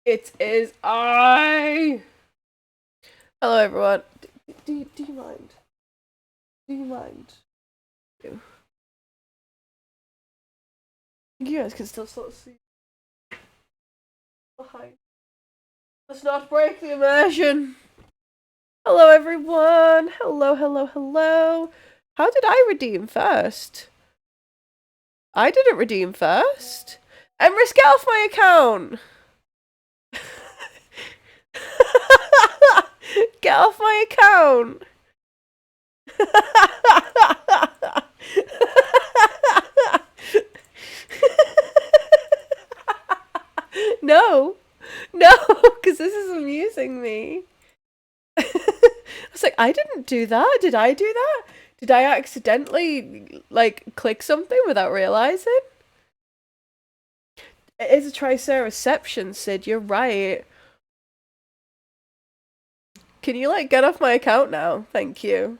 It is I. Hello, everyone. Do you mind? Do you mind? You guys can still sort of see behind. Let's not break the immersion. Hello, everyone. Hello, hello, hello. How did I redeem first? I didn't redeem first. Emrys, get off my account. Get off my account. No, because this is amusing me. I was like, I didn't do that. Did I do that? Did I accidentally, like, click something without realizing? It is a Triceraception, Sid. You're right. Can you, like, get off my account now? Thank you.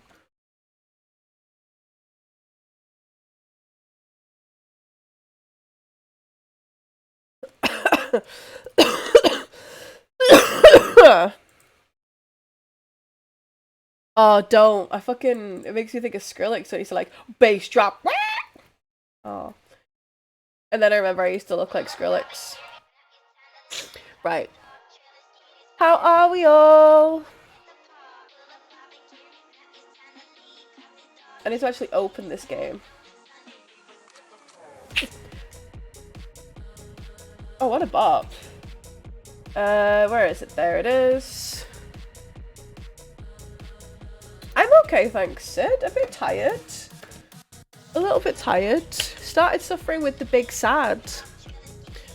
Oh, don't. It makes me think of Skrillex when he's like, bass drop. Oh. And then I remember I used to look like Skrillex. Right. How are we all? I need to actually open this game. Oh, what a bop. Where is it? There it is. I'm okay, thanks, Sid. A bit tired. A little bit tired. Started suffering with the big sad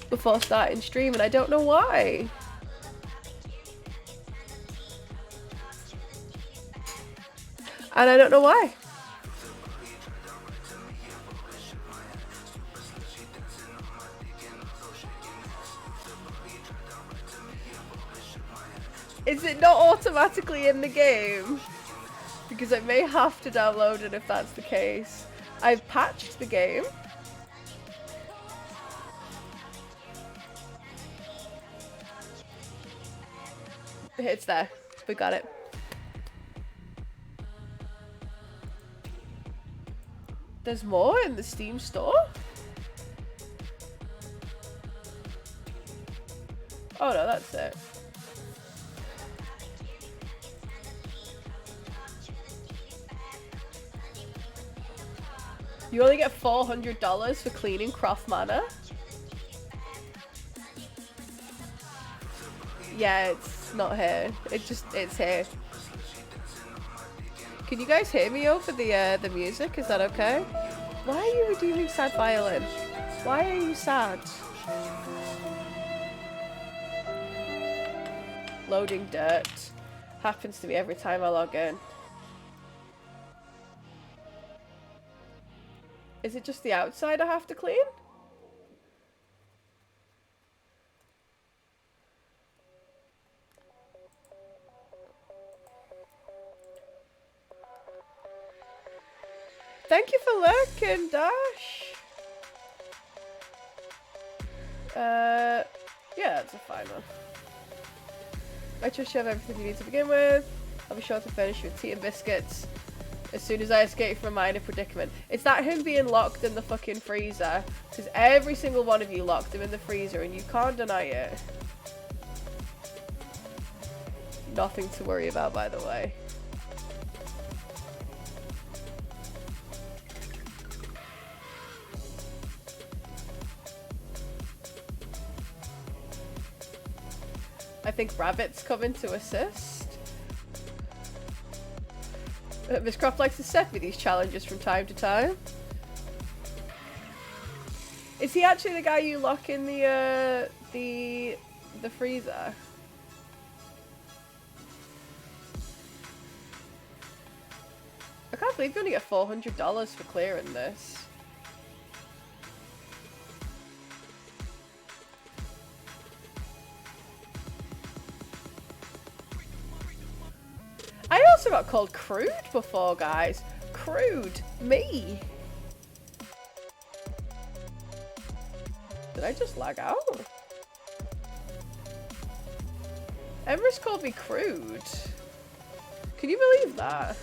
before starting stream, and I don't know why. And I don't know why. Is it not automatically in the game? Because I may have to download it if that's the case. I've patched the game. It's there. We got it. There's more in the Steam store? Oh no, that's it. You only get $400 for cleaning Croft Manor? Yeah, it's not here. It's here. Can you guys hear me over the music? Is that okay? Why are you redeeming sad violin? Why are you sad? Loading dirt. Happens to me every time I log in. Is it just the outside I have to clean? Thank you for lurking, Dash. Yeah, that's a fine one. I trust you have everything you need to begin with. I'll be sure to furnish you with tea and biscuits as soon as I escape from a minor predicament. Is that him being locked in the fucking freezer? Because every single one of you locked him in the freezer and you can't deny it. Nothing to worry about, by the way. I think Rabbit's coming to assist. Miss Croft likes to set me these challenges from time to time. Is he actually the guy you lock in the freezer? I can't believe you only get $400 for clearing this. I also got called crude before, guys. Crude. Me. Did I just lag out? Everest called me crude. Can you believe that?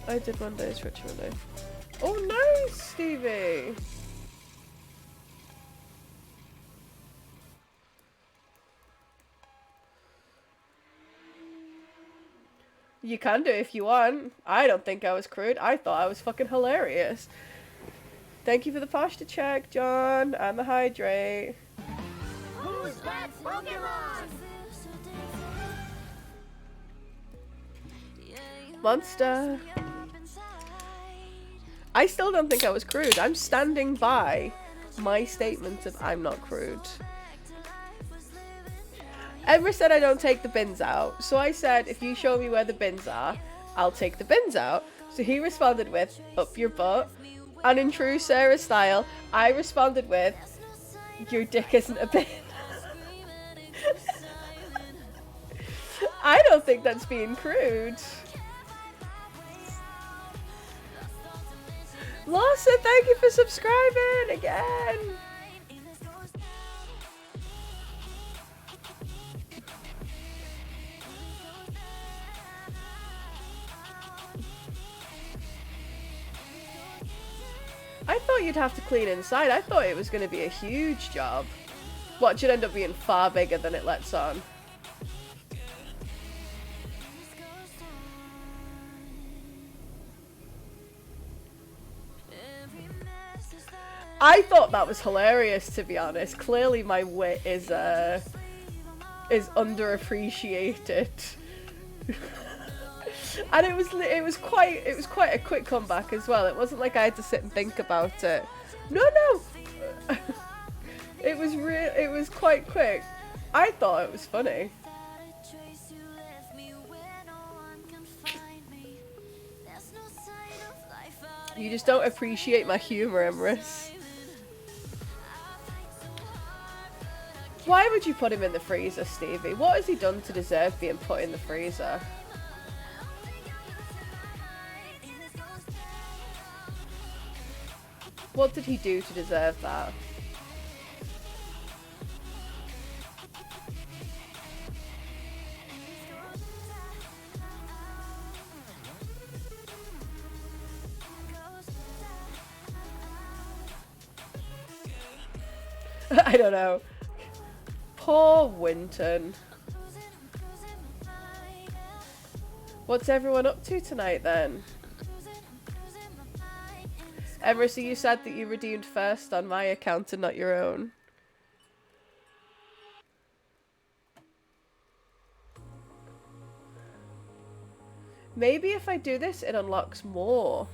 I did Monday, Twitch Monday. Oh, nice, Stevie! You can do it if you want. I don't think I was crude. I thought I was fucking hilarious. Thank you for the posture check, John, and the hydrate. Who's that Pokemon? Monster. I still don't think I was crude. I'm standing by my statement of I'm not crude. Emma said I don't take the bins out, so I said if you show me where the bins are, I'll take the bins out. So he responded with, up your butt. And in true Sarah style, I responded with, your dick isn't a bin. I don't think that's being crude. Lawson, thank you for subscribing again. I thought you'd have to clean inside. I thought it was going to be a huge job. Watch it end up being far bigger than it lets on. I thought that was hilarious, to be honest. Clearly my wit is underappreciated. And it was quite a quick comeback as well. It wasn't like I had to sit and think about it. No. It was quite quick. I thought it was funny. You just don't appreciate my humor, Emrys. Why would you put him in the freezer, Stevie? What has he done to deserve being put in the freezer? What did he do to deserve that? I don't know. Poor Winton. What's everyone up to tonight then? Emma, so you said that you redeemed first on my account and not your own. Maybe if I do this, it unlocks more.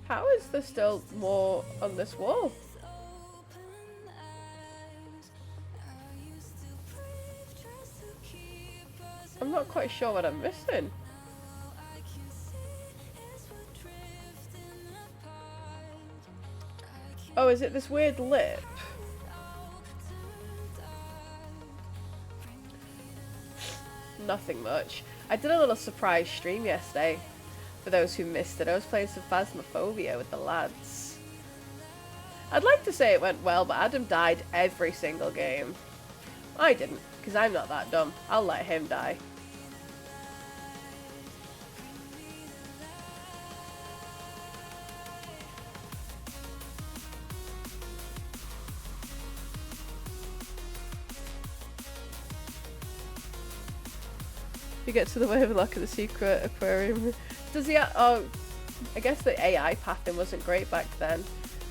How is there still more on this wall? I'm not quite sure what I'm missing. Oh, is it this weird lip? Nothing much. I did a little surprise stream yesterday. For those who missed it, I was playing some Phasmophobia with the lads. I'd like to say it went well, but Adam died every single game. I didn't, because I'm not that dumb. I'll let him die. You get to the way of luck of the secret aquarium. Does he? Oh, I guess the AI pathing wasn't great back then.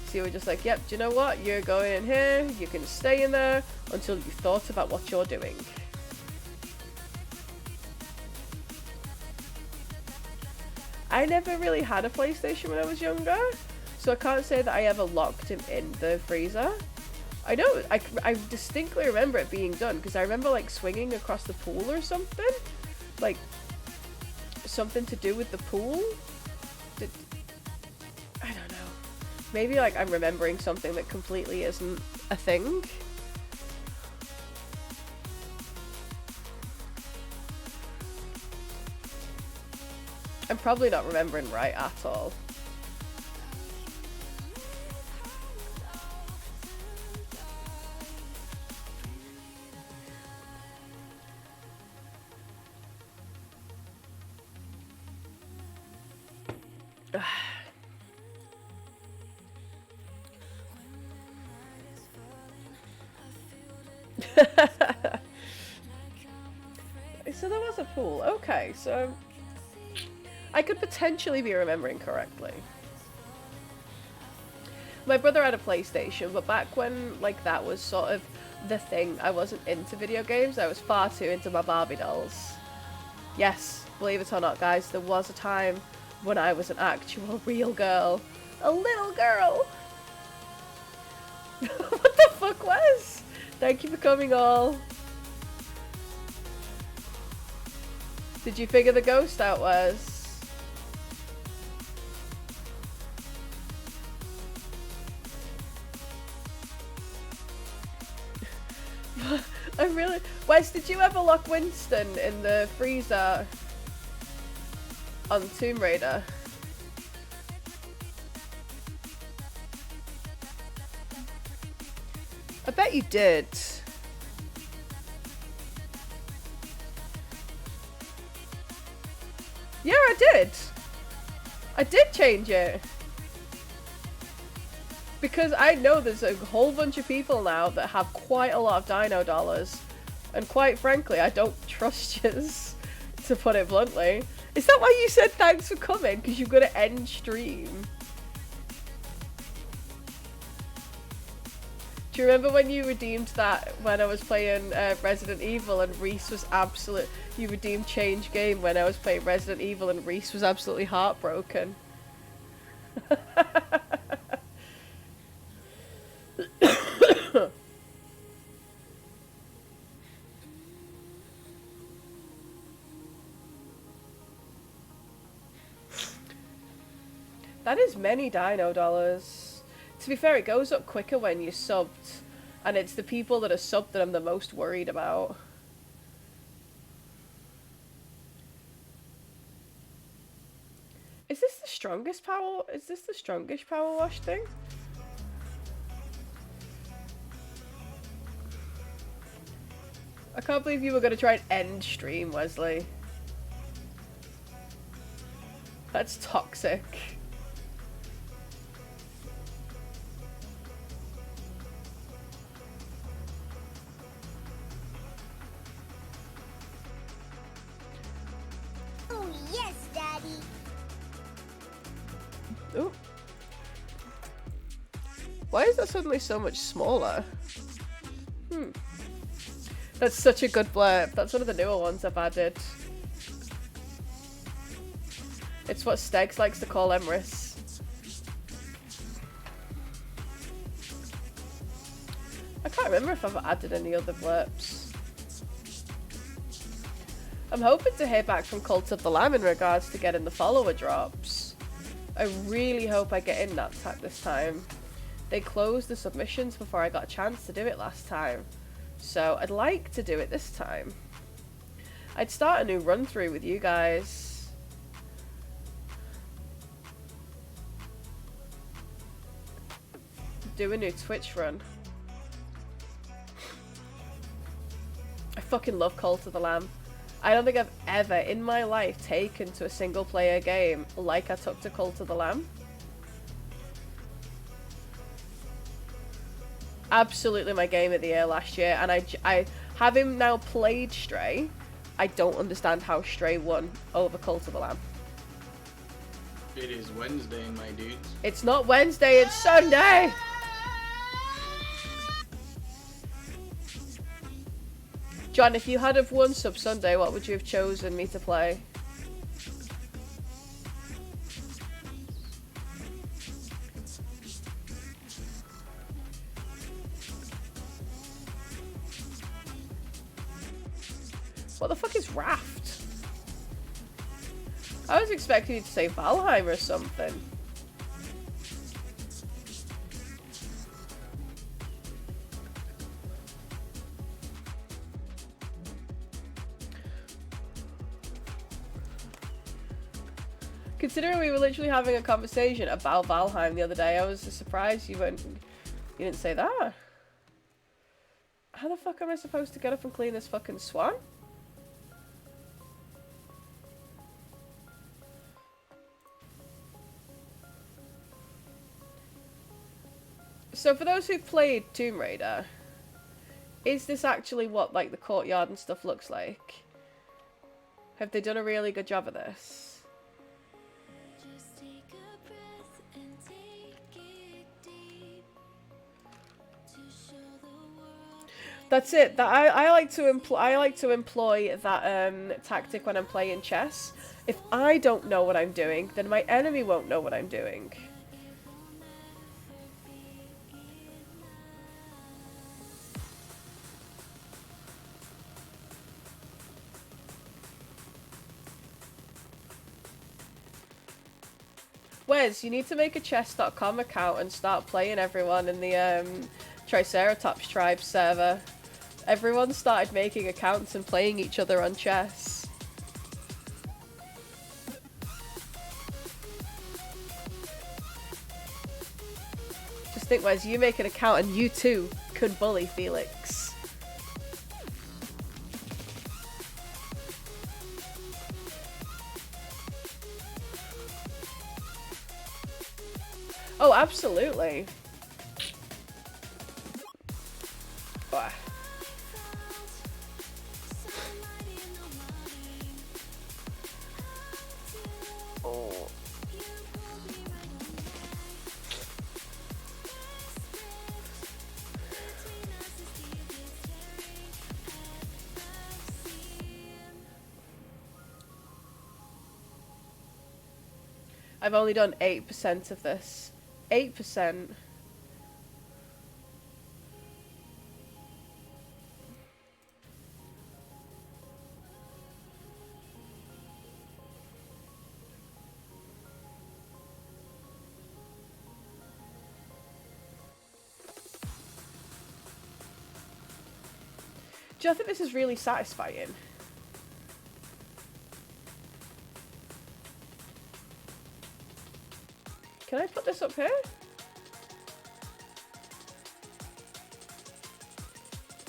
So you were just like, yep, do you know what? You're going in here, you can stay in there until you've thought about what you're doing. I never really had a PlayStation when I was younger, so I can't say that I ever locked him in the freezer. I know, I distinctly remember it being done, because I remember like swinging across the pool or something. Like, something to do with the pool. I don't know. Maybe like I'm remembering something that completely isn't a thing. I'm probably not remembering right at all. So there was a pool. Okay, so I could potentially be remembering correctly. My brother had a PlayStation, but back when like that was sort of the thing, I wasn't into video games. I was far too into my Barbie dolls. Yes, believe it or not, guys, there was a time when I was an actual real girl. A little girl! What the fuck was? Thank you for coming all. Did you figure the ghost out, Wes? I'm really... Wes, did you ever lock Winston in the freezer on Tomb Raider? I bet you did. Yeah, I did. I did change it. Because I know there's a whole bunch of people now that have quite a lot of dino dollars. And quite frankly, I don't trust yous, to put it bluntly. Is that why you said thanks for coming? Because you're gonna end stream. Do you remember when you redeemed that when I was playing Resident Evil and Reese was absolute... You redeemed change game when I was playing Resident Evil and Reese was absolutely heartbroken. That is many dino dollars. To be fair, it goes up quicker when you're subbed. And it's the people that are subbed that I'm the most worried about. Is this the strongest power? Is this the strongest power wash thing? I can't believe you were going to try and end stream, Wesley. That's toxic. Oh, yes, Daddy. Ooh. Why is that suddenly so much smaller? That's such a good blurb. That's one of the newer ones I've added. It's what Stegs likes to call Emrys. I can't remember if I've added any other blurbs. I'm hoping to hear back from Cult of the Lamb in regards to getting the follower drops. I really hope I get in that this time. They closed the submissions before I got a chance to do it last time. So I'd like to do it this time. I'd start a new run through with you guys. Do a new Twitch run. I fucking love Cult of the Lamb. I don't think I've ever in my life taken to a single player game like I took to Cult of the Lamb. Absolutely my game of the year last year, and I having now played Stray, I don't understand how Stray won over Cult of the Lamb. It is Wednesday, my dudes. It's not Wednesday, it's Sunday! John, if you had have won SubSunday, what would you have chosen me to play? What the fuck is Raft? I was expecting you to say Valheim or something. Considering we were literally having a conversation about Valheim the other day, I was surprised you didn't say that. How the fuck am I supposed to get up and clean this fucking swan? So for those who've played Tomb Raider, is this actually what like the courtyard and stuff looks like? Have they done a really good job of this? That's it. That I like to employ that tactic when I'm playing chess. If I don't know what I'm doing, then my enemy won't know what I'm doing. Wes, you need to make a chess.com account and start playing everyone in the Triceratops tribe server. Everyone started making accounts and playing each other on chess. Just think, Wes, you make an account and you too could bully Felix. Oh, absolutely. Oh. Oh. I've only done 8% of this. 8%. Do you think this is really satisfying? Can I put this up here?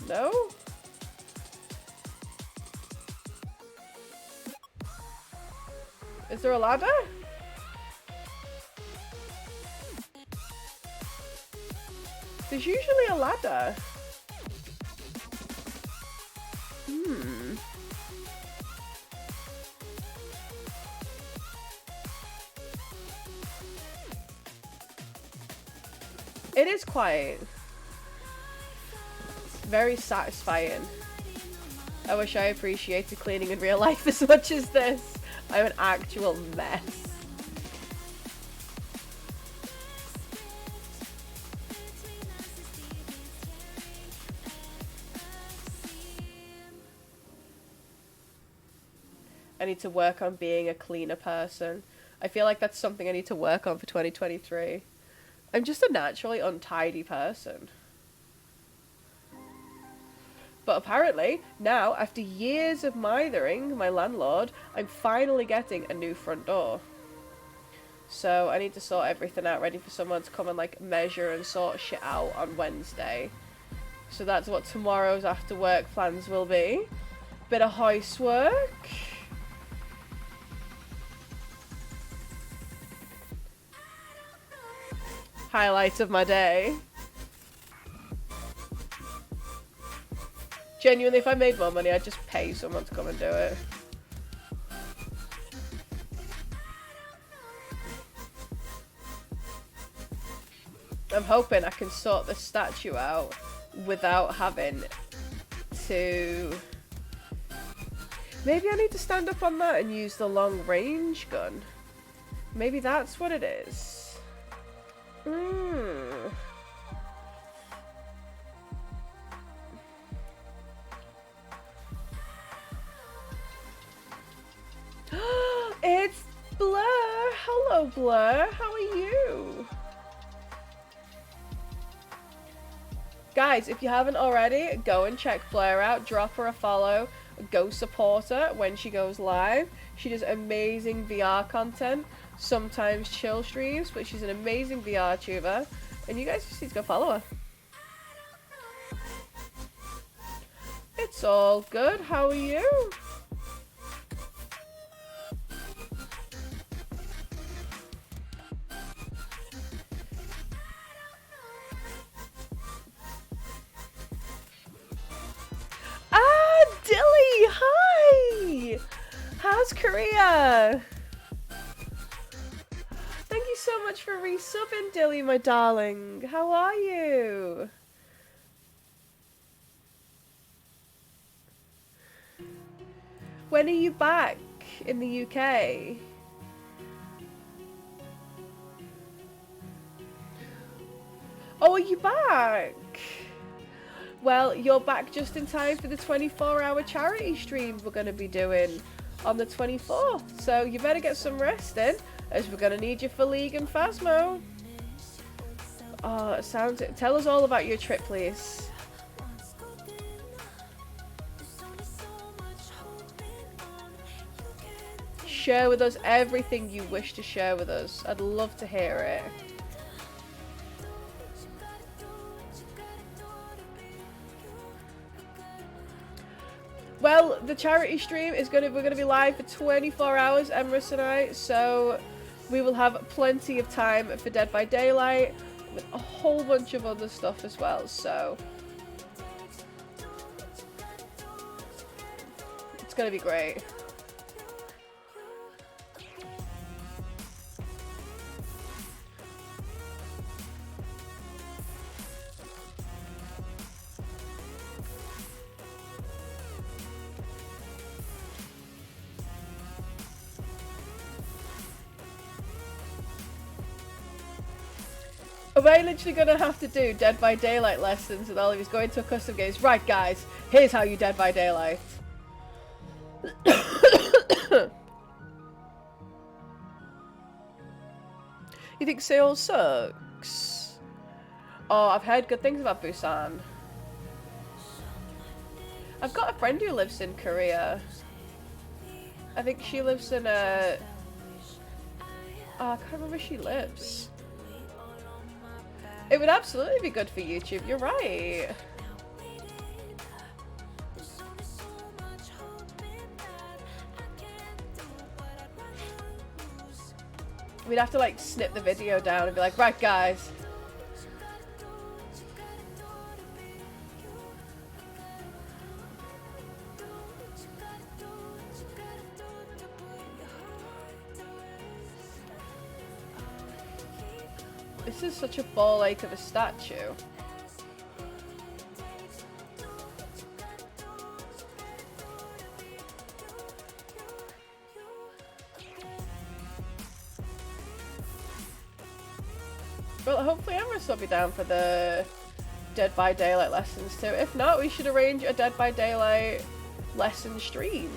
No? Is there a ladder? There's usually a ladder. It is quite very satisfying. I wish I appreciated cleaning in real life as much as this. I'm an actual mess. I need to work on being a cleaner person. I feel like that's something I need to work on for 2023. I'm just a naturally untidy person. But apparently, now, after years of mithering my landlord, I'm finally getting a new front door. So I need to sort everything out, ready for someone to come and like measure and sort shit out on Wednesday. So that's what tomorrow's after work plans will be. Bit of housework. Highlight of my day. Genuinely, if I made more money, I'd just pay someone to come and do it. I'm hoping I can sort this statue out without having to... Maybe I need to stand up on that and use the long range gun. Maybe that's what it is. It's Hello, Blur. How are you? Guys, if you haven't already, go and check Blur out. Drop her a follow. Go support her when she goes live. She does amazing VR content. Sometimes chill streams, but she's an amazing VR tuber. And you guys just need to go follow her. It's all good. How are you? Ah, Dilly! Hi! How's Korea? Thank you so much for resubbing, Dilly, my darling. How are you? When are you back in the UK? Oh, are you back? Well, you're back just in time for the 24-hour charity stream we're going to be doing on the 24th. So you better get some rest in, as we're going to need you for League and Phasmo. Oh, it sounds... Tell us all about your trip, please. Share with us everything you wish to share with us. I'd love to hear it. Well, the charity stream is we're gonna be live for 24 hours, Emrys and I, so we will have plenty of time for Dead by Daylight with a whole bunch of other stuff as well, so it's gonna be great. Are we literally gonna have to do Dead by Daylight lessons with all of us going to a custom games? Right, guys, here's how you Dead by Daylight. You think Seoul sucks? Oh, I've heard good things about Busan. I've got a friend who lives in Korea. I think she lives in a... Oh, I can't remember where she lives. It would absolutely be good for YouTube, you're right. We'd have to like snip the video down and be like, right guys. This is such a ball ache of a statue. Well, hopefully Emrys will be down for the Dead by Daylight lessons too. If not, we should arrange a Dead by Daylight lesson stream.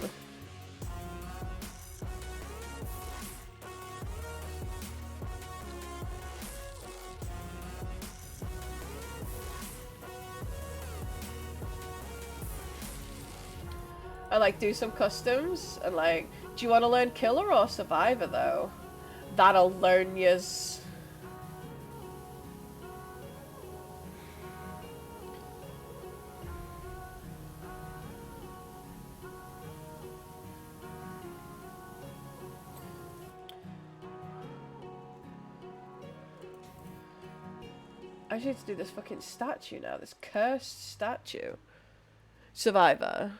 I like do some customs and like, do you want to learn Killer or Survivor though? That'll learn yous. I just need to do this fucking statue now, this cursed statue. Survivor.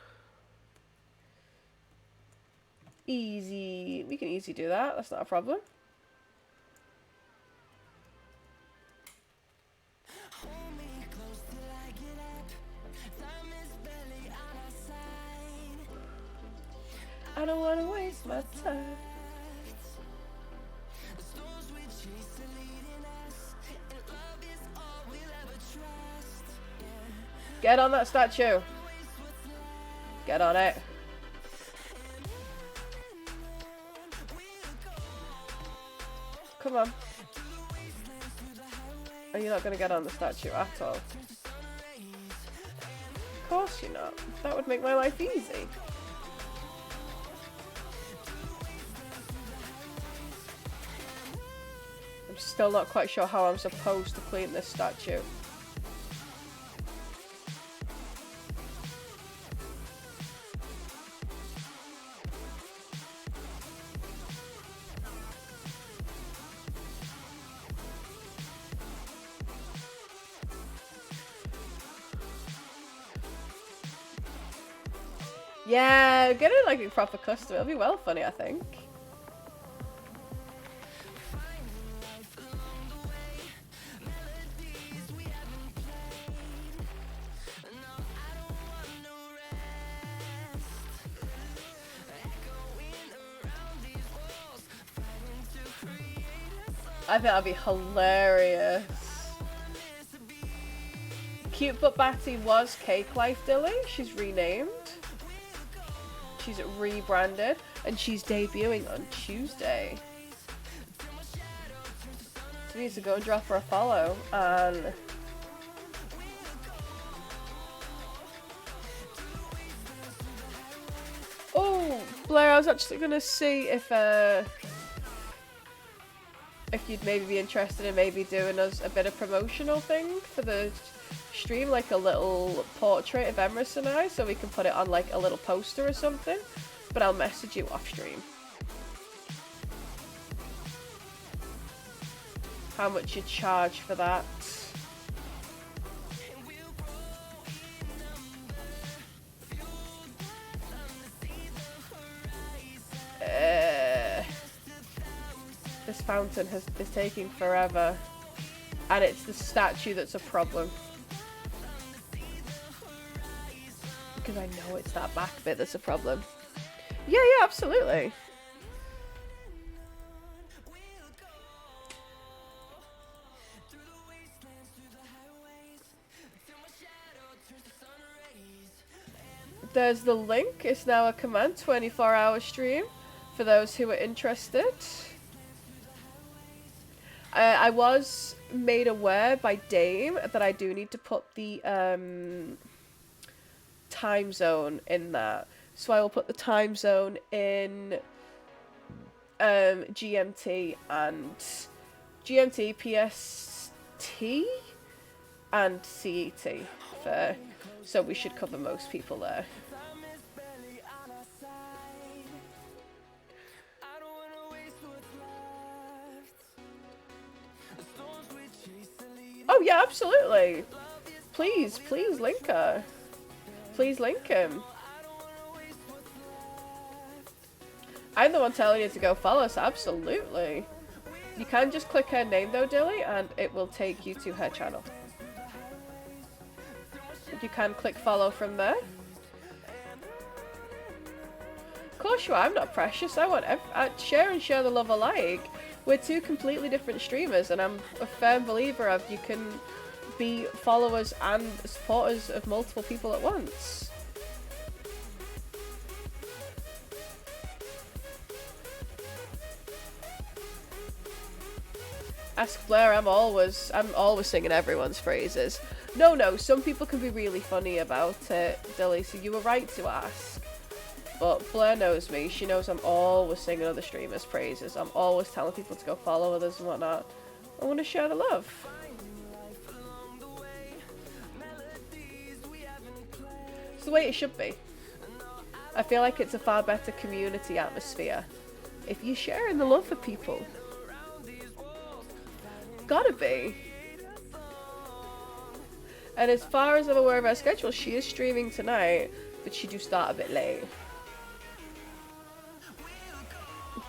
Easy. We can easily do that. That's not a problem. I don't want to waste my time. Get on that statue. Get on it. Come on. Are you not going to get on the statue at all? Of course you're not. That would make my life easy. I'm still not quite sure how I'm supposed to clean this statue. Yeah, get it like a proper customer. It'll be well funny, I think. I think that'd be hilarious. Cute But Batty was Cake Life Dilly. She's renamed. She's rebranded. And she's debuting on Tuesday. So we need to go and drop her a follow. And oh, Blair, I was actually going to see if you'd maybe be interested in maybe doing us a bit of promotional thing for the stream, like a little portrait of Emrys and I, so we can put it on like a little poster or something, but I'll message you off stream. How much you charge for that? This fountain is taking forever, and it's the statue that's a problem. Because I know it's that back bit that's a problem. Yeah, absolutely. There's the link. It's now a command 24-hour stream for those who are interested. I was made aware by Dame that I do need to put the time zone in that. So I will put the time zone in GMT, PST, and CET. So we should cover most people there. Oh yeah, absolutely. Please link her. Please link him. I'm the one telling you to go follow us, absolutely. You can just click her name though, Dilly, and it will take you to her channel. You can click follow from there. Of course you are, I'm not precious. I want share and share the love alike. We're two completely different streamers, and I'm a firm believer of you can be followers and supporters of multiple people at once. Ask Blair, I'm always singing everyone's phrases. No, some people can be really funny about it, Dilly, so you were right to ask. But Blair knows me. She knows I'm always singing other streamers' praises. I'm always telling people to go follow others and whatnot. I want to share the love. It's the way it should be. I feel like it's a far better community atmosphere if you're sharing the love for people. Gotta be. And as far as I'm aware of her schedule, she is streaming tonight, but she do start a bit late.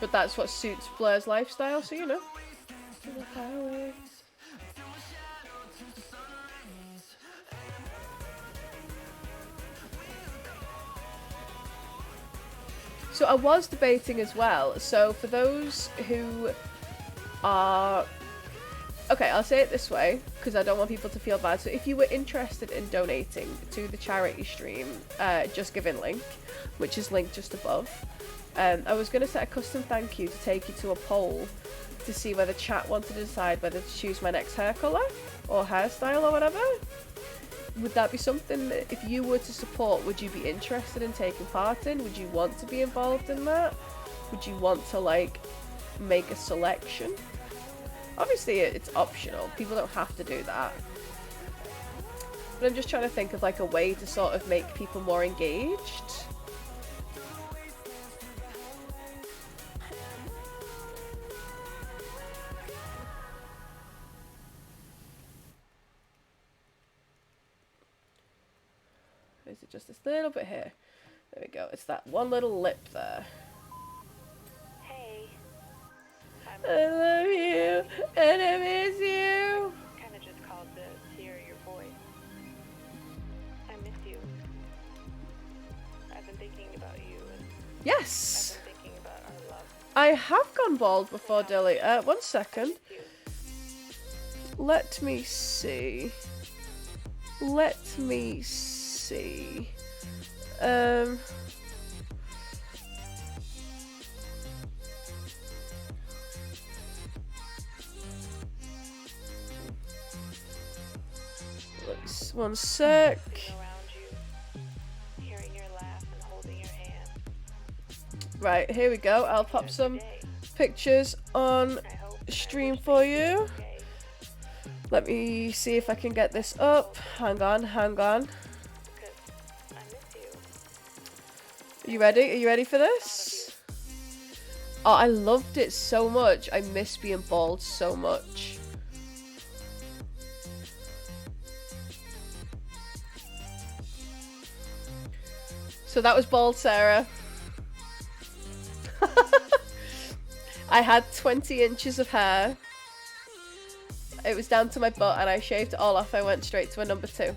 But that's what suits Blair's lifestyle, so you know. So I was debating as well. So for those who are... Okay, I'll say it this way, because I don't want people to feel bad. So if you were interested in donating to the charity stream, Just Giving link, which is linked just above, I was going to set a custom thank you to take you to a poll to see whether chat wanted to decide whether to choose my next hair colour or hairstyle or whatever. Would that be something that if you were to support, would you be interested in taking part in? Would you want to be involved in that? Would you want to like make a selection? Obviously it's optional, people don't have to do that. But I'm just trying to think of like a way to sort of make people more engaged. Is it just this little bit here? There we go. It's that one little lip there. Hey. I love you and I miss you. Kind of just called to hear your voice. I miss you. I've been thinking about you. And Yes. I've been thinking about our love. I have gone bald before, Dilly. 1 second. Let me see. Let me see. Let's 1 sec. Hearing your laugh and holding your hand. Right, here we go. I'll pop some pictures on stream for you. Let me see if I can get this up. Hang on, hang on. Are you ready? Are you ready for this? Oh, I loved it so much. I miss being bald so much. So that was bald Sarah. I had 20 inches of hair. It was down to my butt and I shaved it all off. I went straight to a number 2.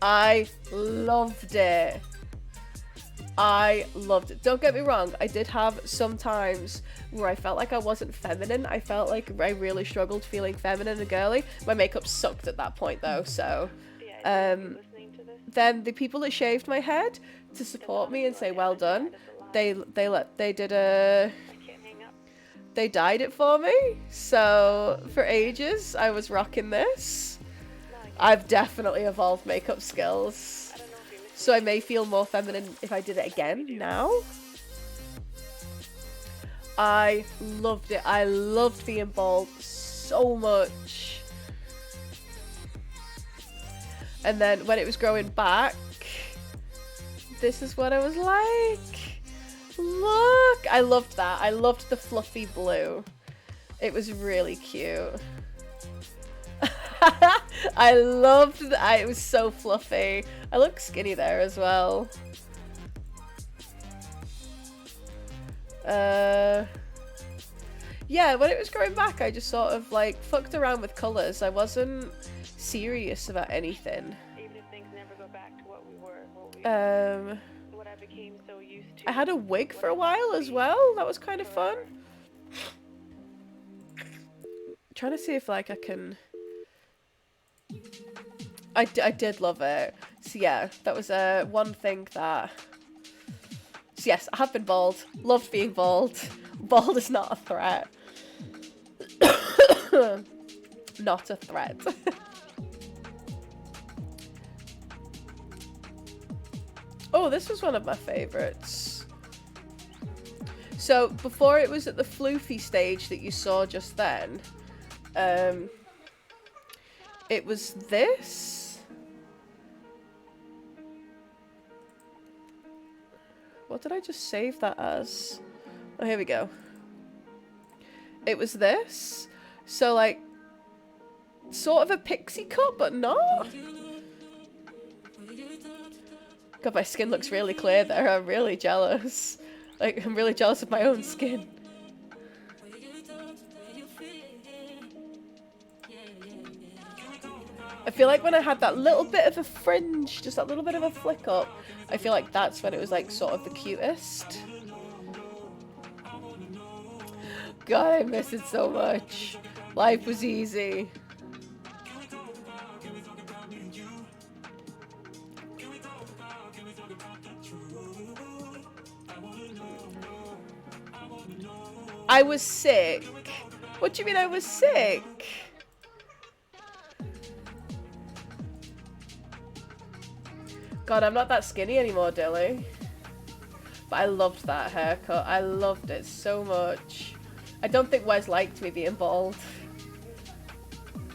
I loved it. I loved it. Don't get me wrong, I did have some times where I felt like I wasn't feminine. I felt like I really struggled feeling feminine and girly. My makeup sucked at that point though, so then the people that shaved my head to support me and say well done, they dyed it for me. So for ages I was rocking this. I've definitely evolved makeup skills, so I may feel more feminine if I did it again now. I loved it. I loved being bald so much. And then when it was growing back, this is what I was like. Look! I loved that. I loved the fluffy blue. It was really cute. I loved that. It was so fluffy. I look skinny there as well. Yeah, when it was growing back, I just sort of like fucked around with colours. I wasn't serious about anything. Even if things never go back to what we were, what I became so used to. I had a wig for a while as well. That was kind of fun. Trying to see if like I can. I did love it. So yeah, that was one thing that. So yes, I have been bald. Loved being bald. Bald is not a threat. Not a threat. Oh, this was one of my favourites. So before it was at the floofy stage that you saw just then, it was this. What did I just save that as? Oh, here we go. It was this. So like, sort of a pixie cut, but not. God, my skin looks really clear there. I'm really jealous. Like, I'm really jealous of my own skin. I feel like when I had that little bit of a fringe, just that little bit of a flick up, I feel like that's when it was like sort of the cutest. God, I miss it so much. Life was easy. I was sick. What do you mean I was sick? God, I'm not that skinny anymore, Dilly. But I loved that haircut. I loved it so much. I don't think Wes liked me being bald.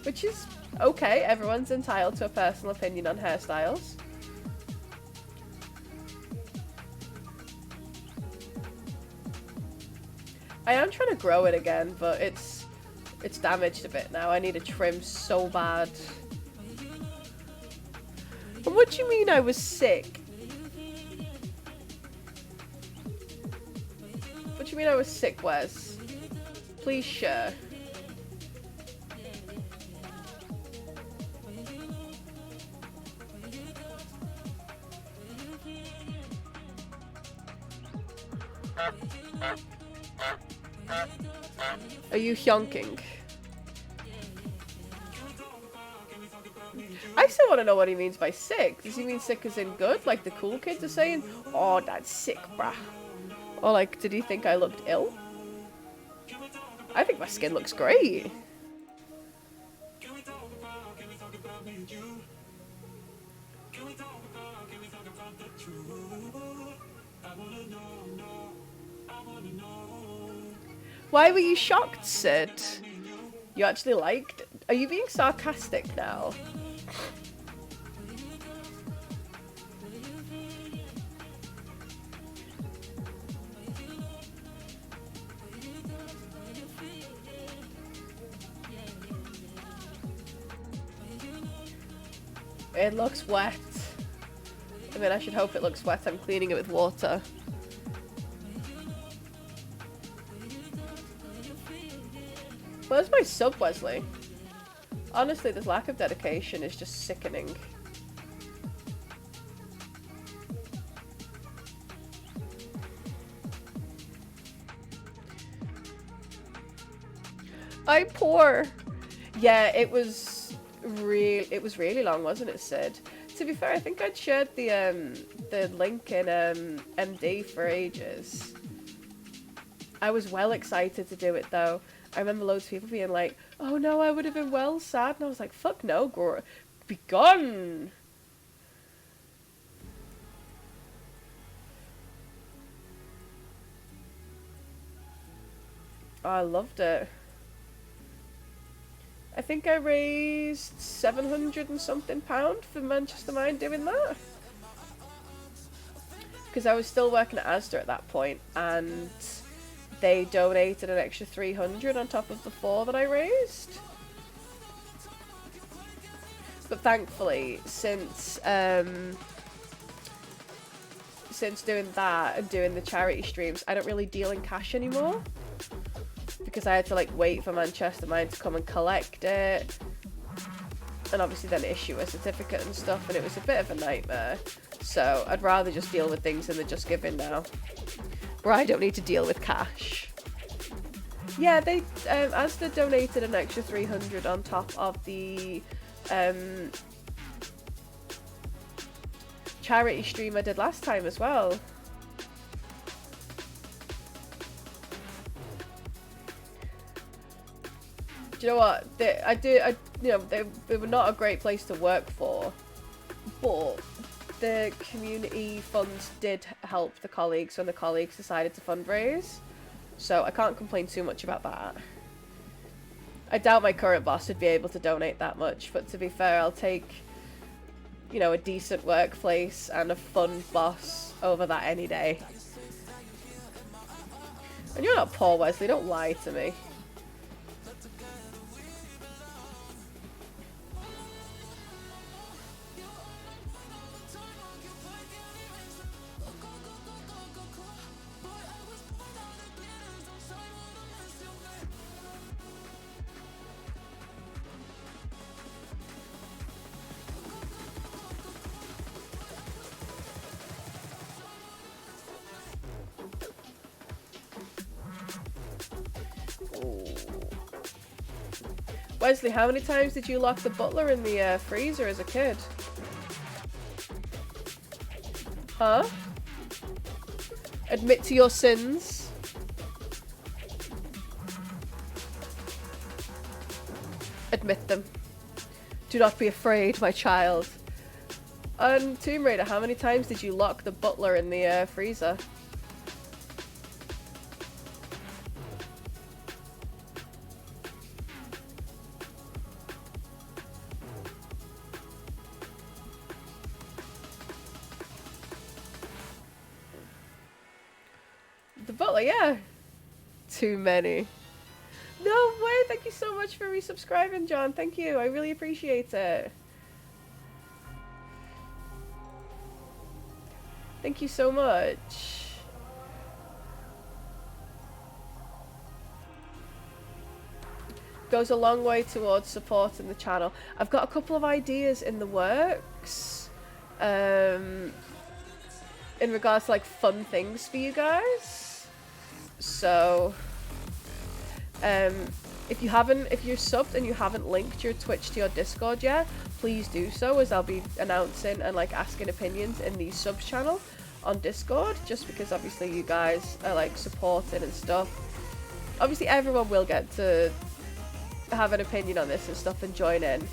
Which is okay. Everyone's entitled to a personal opinion on hairstyles. I am trying to grow it again, but it's damaged a bit now. I need a trim so bad. And what do you mean I was sick? What do you mean I was sick, Wes? Please share. Are you hyonking? I still want to know what he means by sick. Does he mean sick as in good, like the cool kids are saying? Oh, that's sick, bruh. Or like, did he think I looked ill? I think my skin looks great. Why were you shocked, Sid? You actually liked it? Are you being sarcastic now? It looks wet. I mean, I should hope it looks wet. I'm cleaning it with water. Where's my sub, Wesley? Honestly, this lack of dedication is just sickening. I'm poor. Yeah, it was really long, wasn't it, Sid? To be fair, I think I'd shared the link in MD for ages. I was well excited to do it though. I remember loads of people being like, "Oh no, I would have been well sad," and I was like, "Fuck no, be gone." Oh, I loved it. I think I raised 700 and something pound for Manchester Mind doing that. Because I was still working at Asda at that point, and they donated an extra 300 on top of the 4 that I raised. But thankfully, since doing that and doing the charity streams, I don't really deal in cash anymore. Because I had to like wait for Manchester Mind to come and collect it, and obviously then issue a certificate and stuff, and it was a bit of a nightmare. So I'd rather just deal with things in the Just Giving now, where I don't need to deal with cash. Yeah, they Asda donated an extra 300 on top of the charity stream I did last time as well. Do you know what? They were not a great place to work for, but the community funds did help the colleagues when the colleagues decided to fundraise. So I can't complain too much about that. I doubt my current boss would be able to donate that much, but to be fair, I'll take, you know, a decent workplace and a fun boss over that any day. And you're not poor, Wesley, don't lie to me. Wesley, how many times did you lock the Butler in the freezer as a kid? Huh? Admit to your sins. Admit them. Do not be afraid, my child. On Tomb Raider, how many times did you lock the Butler in the freezer? The Butler, yeah. Too many. No way, thank you so much for resubscribing, John. Thank you, I really appreciate it. Thank you so much. Goes a long way towards supporting the channel. I've got a couple of ideas in the works. In regards to like fun things for you guys. So if you're subbed and you haven't linked your Twitch to your Discord yet, please do so, as I'll be announcing and like asking opinions in the subs channel on Discord, just because obviously you guys are like supporting and stuff. Obviously everyone will get to have an opinion on this and stuff and join in,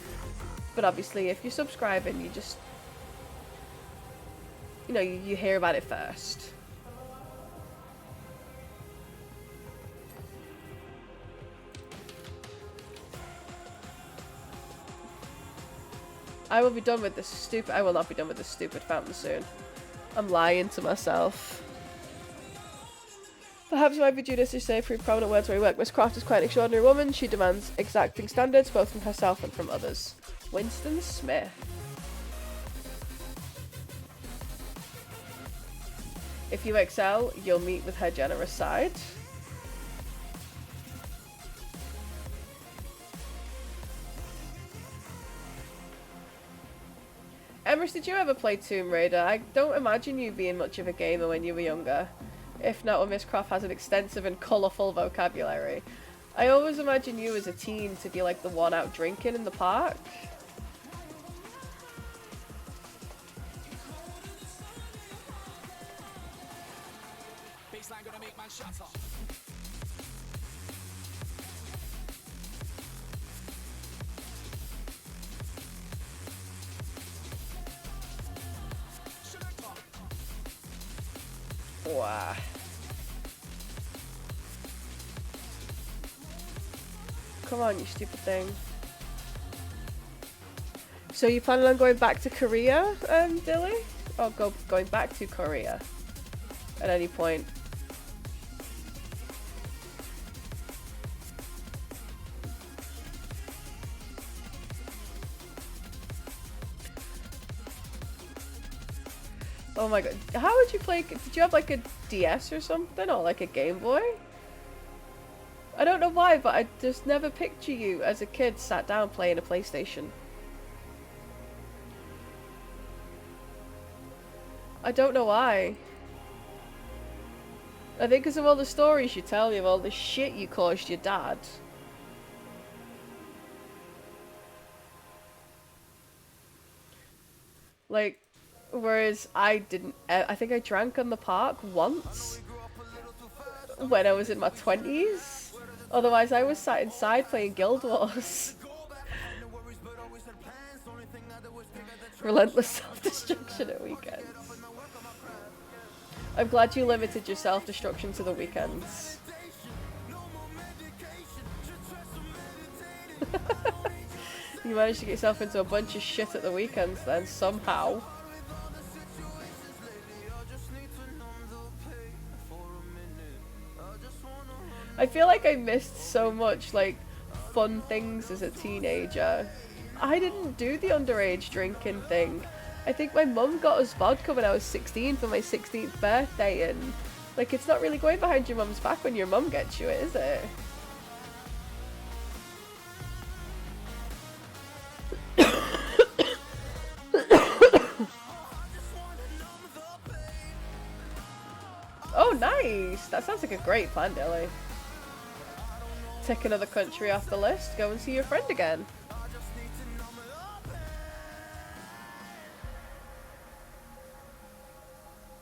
but obviously if you're subscribing, you just, you know, you hear about it first. I will be done with this stupid— I will not be done with this stupid fountain soon. I'm lying to myself. Perhaps it might be Judas to say through prominent words where we work. Miss Croft is quite an extraordinary woman. She demands exacting standards, both from herself and from others. Winston Smith. If you excel, you'll meet with her generous side. Emrys, did you ever play Tomb Raider? I don't imagine you being much of a gamer when you were younger. If not, well, Miss Croft has an extensive and colourful vocabulary. I always imagine you as a teen to be like the one out drinking in the park. Wow. Come on, you stupid thing. So you planning on going back to Korea, Dilly? Or going back to Korea at any point? Oh my god, how would you play— did you have like a DS or something, or like a Game Boy? I don't know why, but I just never picture you as a kid sat down playing a PlayStation. I don't know why. I think because of all the stories you tell me of all the shit you caused your dad. Like, whereas I didn't— I think I drank on the park once when I was in my 20s. Otherwise I was sat inside playing Guild Wars. Relentless self-destruction at weekends. I'm glad you limited your self-destruction to the weekends. You managed to get yourself into a bunch of shit at the weekends then, somehow. I feel like I missed so much, like, fun things as a teenager. I didn't do the underage drinking thing. I think my mum got us vodka when I was 16 for my 16th birthday, and, like, it's not really going behind your mum's back when your mum gets you it, is it? Oh, nice! That sounds like a great plan, Dilly. Take another country off the list, go and see your friend again.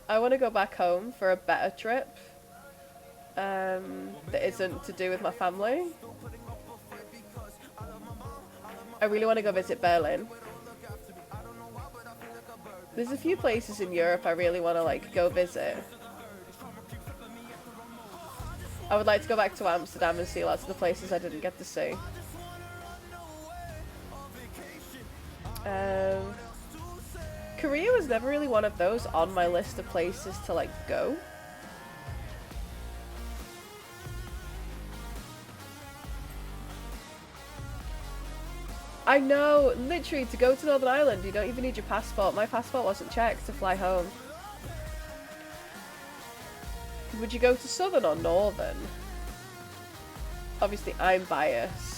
I want to go back home for a better trip that isn't to do with my family. I really want to go visit Berlin. There's a few places in Europe I really want to like go visit. I would like to go back to Amsterdam and see lots of the places I didn't get to see. Korea was never really one of those on my list of places to like go. I know, literally, to go to Northern Ireland, you don't even need your passport. My passport wasn't checked to fly home. Would you go to Southern or Northern? Obviously, I'm biased.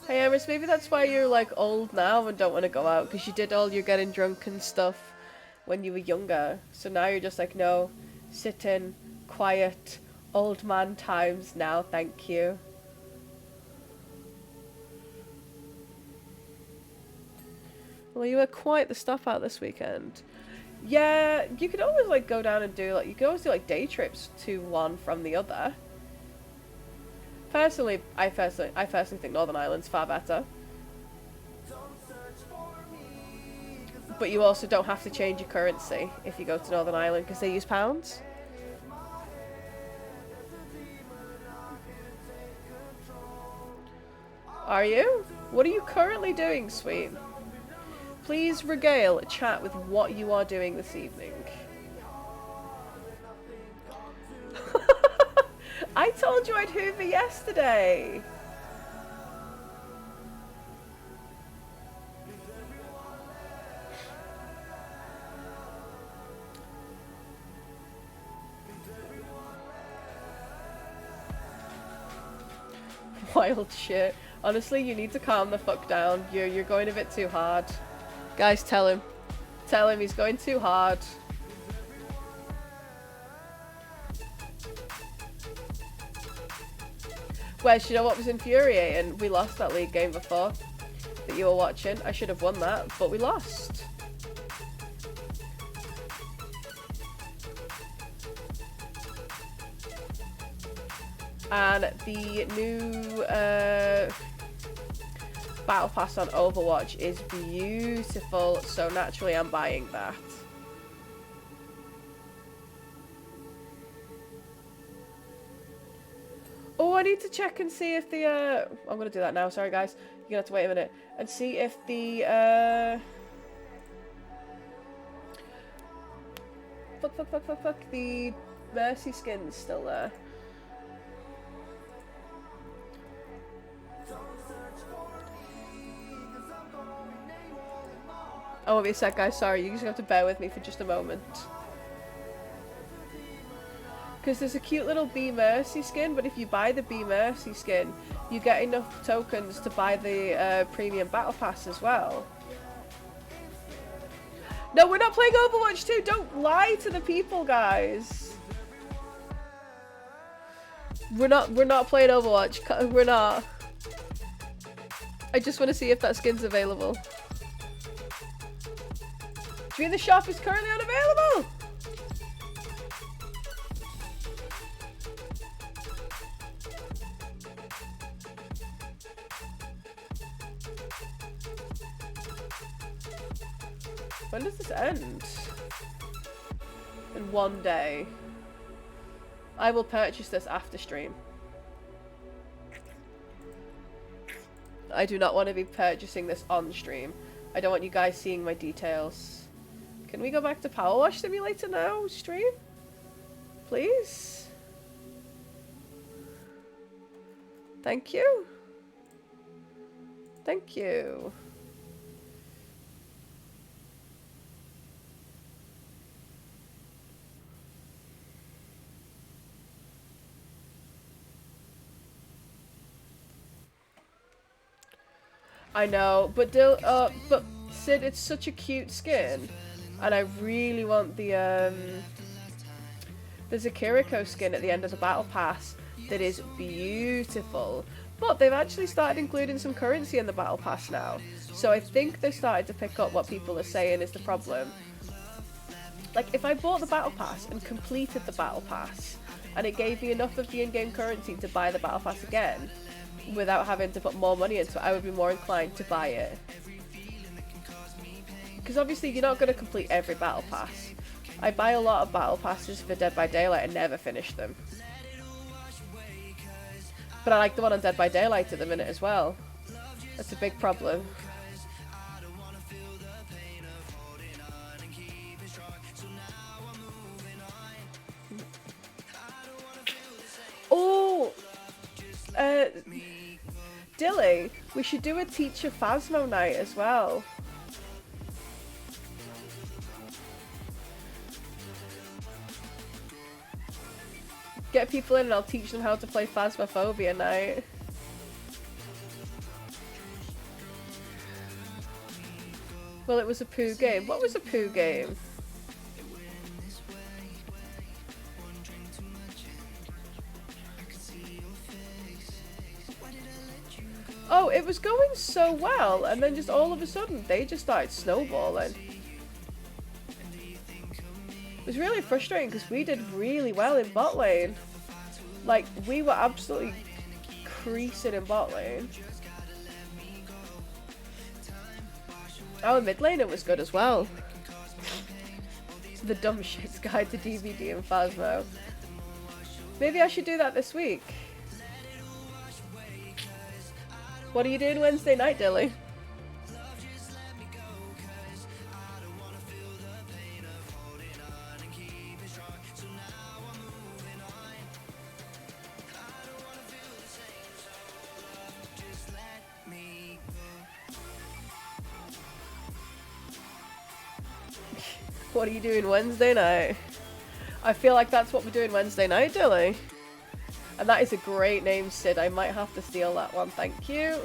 Hey Eris, maybe that's why you're like old now and don't want to go out, because you did all your getting drunk and stuff when you were younger. So now you're just like, no, sit in, quiet, old man times now, thank you. Well, you were quite the stop out this weekend. Yeah, you could always like go down and do like, you could always do like day trips to one from the other. Personally, I personally think Northern Ireland's far better. But you also don't have to change your currency if you go to Northern Ireland because they use pounds. Are you? What are you currently doing, sweet? Please regale chat with what you are doing this evening. I told you I'd hoover yesterday. Wild shit. Honestly, you need to calm the fuck down. You're going a bit too hard. Guys, tell him. Tell him he's going too hard. Wes, you know what was infuriating? We lost that league game before that you were watching. I should have won that, but we lost. And the new Battle Pass on Overwatch is beautiful, so naturally I'm buying that. Oh, I need to check and see if the, I'm gonna do that now, sorry guys. You're gonna have to wait a minute. And see if the, the Mercy skin's still there. I won't be a sec, guys, sorry. You just have to bear with me for just a moment. Because there's a cute little Bee Mercy skin, but if you buy the Bee Mercy skin, you get enough tokens to buy the premium battle pass as well. No, we're not playing Overwatch 2! Don't lie to the people, guys! We're not playing Overwatch. We're not. I just want to see if that skin's available. Do you mean the shop is currently unavailable? When does this end? In one day. I will purchase this after stream. I do not want to be purchasing this on stream. I don't want you guys seeing my details. Can we go back to Powerwash Simulator now, stream? Please? Thank you. Thank you. I know, but Sid, it's such a cute skin, and I really want the there's a Kiriko skin at the end of the battle pass that is beautiful, But they've actually started including some currency in the battle pass now. So I think they started to pick up what people are saying is the problem. Like, if I bought the battle pass and completed the battle pass, and it gave me enough of the in-game currency to buy the battle pass again, without having to put more money into it, I would be more inclined to buy it. Because obviously you're not going to complete every battle pass. I buy a lot of battle passes for Dead by Daylight and never finish them. But I like the one on Dead by Daylight at the minute as well. That's a big problem. Oh! Dilly, we should do a Teacher Phasmo night as well. Get people in and I'll teach them how to play Phasmophobia night. Well, it was a poo game. What was a poo game? Oh, it was going so well, and then just all of a sudden, they just started snowballing. It was really frustrating because we did really well in bot lane. Like, we were absolutely creasing in bot lane. Our mid laner was good as well. The Dumb Shit's Guide to DVD and Phasmo. Maybe I should do that this week. What are you doing Wednesday night, Dilly? What are you doing Wednesday night? I feel like that's what we're doing Wednesday night, Dilly. And that is a great name, Sid. I might have to steal that one. Thank you.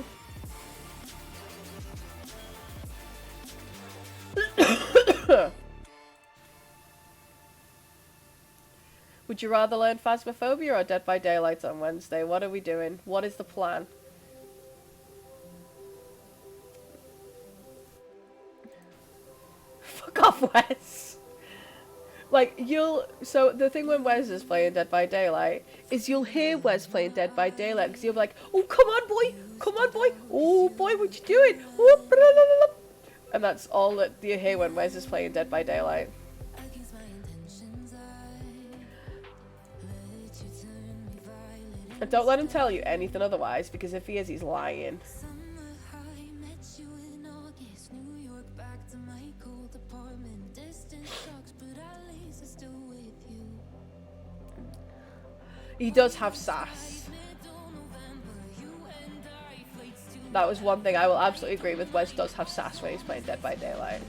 Would you rather learn Phasmophobia or Dead by Daylight on Wednesday? What are we doing? What is the plan? Fuck off, Wes. Like, so the thing when Wes is playing Dead by Daylight is you'll hear Wes playing Dead by Daylight because you'll be like, oh, come on, boy, oh, boy, what you doing? Oh, blah, blah, blah. And that's all that you hear when Wes is playing Dead by Daylight. And don't let him tell you anything otherwise, because if he is, he's lying. He does have sass. That was one thing I will absolutely agree with. Wes does have sass when he's playing Dead by Daylight.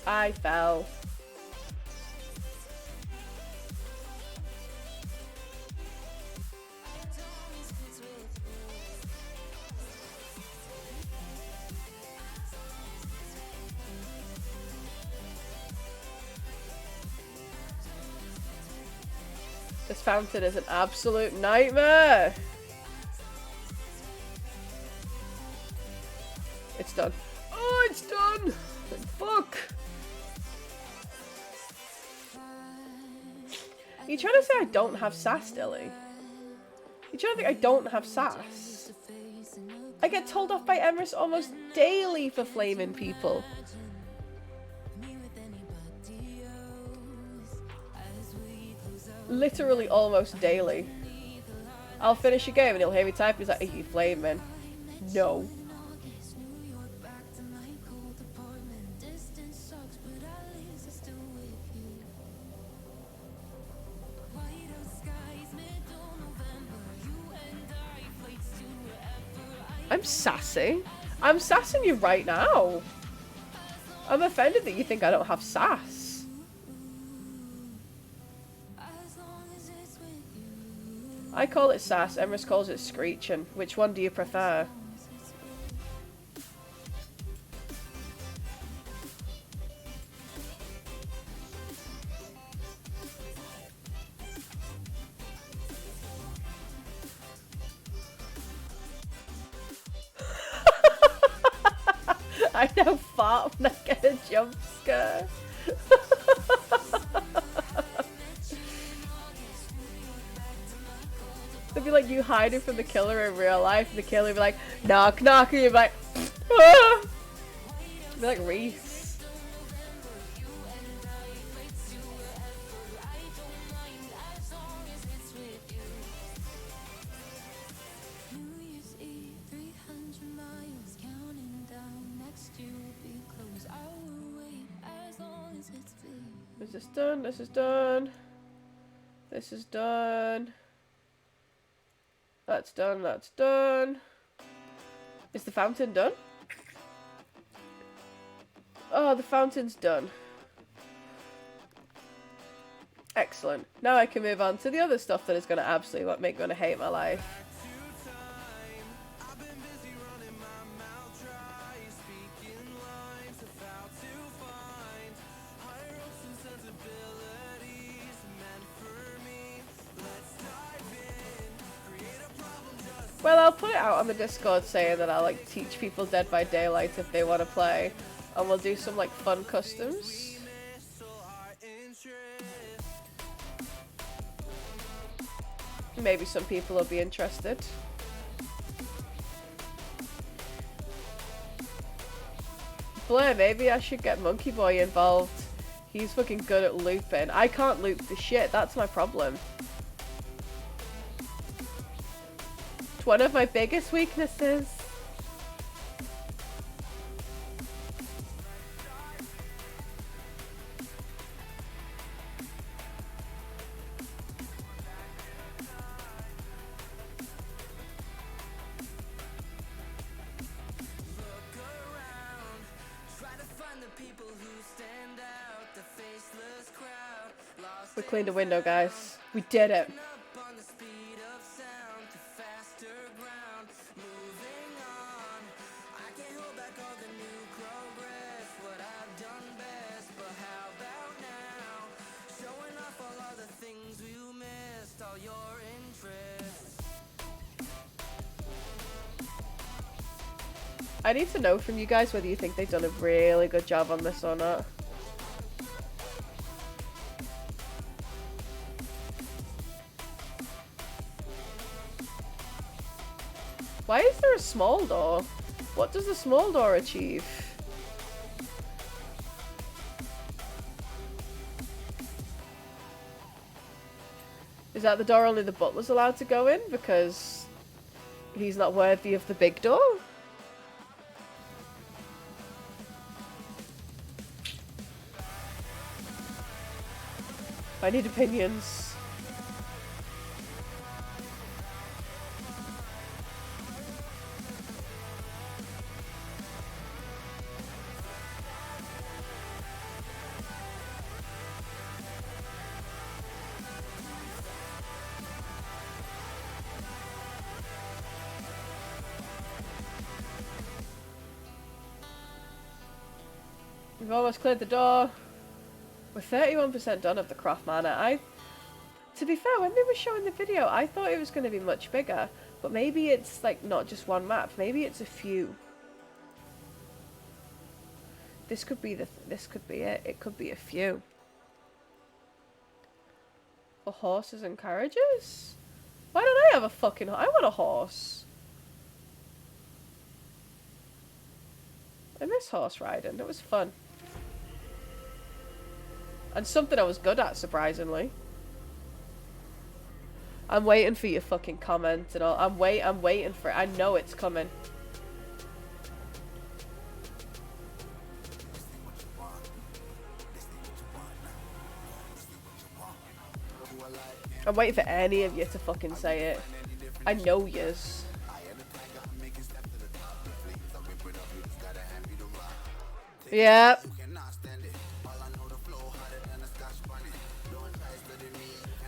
I fell. This fountain is an absolute nightmare. It's done. Oh, it's done! Fuck! Are you trying to say I don't have sass, Dilly? You trying to think I don't have sass? I get told off by Emrys almost daily for flaming people. Literally almost daily. I'll finish a game and he'll hear me type. He's like, are you flaming? No. I'm sassy. I'm sassing you right now. I'm offended that you think I don't have sass. I call it sass, Emrys calls it screeching. Which one do you prefer? I now fart when I get a jump scare. It'd be like you hiding from the killer in real life, and the killer would be like, knock, knock, and you'd be like, ah! It'd be like Reese. Is this done? This is done. This is done. That's done, that's done. Is the fountain done? Oh, the fountain's done. Excellent. Now I can move on to the other stuff that is going to absolutely make me want to hate my life. Well, I'll put it out on the Discord saying that I'll like teach people Dead by Daylight if they want to play, and we'll do some like fun customs. Maybe some people will be interested. Blair, maybe I should get Monkey Boy involved. He's fucking good at looping. I can't loop for shit, that's my problem. It's one of my biggest weaknesses. We cleaned a window, guys. We did it. I need to know from you guys whether you think they've done a really good job on this or not. Why is there a small door? What does the small door achieve? Is that the door only the butler's allowed to go in because he's not worthy of the big door? I need opinions. We've almost cleared the door. We're 31% done of the Croft Manor. To be fair, when they were showing the video, I thought it was going to be much bigger. But maybe it's like not just one map. Maybe it's a few. This could be this could be it. It could be a few. For horses and carriages? Why don't I have a fucking... I want a horse. I miss horse riding. It was fun. And something I was good at, surprisingly. I'm waiting for your fucking comment and all. I'm waiting for it. I know it's coming. I'm waiting for any of you to fucking say it. I know yous. Yep.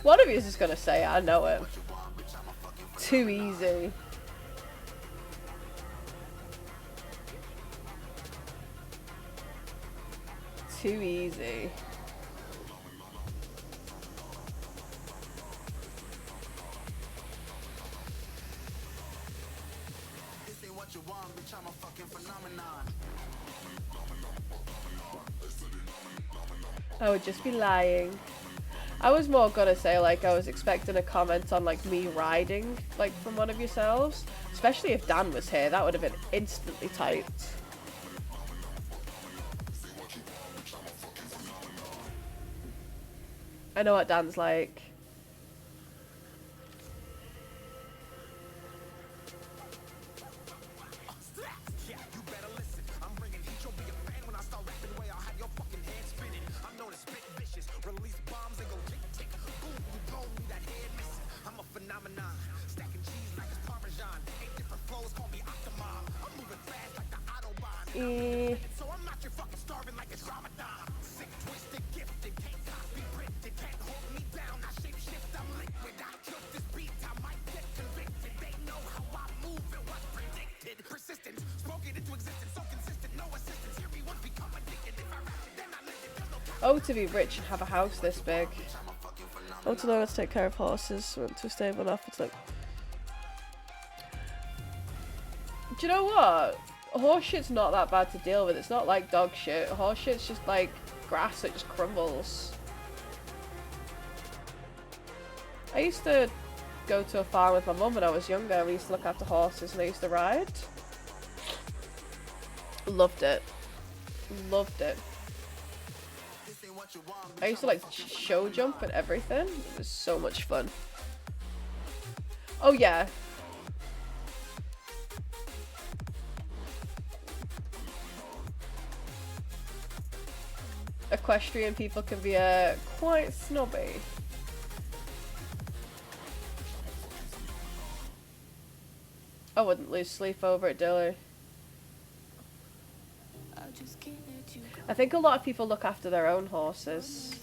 One of you is just gonna say it, I know it. Too easy. Too easy. I would just be lying. I was more gonna say, like, I was expecting a comment on, like, me riding, like, from one of yourselves. Especially if Dan was here, that would have been instantly tight. I know what Dan's like. Oh, to be rich and have a house this big. Oh, to know how to take care of horses, went to a stable enough. It's like, do you know what? Horse shit's not that bad to deal with. It's not like dog shit. Horse shit's just like grass that just crumbles. I used to go to a farm with my mum when I was younger, and we used to look after horses and I used to ride. Loved it. Loved it. I used to like show jump and everything. It was so much fun. Oh yeah. Equestrian people can be quite snobby. I wouldn't lose sleep over it, Dilly. I think a lot of people look after their own horses.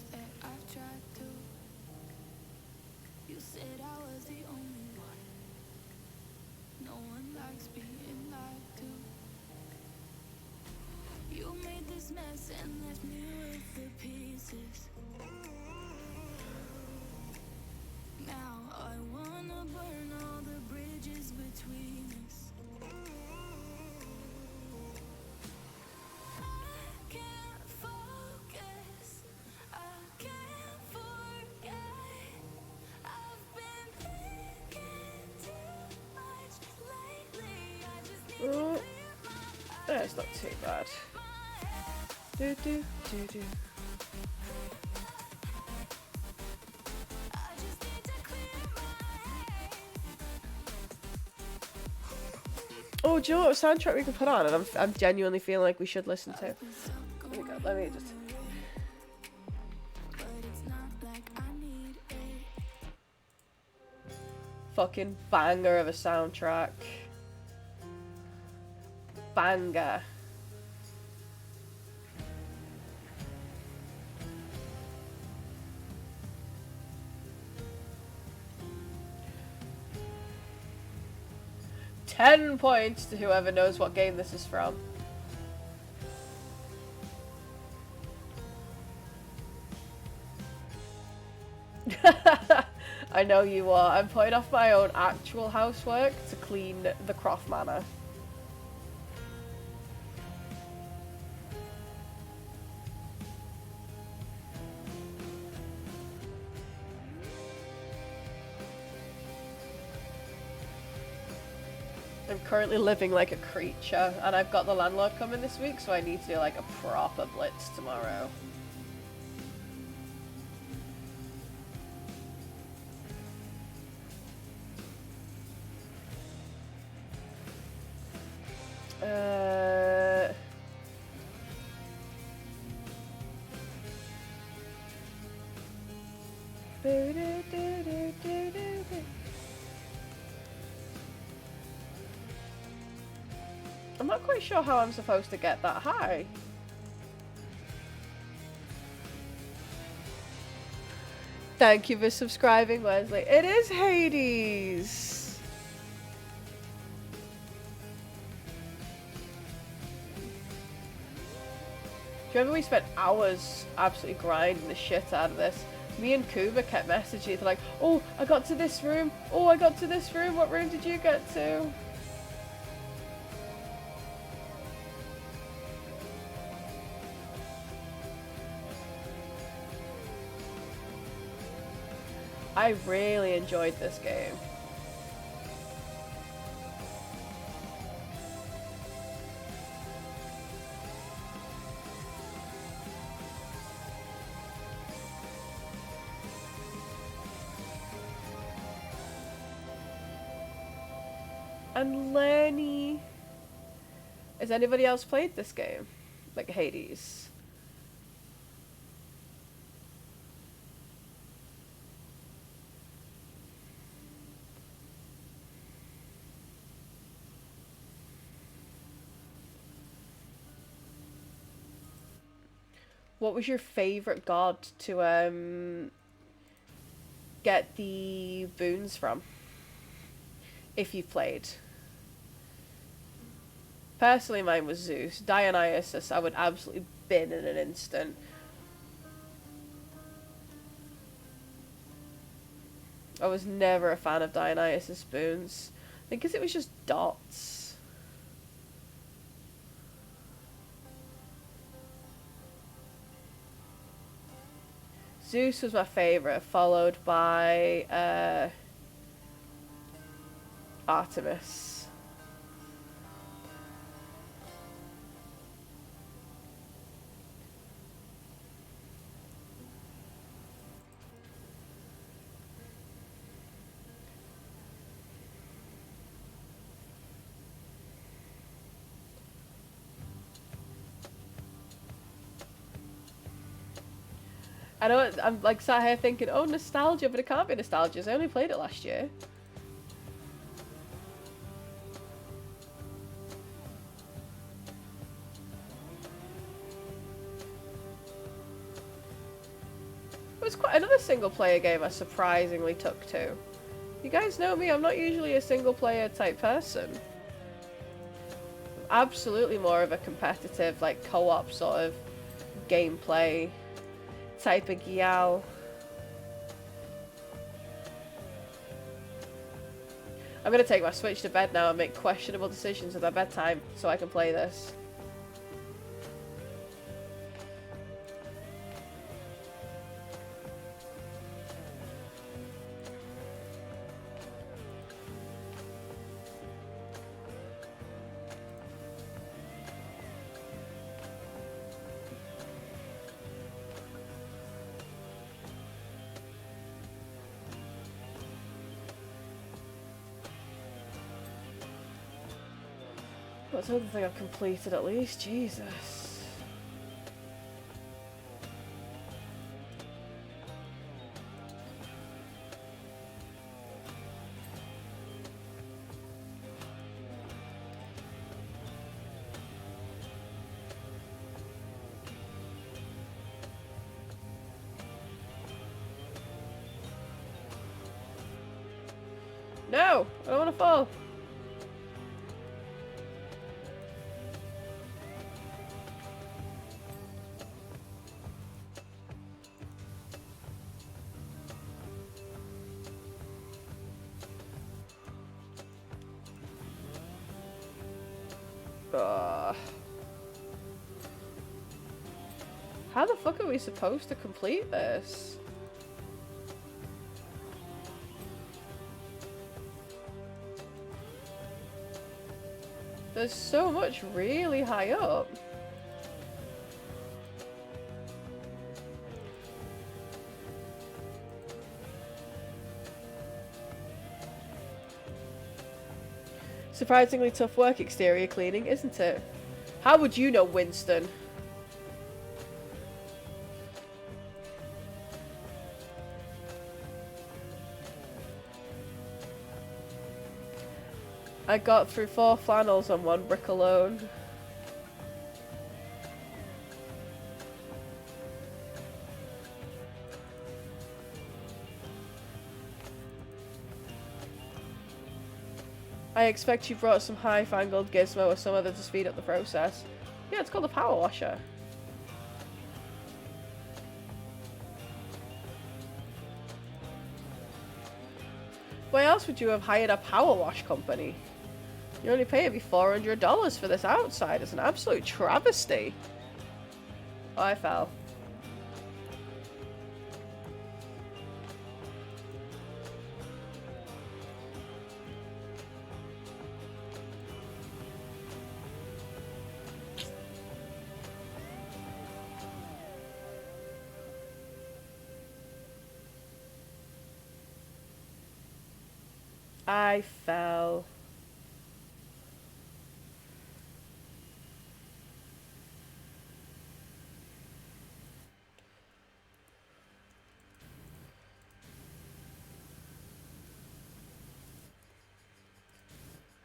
It's not too bad. Do do do do. Oh, do you know what soundtrack we can put on? And I'm genuinely feeling like we should listen to. Oh my god, let me just. Fucking banger of a soundtrack. Banger. $10 points to whoever knows what game this is from. I know you are. I'm putting off my own actual housework to clean the Croft Manor. I'm currently living like a creature, and I've got the landlord coming this week, so I need to do like a proper blitz tomorrow. I'm not quite sure how I'm supposed to get that high. Thank you for subscribing, Wesley. It is Hades! Do you remember we spent hours absolutely grinding the shit out of this? Me and Kuba kept messaging. They're like, oh, I got to this room. Oh, I got to this room. What room did you get to? I really enjoyed this game. And Lenny. Has anybody else played this game? Like Hades? What was your favourite god to get the boons from? If you played. Personally, mine was Zeus. Dionysus, I would absolutely bin in an instant. I was never a fan of Dionysus boons. I think because it was just dots. Zeus was my favourite, followed by Artemis. I know I'm like sat here thinking, oh, nostalgia, but it can't be nostalgia. I only played it last year. It was quite another single player game I surprisingly took to. You guys know me, I'm not usually a single player type person. I'm absolutely more of a competitive, like co-op sort of gameplay type of gal. I'm gonna take my Switch to bed now and make questionable decisions at my bedtime so I can play this. What's the other thing I've completed at least? Jesus. No! I don't want to fall! How the fuck are we supposed to complete this? There's so much really high up. Surprisingly tough work exterior cleaning, isn't it? How would you know, Winston? I got through 4 flannels on 1 brick alone. I expect you brought some high-fangled gizmo or some other to speed up the process. Yeah, it's called a power washer. Why else would you have hired a power wash company? You only pay me $400 for this outside. It's an absolute travesty. Oh, I fell. I fell.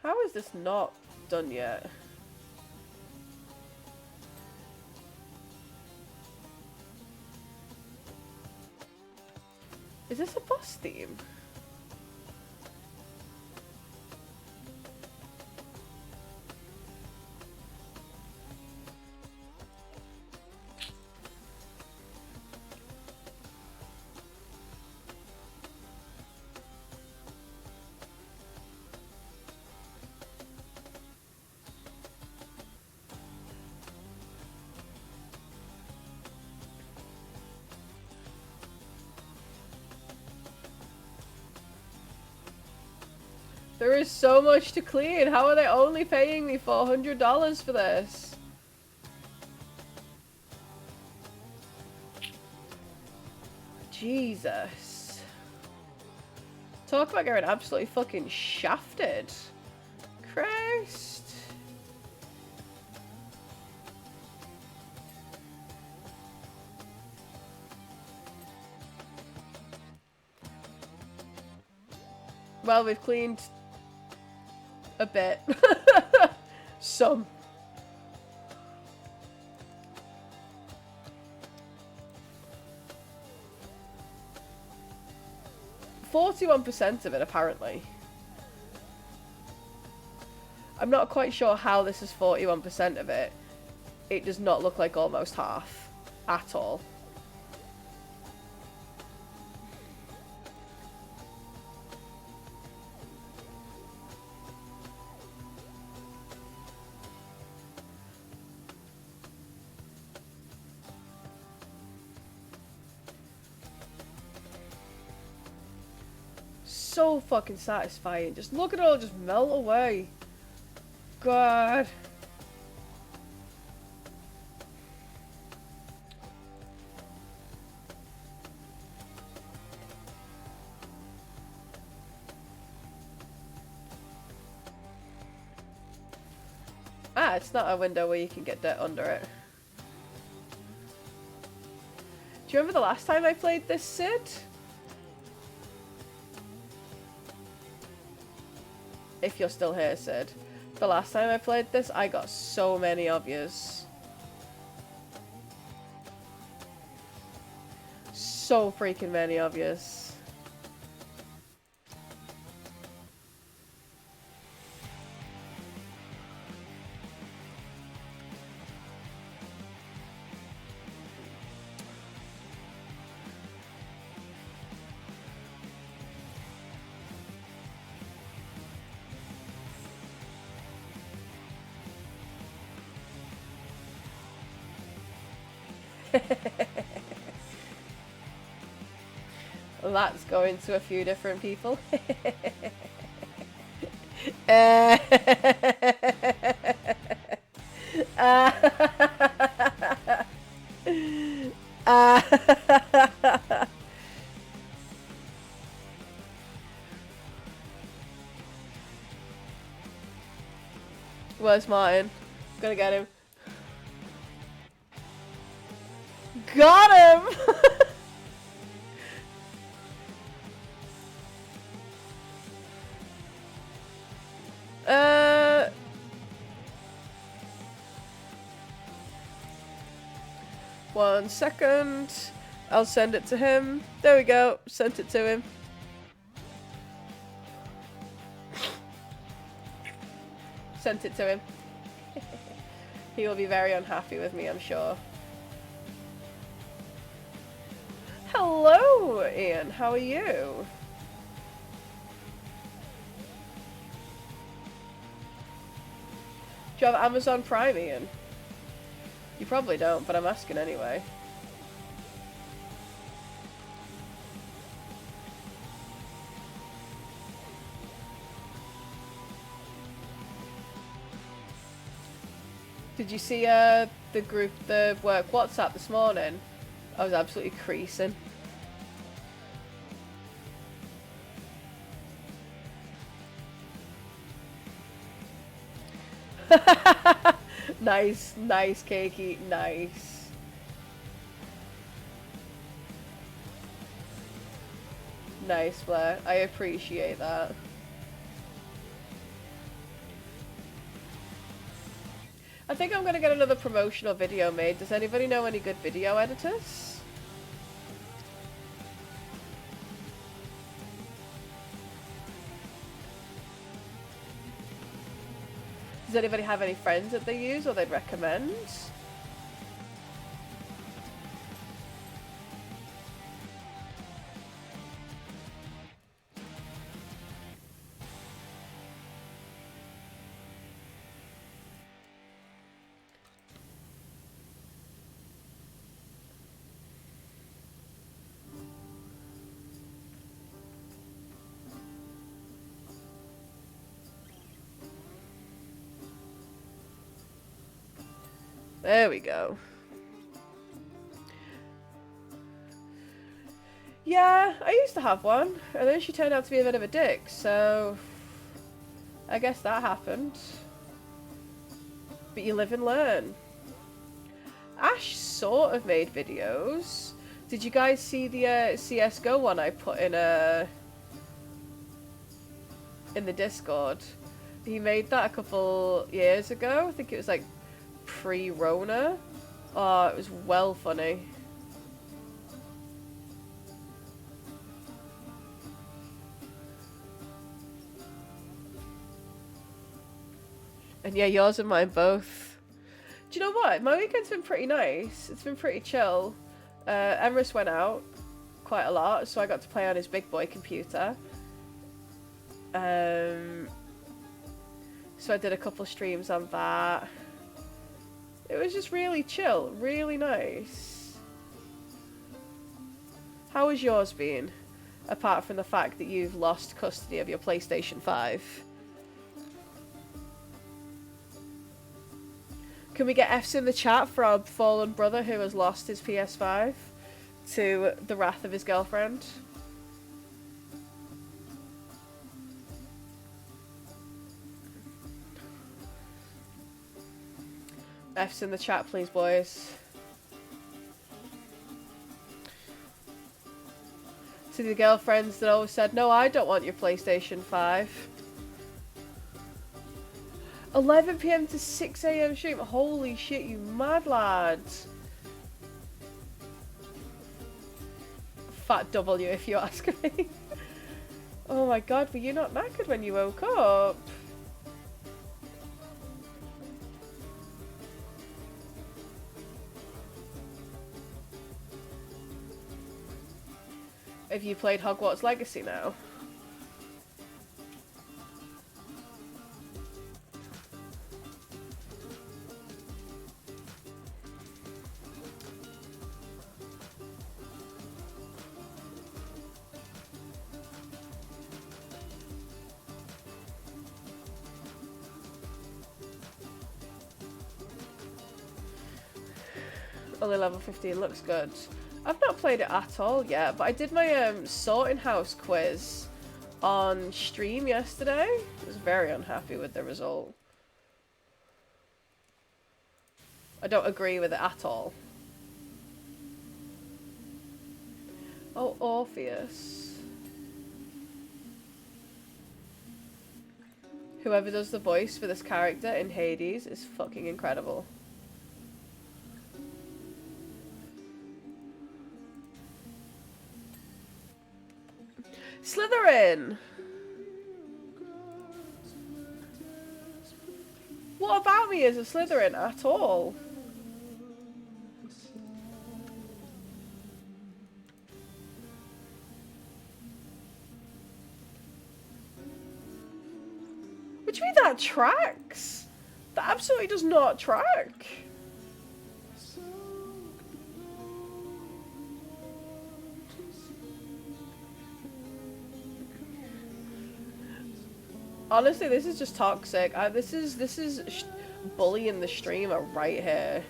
How is this not done yet? Is this a boss theme? There is so much to clean. How are they only paying me $400 for this? Jesus. Talk about getting absolutely fucking shafted. Christ. Well, we've cleaned a bit. Some. %41 of it, apparently. I'm not quite sure how this is 41% of it. It does not look like almost half. At all. So fucking satisfying. Just look at it all just melt away. God. Ah, it's not a window where you can get dirt under it. Do you remember the last time I played this, Sid? If you're still here, Sid. The last time I played this, I got so many of yous. So freaking many of yous. That's going to a few different people. Where's Martin? Gonna get him. Got him! 1 second. I'll send it to him. There we go. Sent it to him. Sent it to him. He will be very unhappy with me, I'm sure. Hello, Ian. How are you? Do you have Amazon Prime, Ian? You probably don't, but I'm asking anyway. Did you see the group, the work WhatsApp this morning? I was absolutely creasing. Nice, nice, Cakey, nice. Nice, Blair. I appreciate that. I think I'm gonna get another promotional video made. Does anybody know any good video editors? Does anybody have any friends that they use or they'd recommend? There we go. Yeah, I used to have one, and then she turned out to be a bit of a dick, so I guess that happened. But you live and learn. Ash sort of made videos. Did you guys see the CSGO one I put in the Discord? He made that a couple years ago. I think it was like pre-Rona. Oh, it was well funny. And yeah, yours and mine both. Do you know what? My weekend's been pretty nice. It's been pretty chill. Emrys went out quite a lot, so I got to play on his big boy computer. So I did a couple streams on that. It was just really chill, really nice. How has yours been? Apart from the fact that you've lost custody of your PlayStation 5. Can we get F's in the chat for our fallen brother who has lost his PS5 to the wrath of his girlfriend? F's in the chat, please, boys. To the girlfriends that always said, no, I don't want your PlayStation 5. 11 PM to 6 AM stream. Holy shit, you mad lad. Fat W, if you ask me. Oh my god, were you not knackered when you woke up? Have you played Hogwarts Legacy now? Only level 15, looks good. I've not played it at all yet, but I did my sorting house quiz on stream yesterday. I was very unhappy with the result. I don't agree with it at all. Oh, Orpheus. Whoever does the voice for this character in Hades is fucking incredible. Slytherin! What about me is a Slytherin at all? What do you mean that tracks? That absolutely does not track. Honestly, this is just toxic. This is bullying the streamer right here.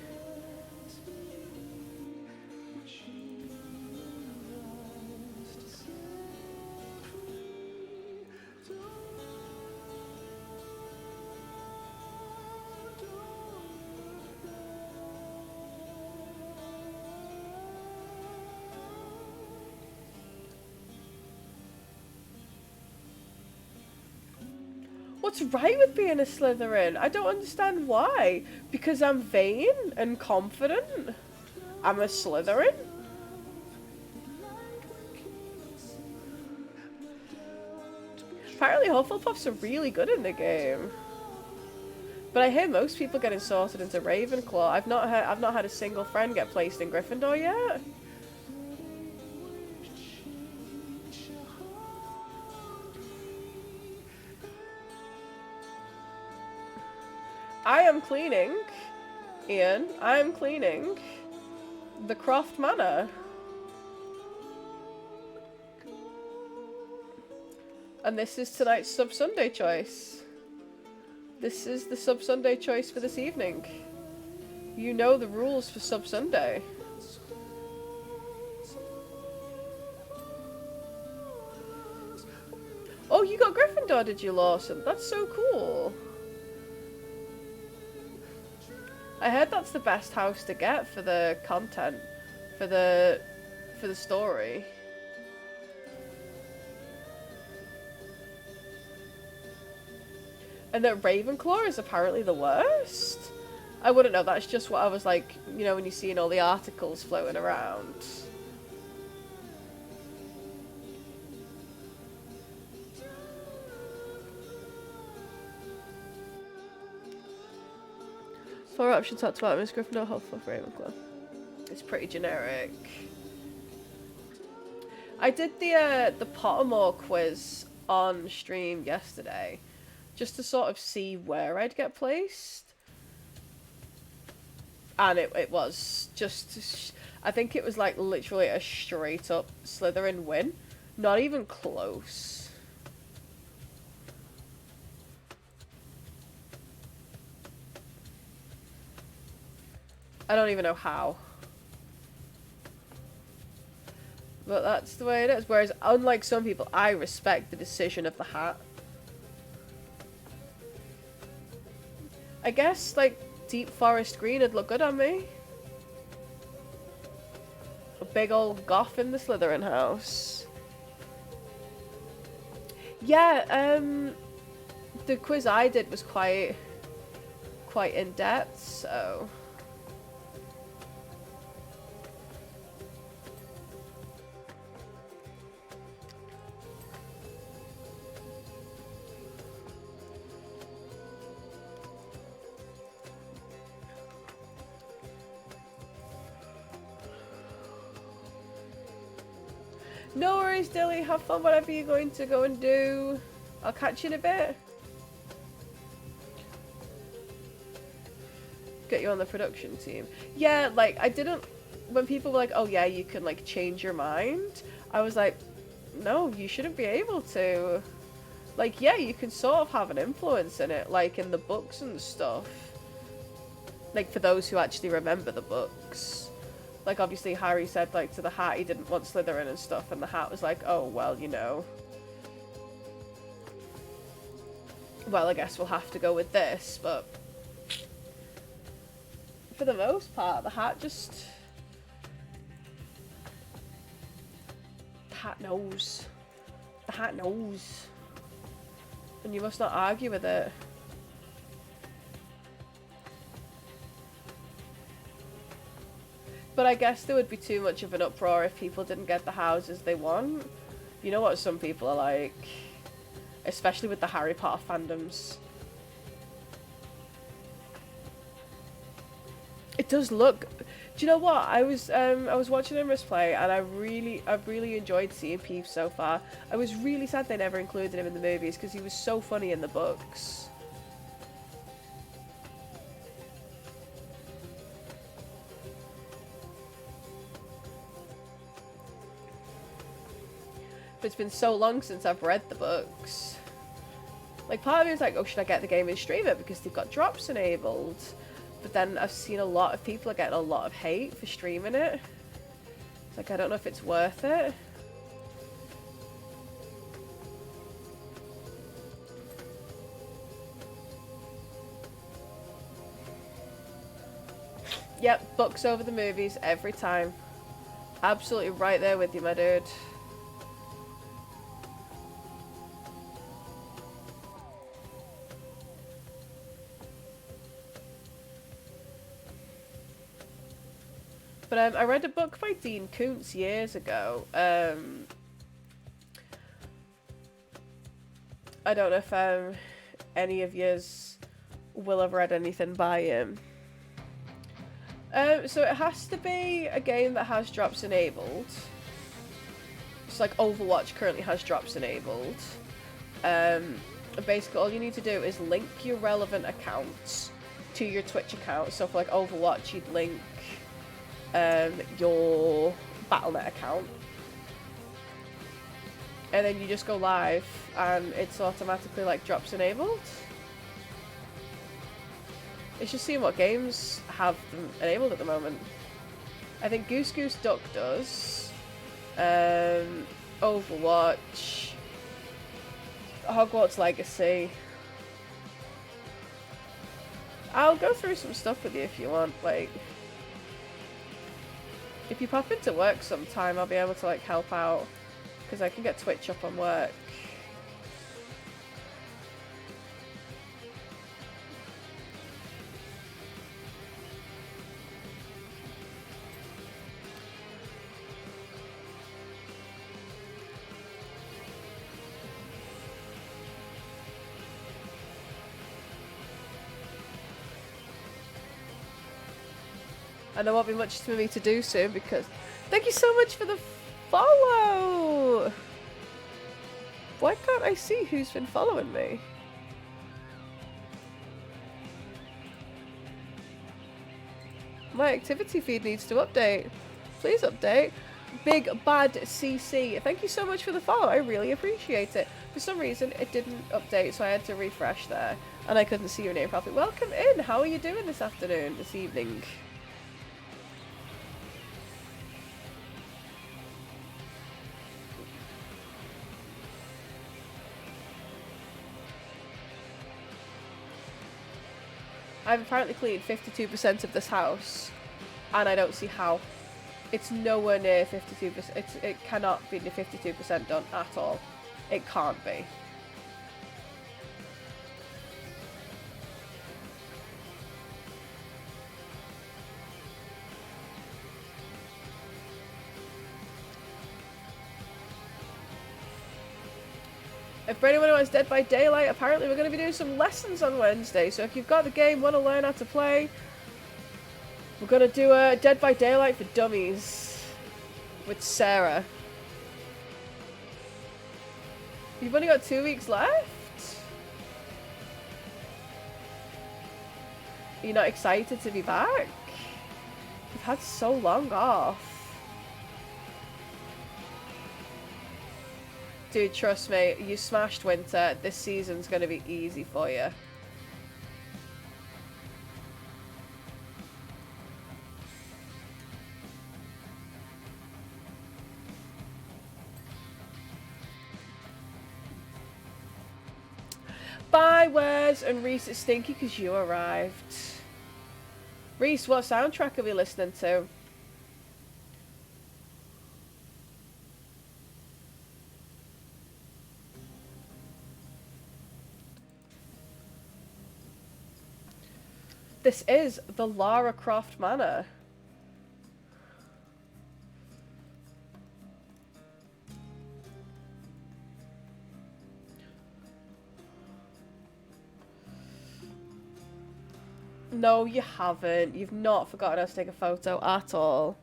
What's right with being a Slytherin? I don't understand why. Because I'm vain and confident? I'm a Slytherin? Apparently Hufflepuffs are really good in the game. But I hear most people getting sorted into Ravenclaw. I've not had a single friend get placed in Gryffindor yet. I am cleaning, Ian, I am cleaning the Croft Manor. And this is tonight's SubSunday choice. This is the SubSunday choice for this evening. You know the rules for SubSunday. Oh, you got Gryffindor, did you, Lawson? That's so cool. I heard that's the best house to get for the content, for the story. And that Ravenclaw is apparently the worst? I wouldn't know, that's just what I was like, you know, when you're seeing all the articles floating around. Four options talked about Miss Gryffindor, Hufflepuff, Ravenclaw. It's pretty generic. I did the Pottermore quiz on stream yesterday, just to sort of see where I'd get placed. And it was just, I think it was like literally a straight up Slytherin win. Not even close. I don't even know how. But that's the way it is. Whereas, unlike some people, I respect the decision of the hat. I guess, like, deep forest green would look good on me. A big old goth in the Slytherin house. Yeah, the quiz I did was quite in-depth, so... No worries, Dilly. Have fun, whatever you're going to go and do. I'll catch you in a bit. Get you on the production team. Yeah, like, I didn't... When people were like, oh yeah, you can, like, change your mind, I was like, no, you shouldn't be able to. Like, yeah, you can sort of have an influence in it, like, in the books and stuff. Like, for those who actually remember the books. Like, obviously, Harry said, like, to the hat he didn't want Slytherin and stuff, and the hat was like, oh, well, you know. Well, I guess we'll have to go with this, but... For the most part, the hat just... The hat knows. The hat knows. And you must not argue with it. But I guess there would be too much of an uproar if people didn't get the houses they want. You know what some people are like. Especially with the Harry Potter fandoms. It does look... Do you know what? I was watching Imra's play and I've really enjoyed seeing Peeves so far. I was really sad they never included him in the movies because he was so funny in the books. It's been so long since I've read the books. Like, part of me was like, oh, should I get the game and stream it because they've got drops enabled? But then I've seen a lot of people are getting a lot of hate for streaming it. It's like, I don't know if it's worth it. Yep, books over the movies every time. Absolutely right there with you, my dude. But I read a book by Dean Koontz years ago. I don't know if any of yous will have read anything by him. So it has to be a game that has drops enabled. It's like Overwatch currently has drops enabled. Basically all you need to do is link your relevant accounts to your Twitch account. So for like Overwatch, you'd link your Battle.net account. And then you just go live and it's automatically like drops enabled. It's just seeing what games have them enabled at the moment. I think Goose Goose Duck does. Overwatch. Hogwarts Legacy. I'll go through some stuff with you if you want, like... If you pop into work sometime, I'll be able to like help out. Because I can get Twitch up on work. And there won't be much for me to do soon because... Thank you so much for the follow! Why can't I see who's been following me? My activity feed needs to update. Please update. Big Bad CC. Thank you so much for the follow. I really appreciate it. For some reason, it didn't update, so I had to refresh there. And I couldn't see your name properly. Welcome in. How are you doing this afternoon, this evening? I've apparently cleaned 52% of this house, and I don't see how. It's nowhere near 52%. It cannot be near 52% done at all. It can't be. If for anyone who wants Dead by Daylight, apparently we're going to be doing some lessons on Wednesday. So if you've got the game, want to learn how to play, we're going to do a Dead by Daylight for Dummies with Sarah. You've only got 2 weeks left? Are you not excited to be back? You've had so long off. Dude, trust me, you smashed winter. This season's gonna be easy for you. Bye, Wes and Reese. It's Stinky because you arrived. Reese, what soundtrack are we listening to? This is the Lara Croft Manor. No, you haven't. You've not forgotten how to take a photo at all.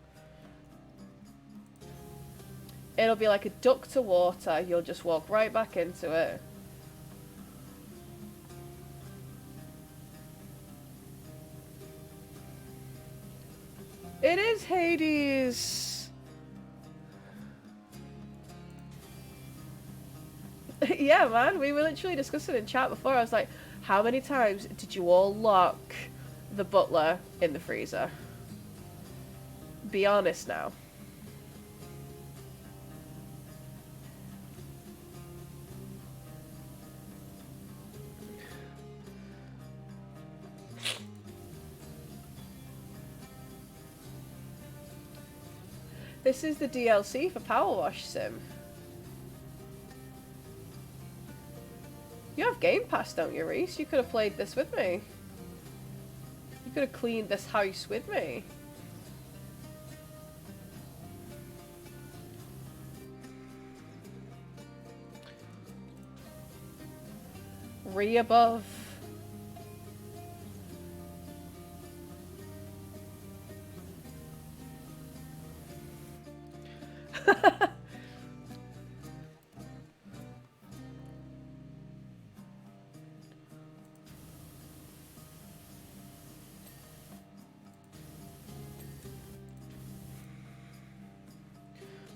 It'll be like a duck to water. You'll just walk right back into it. It is Hades! Yeah, man, we were literally discussing in chat before. I was like, how many times did you all lock the Butler in the freezer? Be honest now. This is the DLC for Powerwash Sim. You have Game Pass, don't you, Reese? You could have played this with me. You could have cleaned this house with me. 3 above.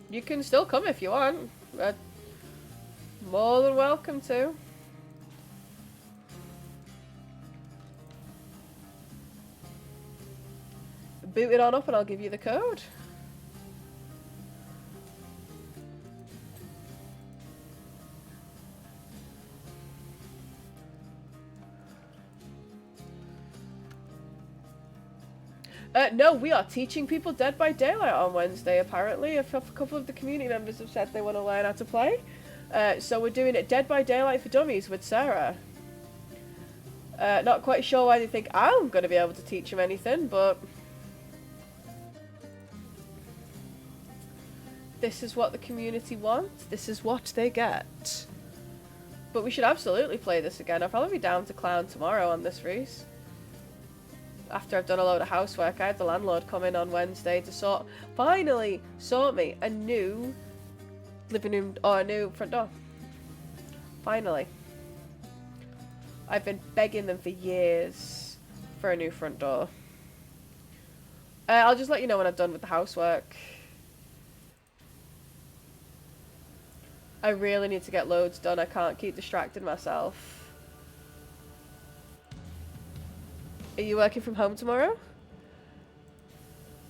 You can still come if you want. More than welcome to. Boot it on up and I'll give you the code. No, we are teaching people Dead by Daylight on Wednesday, apparently. A couple of the community members have said they want to learn how to play. So we're doing it Dead by Daylight for Dummies with Sarah. Not quite sure why they think I'm going to be able to teach them anything, but... this is what the community wants. This is what they get. But we should absolutely play this again. I'll probably be down to clown tomorrow on this Reese. After I've done a load of housework, I had the landlord come in on Wednesday to finally sort me a new living room, or a new front door. Finally. I've been begging them for years for a new front door. I'll just let you know when I've done with the housework. I really need to get loads done. I can't keep distracting myself. Are you working from home tomorrow?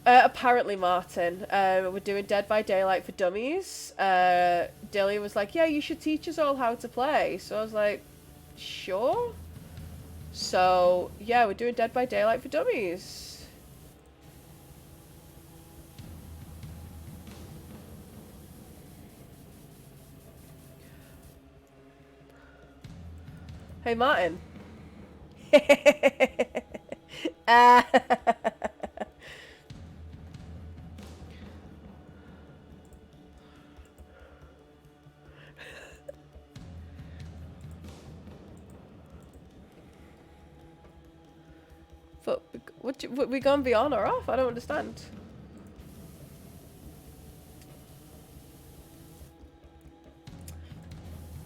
Apparently, Martin. We're doing Dead by Daylight for Dummies. Dilly was like, yeah, you should teach us all how to play. So I was like, sure. So, yeah, we're doing Dead by Daylight for Dummies. Hey, Martin. But what we gone be on or off? I don't understand.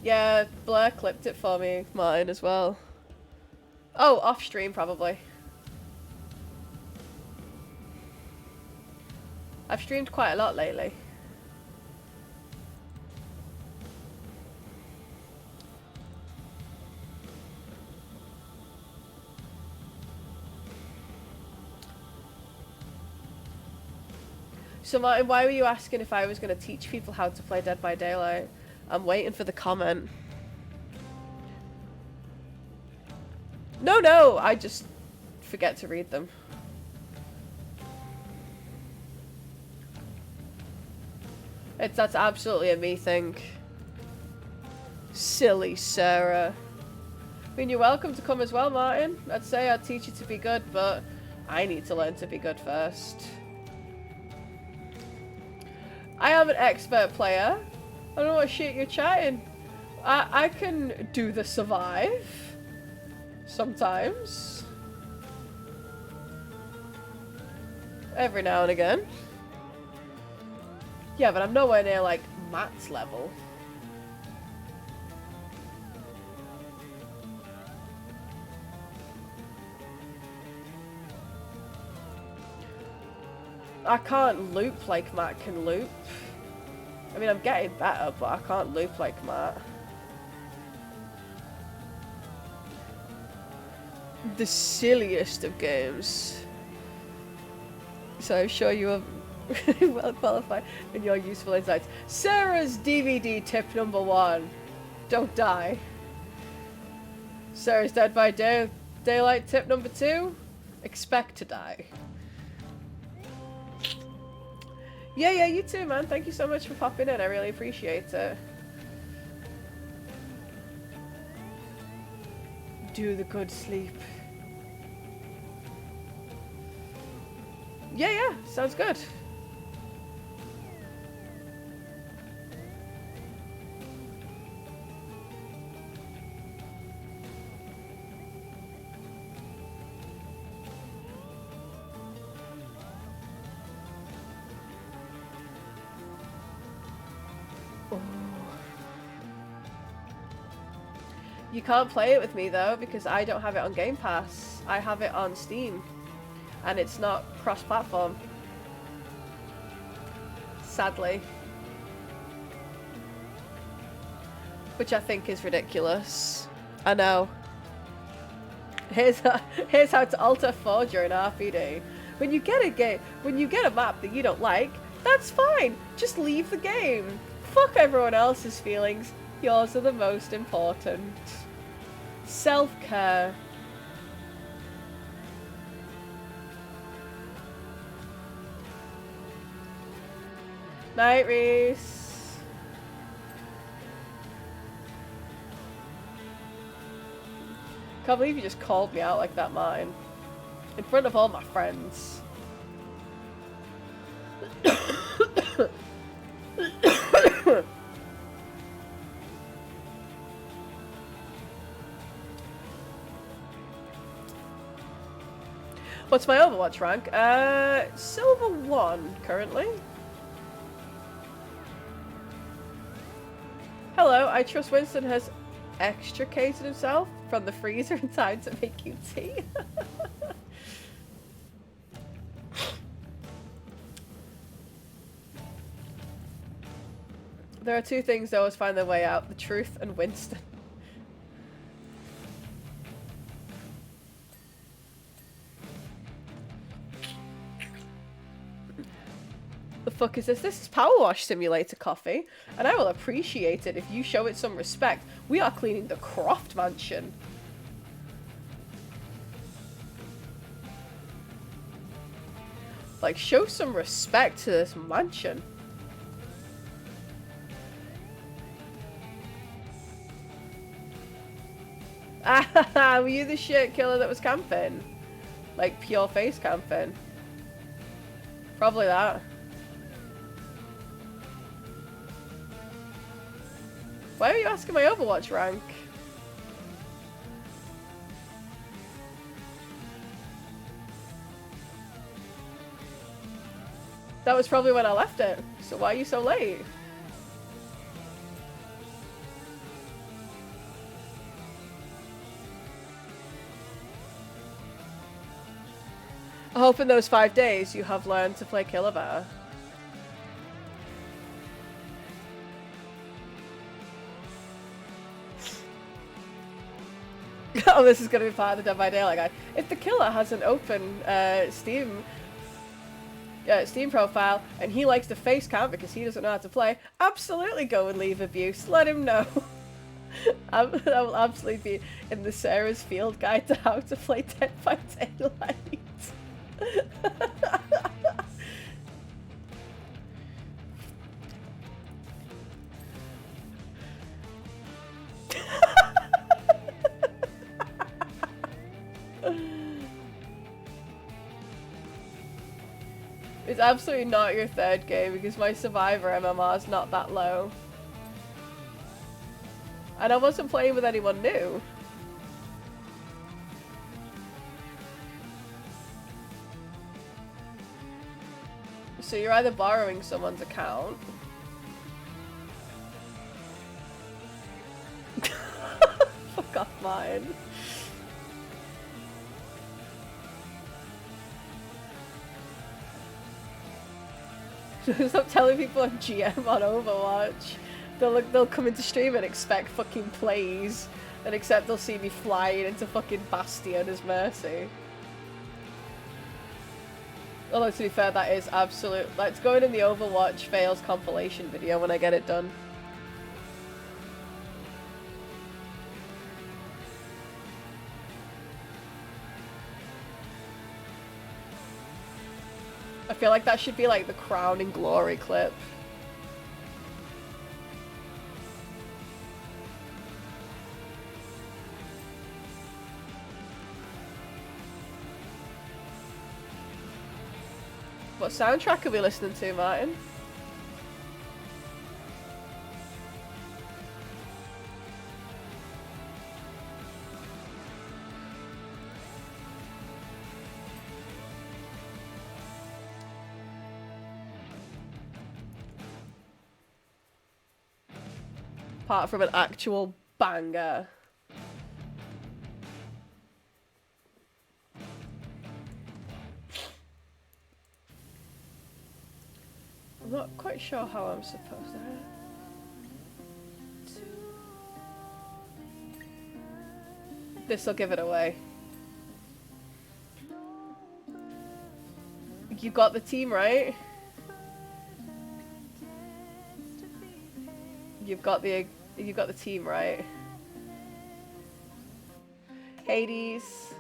Yeah, Blair clipped it for me, Martin, as well. Oh, off stream probably. I've streamed quite a lot lately. So Martin, why were you asking if I was going to teach people how to play Dead by Daylight? I'm waiting for the comment. No, I just forget to read them. That's absolutely a me thing. Silly Sarah. I mean, you're welcome to come as well, Martin. I'd say I'd teach you to be good, but I need to learn to be good first. I am an expert player. I don't know what shit you're chatting. I can do the survive. Sometimes. Every now and again. Yeah, but I'm nowhere near, like, Matt's level. I can't loop like Matt can loop. I mean, I'm getting better, but I can't loop like Matt. The silliest of games. So I'm sure you are well qualified in your useful insights. Sarah's DVD tip #1. Don't die. Sarah's Dead by Daylight tip #2. Expect to die. Yeah, you too, man. Thank you so much for popping in. I really appreciate it. Do the good sleep. Yeah, sounds good. You can't play it with me though because I don't have it on Game Pass. I have it on Steam. And it's not cross-platform. Sadly. Which I think is ridiculous. I know. Here's how to alter 4 during RPD. When you get a map that you don't like, that's fine. Just leave the game. Fuck everyone else's feelings. Yours are the most important. Self-care. Night, Reese. Can't believe you just called me out like that, Martin. In front of all my friends. What's my Overwatch rank? Silver 1 currently. Hello, I trust Winston has extricated himself from the freezer in time to make you tea. There are 2 things that always find their way out, the truth and Winston. The fuck is this? This is Powerwash Simulator coffee, and I will appreciate it if you show it some respect. We are cleaning the Croft Mansion. Like, show some respect to this mansion. Ah, were you the shit killer that was camping? Like, pure face camping? Probably that. Why are you asking my Overwatch rank? That was probably when I left it. So why are you so late? I hope in those 5 days you have learned to play Killer better. Oh, this is going to be part of the Dead by Daylight guide. If the killer has an open Steam profile and he likes to face cam because he doesn't know how to play, absolutely go and leave abuse. Let him know. That will absolutely be in the Sarah's Field Guide to how to play Dead by Daylight. It's absolutely not your 3rd game because my Survivor MMR is not that low. And I wasn't playing with anyone new. So you're either borrowing someone's account. Fuck off mine. Stop telling people I'm GM on Overwatch. They'll come into stream and expect fucking plays, and except they'll see me flying into fucking Bastion as Mercy. Although to be fair, that is absolute. Let's go in the Overwatch fails compilation video when I get it done. I feel like that should be like the Crown and Glory clip. What soundtrack are we listening to, Martin? Apart from an actual banger. I'm not quite sure how I'm supposed to. This'll give it away. You got the team right. You've got the team right. Hades.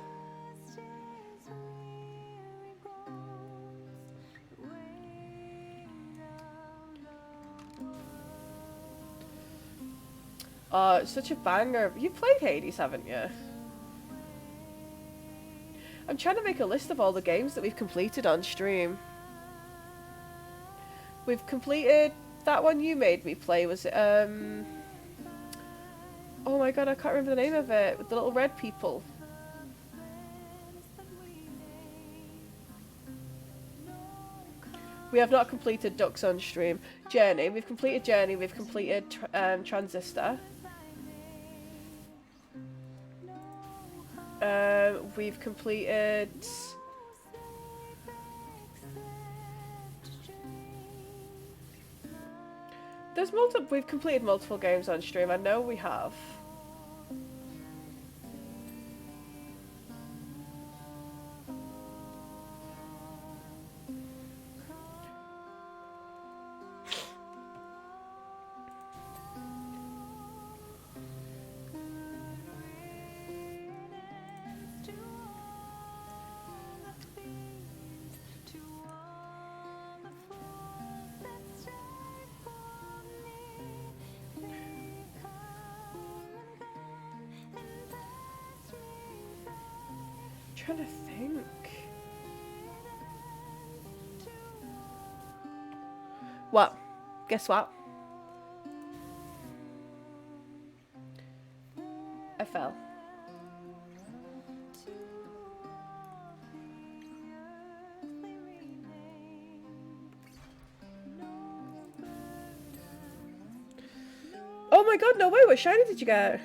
Oh, it's such a banger. You've played Hades, haven't you? I'm trying to make a list of all the games that we've completed on stream. We've completed that one you made me play. Was it oh my god, I can't remember the name of it. With the little red people. We have not completed Ducks on stream. Journey. We've completed Journey. We've completed Transistor. We've completed. There's multiple. We've completed multiple games on stream. I know we have. Trying to think. What? Guess what? I fell. Oh my god, no way, what shiny did you get?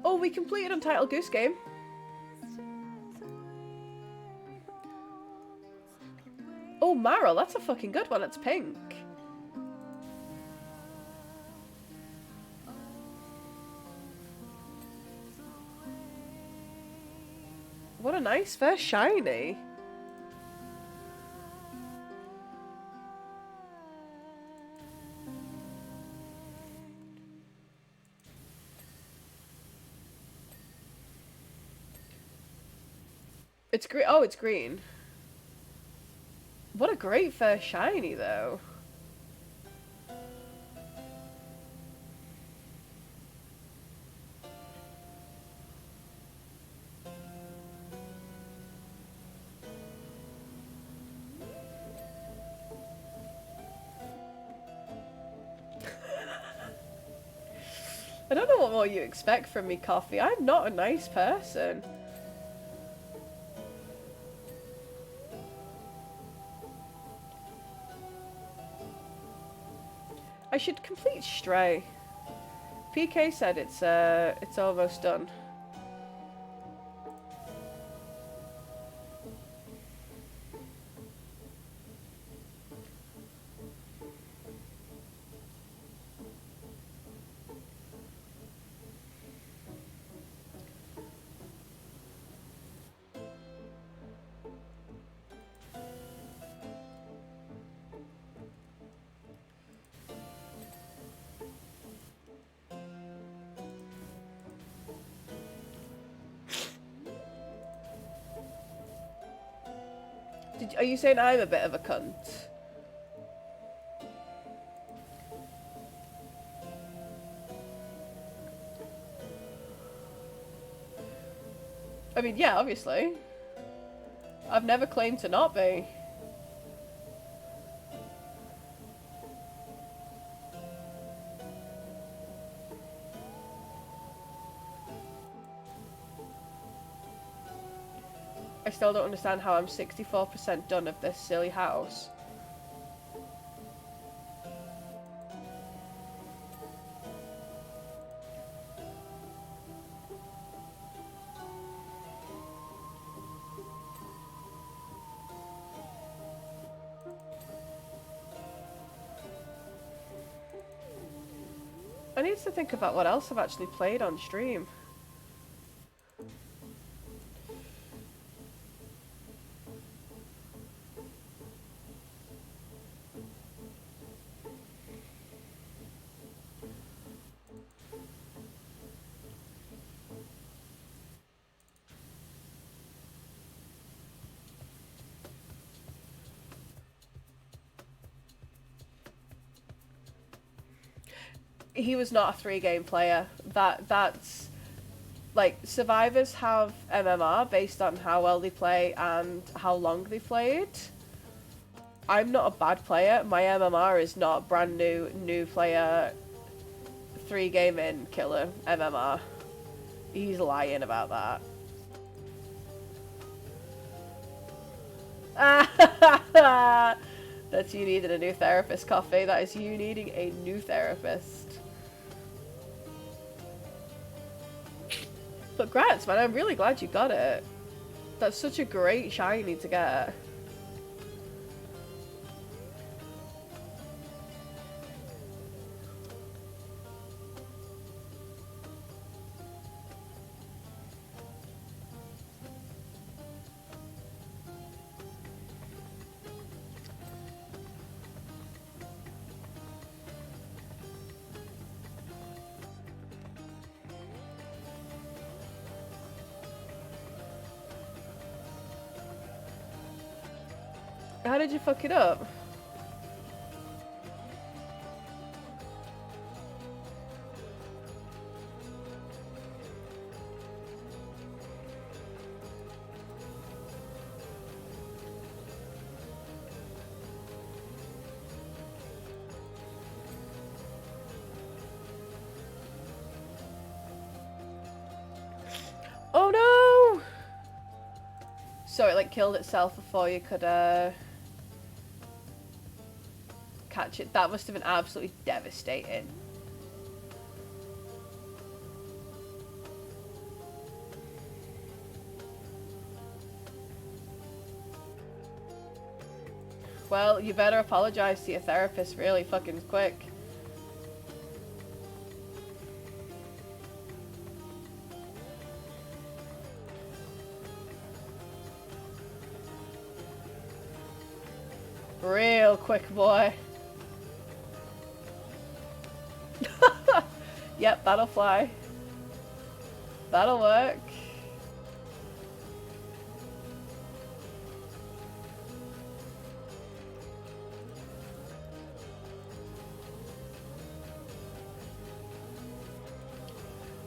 Oh, we completed Untitled Goose Game. Oh, Marl, that's a fucking good one. It's pink. What a nice first shiny. It's green. Oh, it's green. What a great first shiny, though. I don't know what more you expect from me, Coffee. I'm not a nice person. I should complete Stray. PK said it's almost done. Are you saying I'm a bit of a cunt? I mean, yeah, obviously. I've never claimed to not be. I still don't understand how I'm 64% done of this silly house. I need to think about what else I've actually played on stream. He was not a 3-game player. That's like, survivors have MMR based on how well they play and how long they played. I'm not a bad player. My MMR is not brand new player 3-game in killer MMR. He's lying about that. That's you needing a new therapist, Coffee. That is you needing a new therapist. But grats, man, I'm really glad you got it. That's such a great shiny to get. How did you fuck it up? Oh no! So it like killed itself before you could catch it. That must have been absolutely devastating. Well, you better apologize to your therapist really fucking quick. Real quick, boy. Yep, that'll fly. That'll work.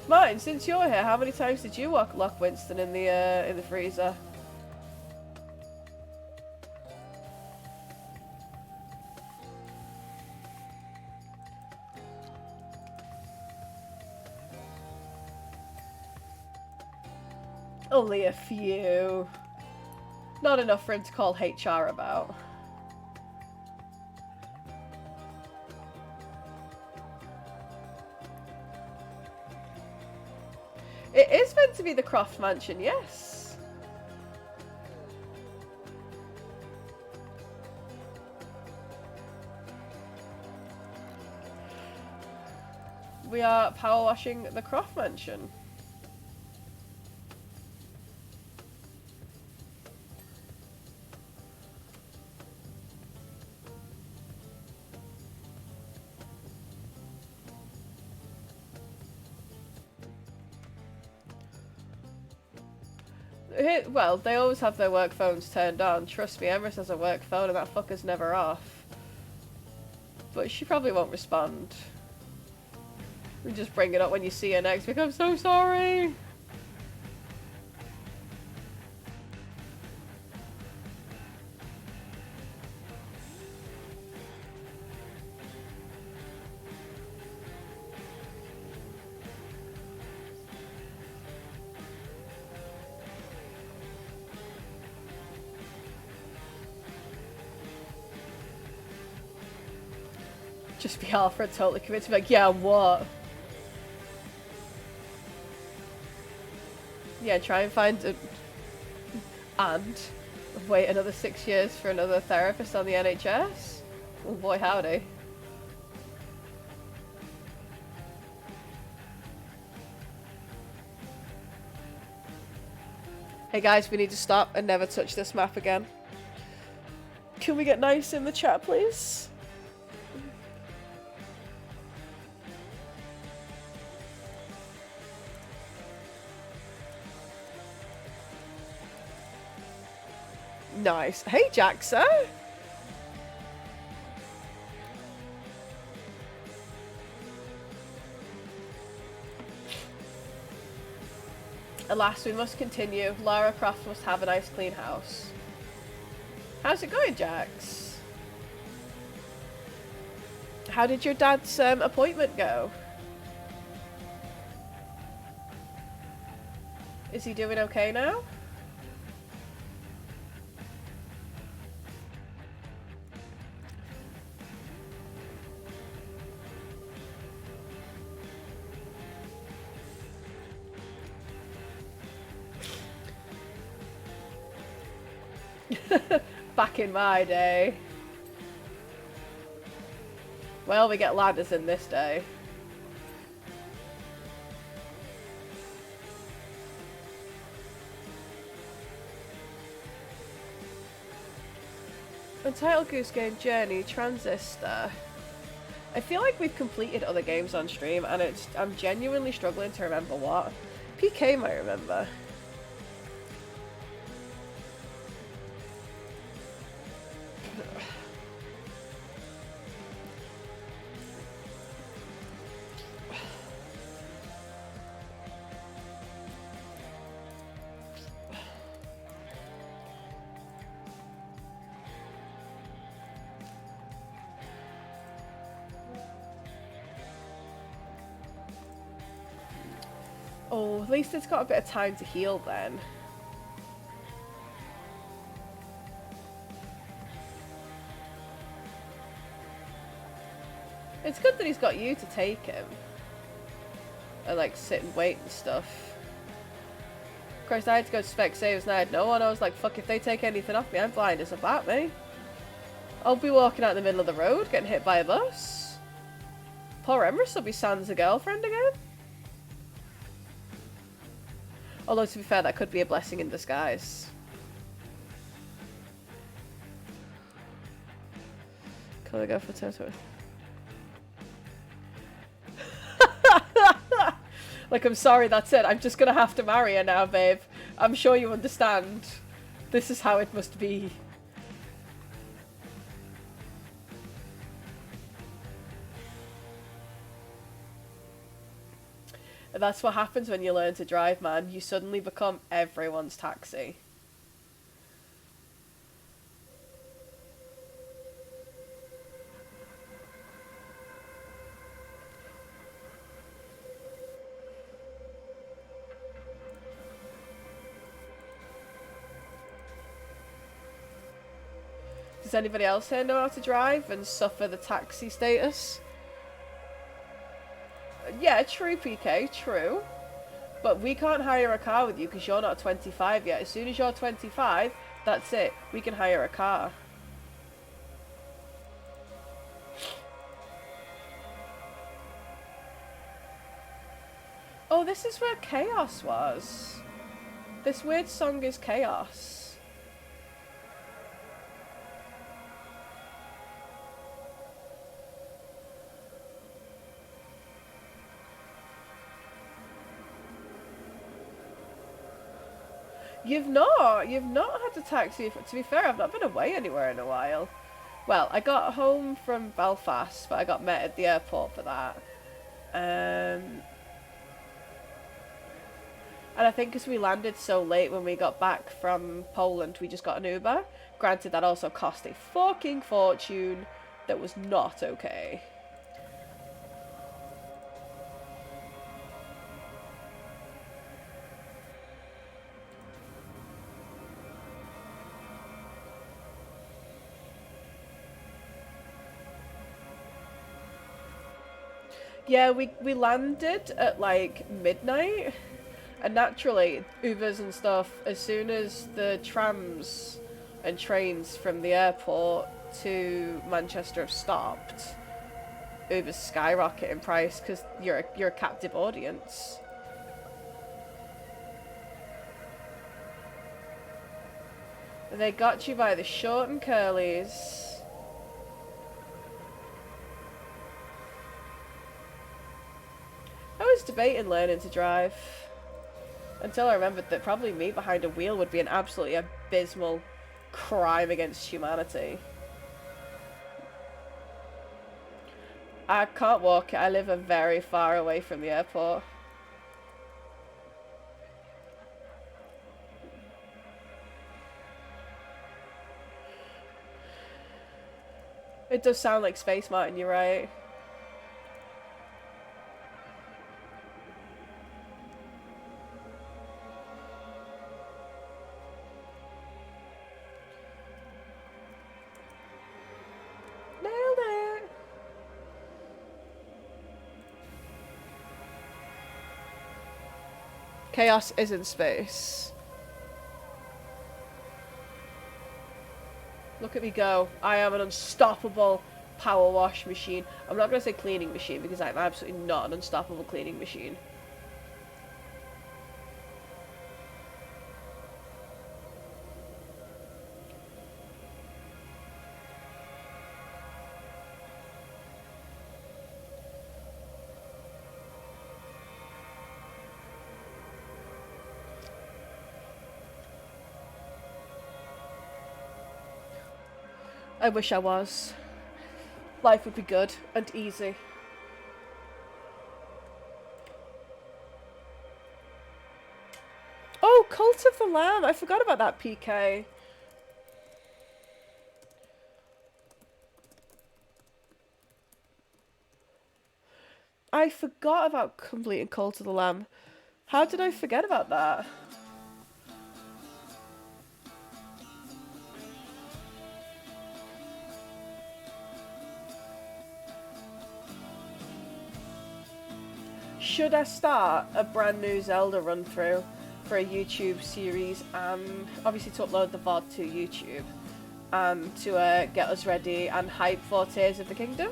Martin, since you're here, how many times did you lock Winston in the freezer? Only a few. Not enough for him to call HR about. It is meant to be the Croft Mansion, yes. We are power washing the Croft Mansion. Well, they always have their work phones turned on. Trust me, Emrys has a work phone and that fucker's never off. But she probably won't respond. You just bring it up when you see her next week. I'm so sorry! Just be Alfred totally committed to be like, yeah, what? Yeah, try and find a... and wait another 6 years for another therapist on the NHS? Oh boy, howdy. Hey guys, we need to stop and never touch this map again. Can we get nice in the chat, please? Nice. Hey, Jaxa. Alas, we must continue. Lara Croft must have a nice clean house. How's it going, Jax? How did your dad's appointment go? Is he doing okay now? Back in my day. Well, we get ladders in this day. Untitled Goose Game Journey, Transistor. I feel like we've completed other games on stream and I'm genuinely struggling to remember what. PK might remember. Oh, at least it's got a bit of time to heal then. It's good that he's got you to take him. And like sit and wait and stuff. Of course I had to go to spec saves and I had no one. I was like, fuck, if they take anything off me, I'm blind as a bat, me. I'll be walking out in the middle of the road, getting hit by a bus. Poor Emrys will be sans a girlfriend again. Although, to be fair, that could be a blessing in disguise. Can I go for territory? Like, I'm sorry, that's it. I'm just gonna have to marry her now, babe. I'm sure you understand. This is how it must be. And that's what happens when you learn to drive, man. You suddenly become everyone's taxi. Does anybody else here know how to drive and suffer the taxi status? Yeah, true, PK, true. But we can't hire a car with you because you're not 25 yet. As soon as you're 25, that's it. We can hire a car. Oh, this is where Chaos was. This weird song is Chaos. You've not had to taxi. To be fair, I've not been away anywhere in a while. Well, I got home from Belfast, but I got met at the airport for that. And I think because we landed so late when we got back from Poland, we just got an Uber. Granted, that also cost a fucking fortune. That was not okay. Yeah, we landed at like midnight, and naturally Ubers and stuff, as soon as the trams and trains from the airport to Manchester have stopped, Ubers skyrocket in price because you're a captive audience. They got you by the short and curlies. I was debating learning to drive until I remembered that probably me behind a wheel would be an absolutely abysmal crime against humanity. I can't walk. I live very far away from the airport. It does sound like Space Mountain, you're right. Nailed it! Chaos is in space. Look at me go. I am an unstoppable power wash machine. I'm not going to say cleaning machine because I'm absolutely not an unstoppable cleaning machine. I wish I was. Life would be good and easy. Oh, Cult of the Lamb! I forgot about that, PK. I forgot about completing Cult of the Lamb. How did I forget about that? Should I start a brand new Zelda run through for a YouTube series and obviously to upload the VOD to YouTube and to get us ready and hype for Tears of the Kingdom?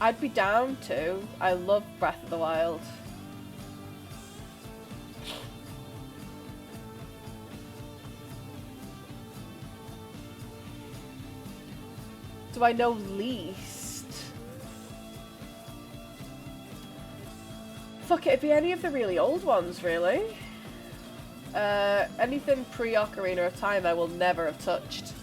I'd be down to. I love Breath of the Wild. Do I know least? Fuck it, it'd be any of the really old ones, really. Anything pre-Ocarina of Time I will never have touched.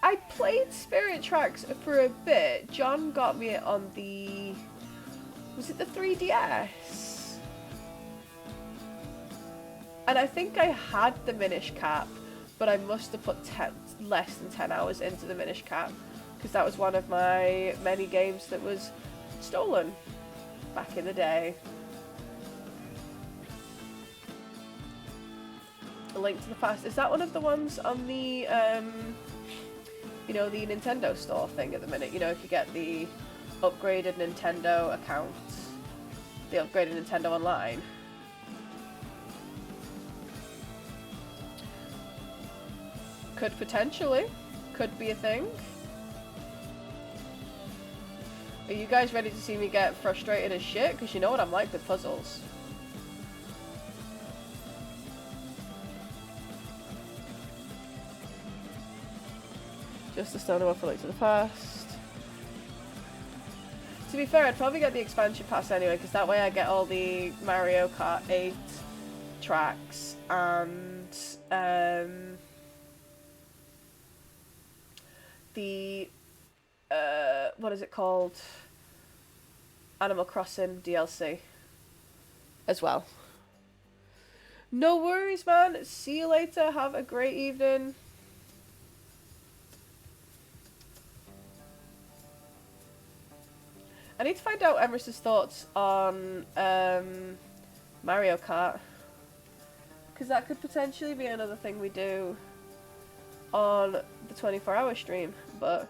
I played Spirit Tracks for a bit. John got me it on the... Was it the 3DS? And I think I had the Minish Cap, but I must have put less than 10 hours into the Minish Cap, because that was one of my many games that was stolen back in the day. A Link to the Past. Is that one of the ones on the, you know, the Nintendo store thing at the minute? You know, if you get the upgraded Nintendo account, the upgraded Nintendo Online. Could potentially. Could be a thing. Are you guys ready to see me get frustrated as shit? Because you know what I'm like with puzzles. Just the Stone for Link to the Past. To be fair, I'd probably get the expansion pass anyway, because that way I get all the Mario Kart 8 tracks and the what is it called? Animal Crossing DLC as well. No worries, man. See you later. Have a great evening. I need to find out Emerson's thoughts on Mario Kart, because that could potentially be another thing we do on the 24-hour stream. But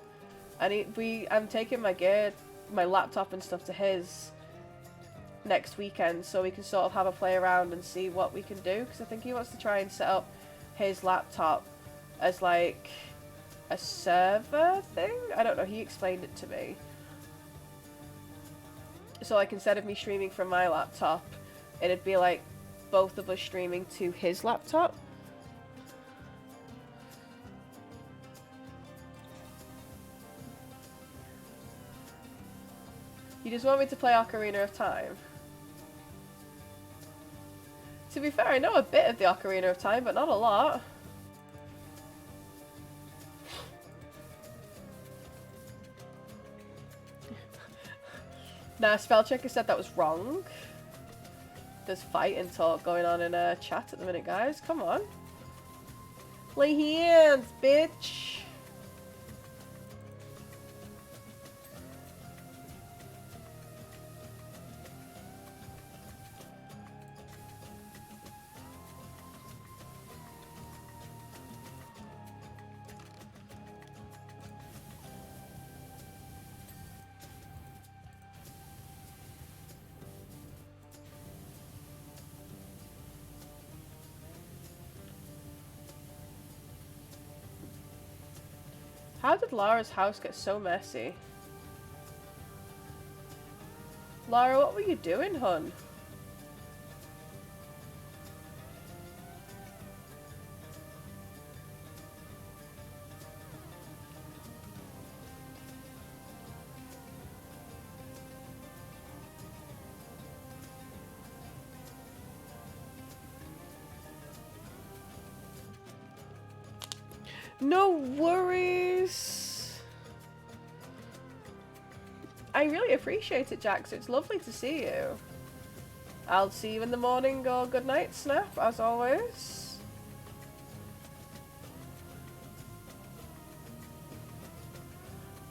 I'm taking my gear, my laptop and stuff to his next weekend so we can sort of have a play around and see what we can do, because I think he wants to try and set up his laptop as like a server thing. I don't know, he explained it to me. So like instead of me streaming from my laptop, it'd be like both of us streaming to his laptop. You just want me to play Ocarina of Time? To be fair, I know a bit of the Ocarina of Time, but not a lot. Nah, Spellchecker said that was wrong. There's fighting talk going on in a chat at the minute, guys. Come on. Lay hands, bitch. How did Lara's house get so messy? Lara, what were you doing, hun? No worries. I really appreciate it, Jax. It's lovely to see you. I'll see you in the morning or good night, Snap, as always.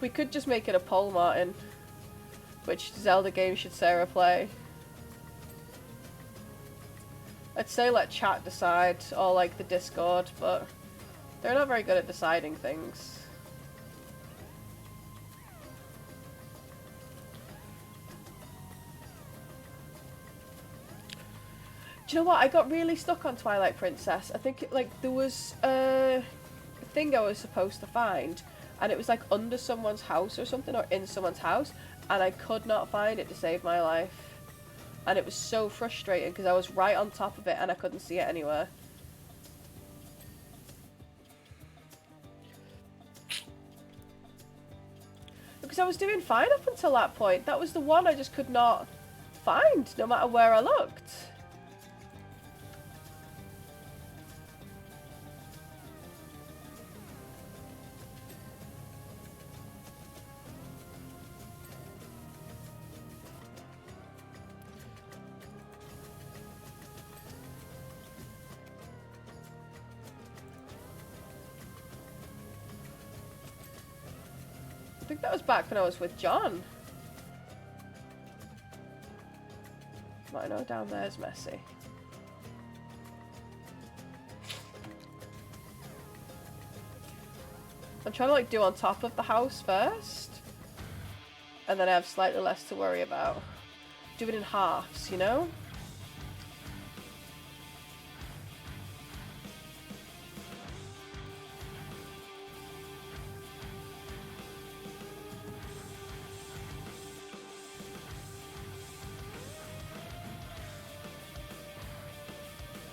We could just make it a poll, Martin. Which Zelda game should Sarah play? I'd say let chat decide, or like the Discord, but they're not very good at deciding things. Do you know what? I got really stuck on Twilight Princess. I think like there was a thing I was supposed to find, and it was like under someone's house or something, or in someone's house, and I could not find it to save my life. And it was so frustrating because I was right on top of it and I couldn't see it anywhere. Because I was doing fine up until that point. That was the one I just could not find, no matter where I looked. I think that was back when I was with John. I know down there is messy. I'm trying to like do on top of the house first, and then I have slightly less to worry about. Do it in halves, you know?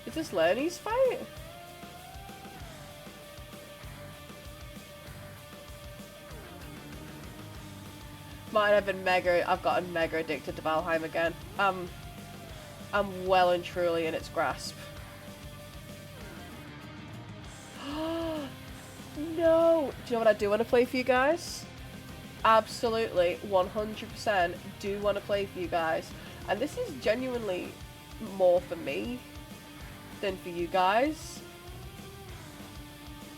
Is this Lenny's fight? I've gotten mega addicted to Valheim again. I'm well and truly in its grasp. No! Do you know what I do want to play for you guys? Absolutely, 100% do want to play for you guys. And this is genuinely more for me than for you guys.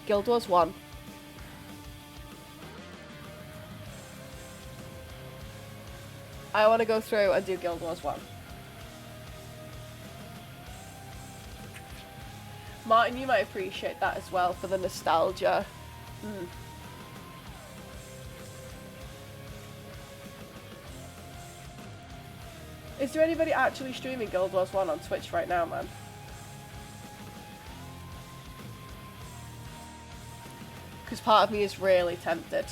Guild Wars 1. I want to go through and do Guild Wars 1. Martin, you might appreciate that as well for the nostalgia. Is there anybody actually streaming Guild Wars 1 on Twitch right now, man? Because part of me is really tempted.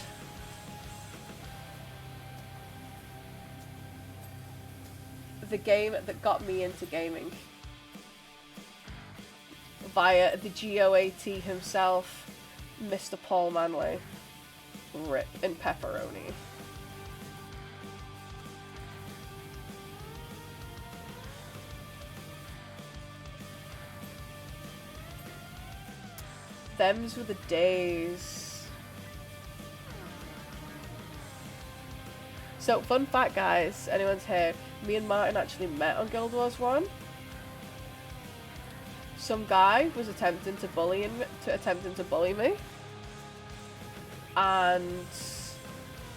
The game that got me into gaming. Via the GOAT himself, Mr. Paul Manley. Rip in pepperoni. Thems were the days. So, fun fact, guys, anyone's here, me and Martin actually met on Guild Wars 1. Some guy was attempting to bully me. And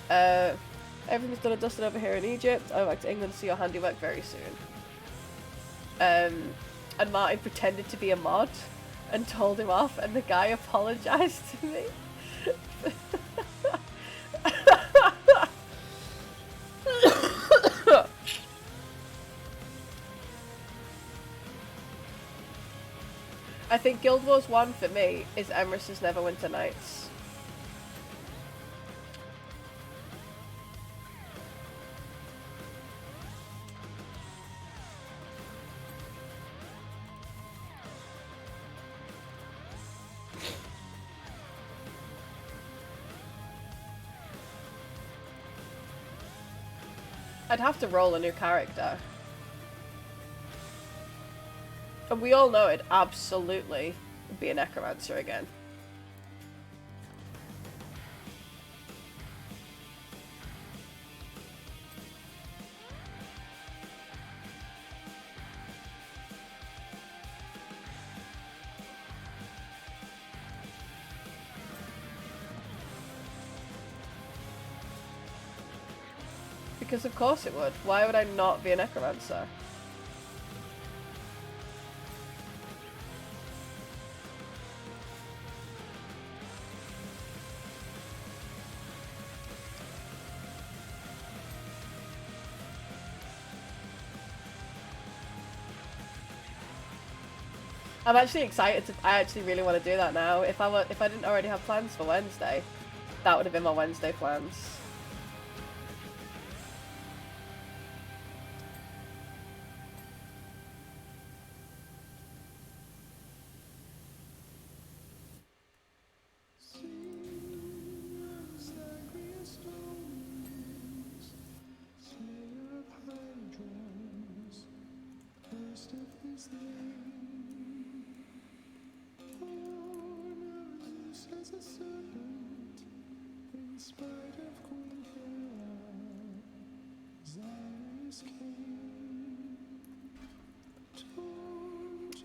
everything's done and dusted over here in Egypt. I'm back to England to see your handiwork very soon. And Martin pretended to be a mod and told him off, and the guy apologized to me. I think Guild Wars 1 for me is Emrys's Neverwinter Nights. I'd have to roll a new character. And we all know it'd absolutely be a necromancer again. Because of course it would. Why would I not be a necromancer? I'm actually excited to. I actually really want to do that now. If I didn't already have plans for Wednesday, that would have been my Wednesday plans.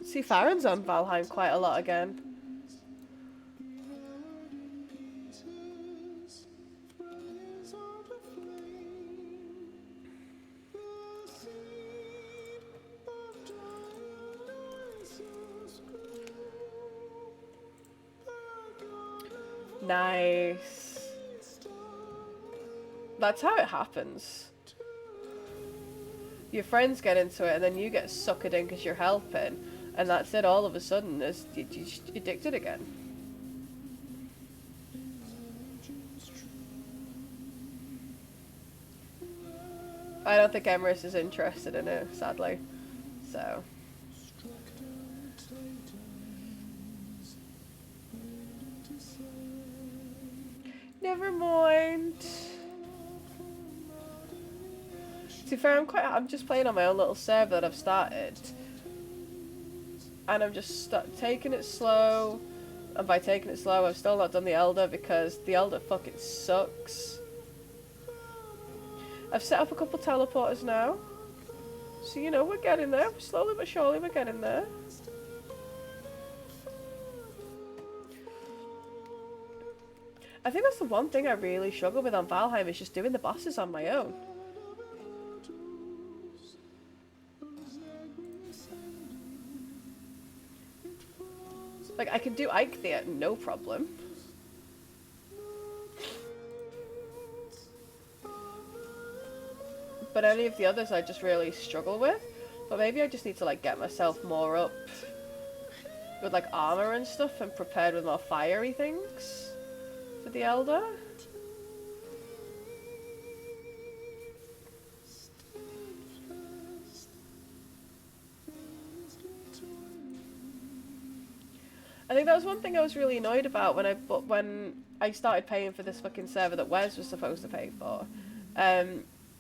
See, Farron's on Valheim quite a lot again. Nice. That's how it happens. Your friends get into it and then you get suckered in because you're helping. And that's it, all of a sudden, you're addicted again. I don't think Emrys is interested in it, sadly. So. Never mind. To be fair, I'm just playing on my own little server that I've started. And I'm just taking it slow. And by taking it slow, I've still not done the Elder because the Elder fucking sucks. I've set up a couple teleporters now. So, you know, we're getting there. Slowly but surely, we're getting there. I think that's the one thing I really struggle with on Valheim is just doing the bosses on my own. Like, I can do Eikthyr, no problem. But any of the others I just really struggle with. But maybe I just need to like get myself more up with like armor and stuff and prepared with more fiery things for the Elder. I think that was one thing I was really annoyed about when I started paying for this fucking server that Wes was supposed to pay for.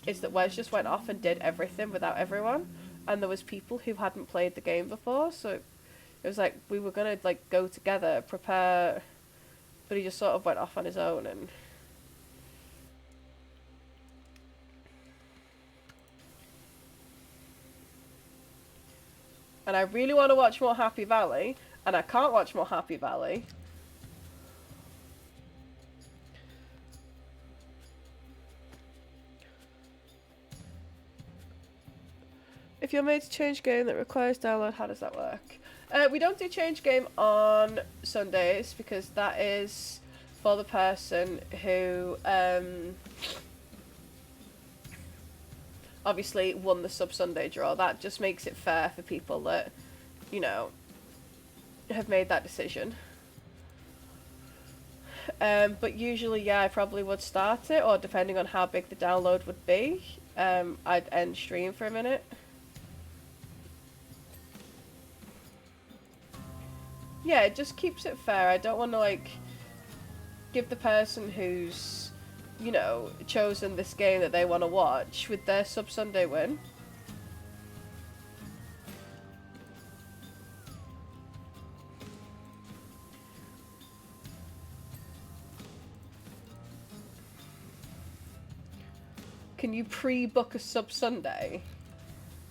Is that Wes just went off and did everything without everyone, and there was people who hadn't played the game before, so it was like we were gonna like go together, prepare, but he just sort of went off on his own and I really want to watch more Happy Valley, and I can't watch more Happy Valley. If you're made to change game that requires download, how does that work? We don't do change game on Sundays because that is for the person who obviously won the SubSunday draw. That just makes it fair for people that, you know, have made that decision. But usually, yeah, I probably would start it, or depending on how big the download would be, I'd end stream for a minute. Yeah, it just keeps it fair. I don't want to, like, give the person who's, you know, chosen this game that they want to watch with their SubSunday win. Can you pre-book a SubSunday?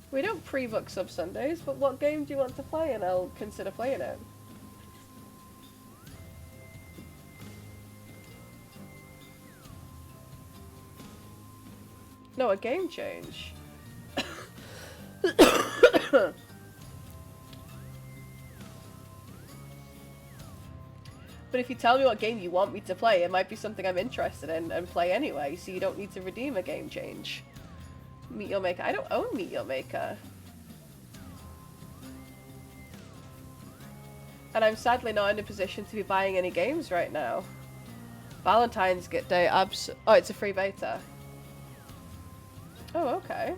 We don't pre-book SubSundays, but what game do you want to play and I'll consider playing it. No, a game change. But if you tell me what game you want me to play, it might be something I'm interested in and play anyway, so you don't need to redeem a game change. Meet Your Maker. I don't own Meet Your Maker. And I'm sadly not in a position to be buying any games right now. Valentine's Day, oh, it's a free beta. Oh, okay.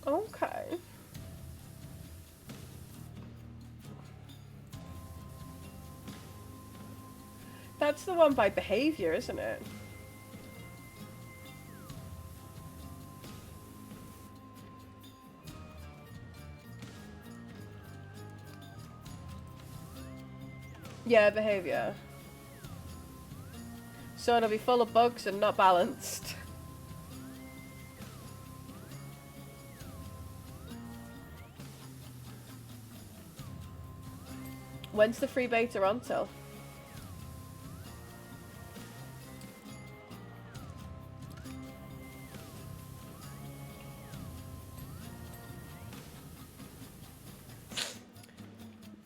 Okay. That's the one by Behavior, isn't it? Yeah, Behavior. So it'll be full of bugs and not balanced. When's the free beta on till?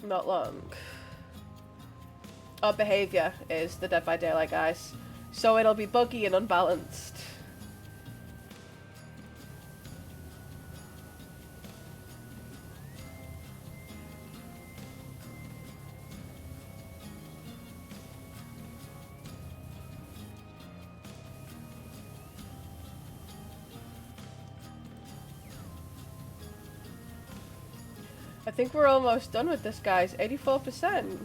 Not long. Our Behavior is the Dead by Daylight guys. So it'll be buggy and unbalanced. I think we're almost done with this, guys. 84%.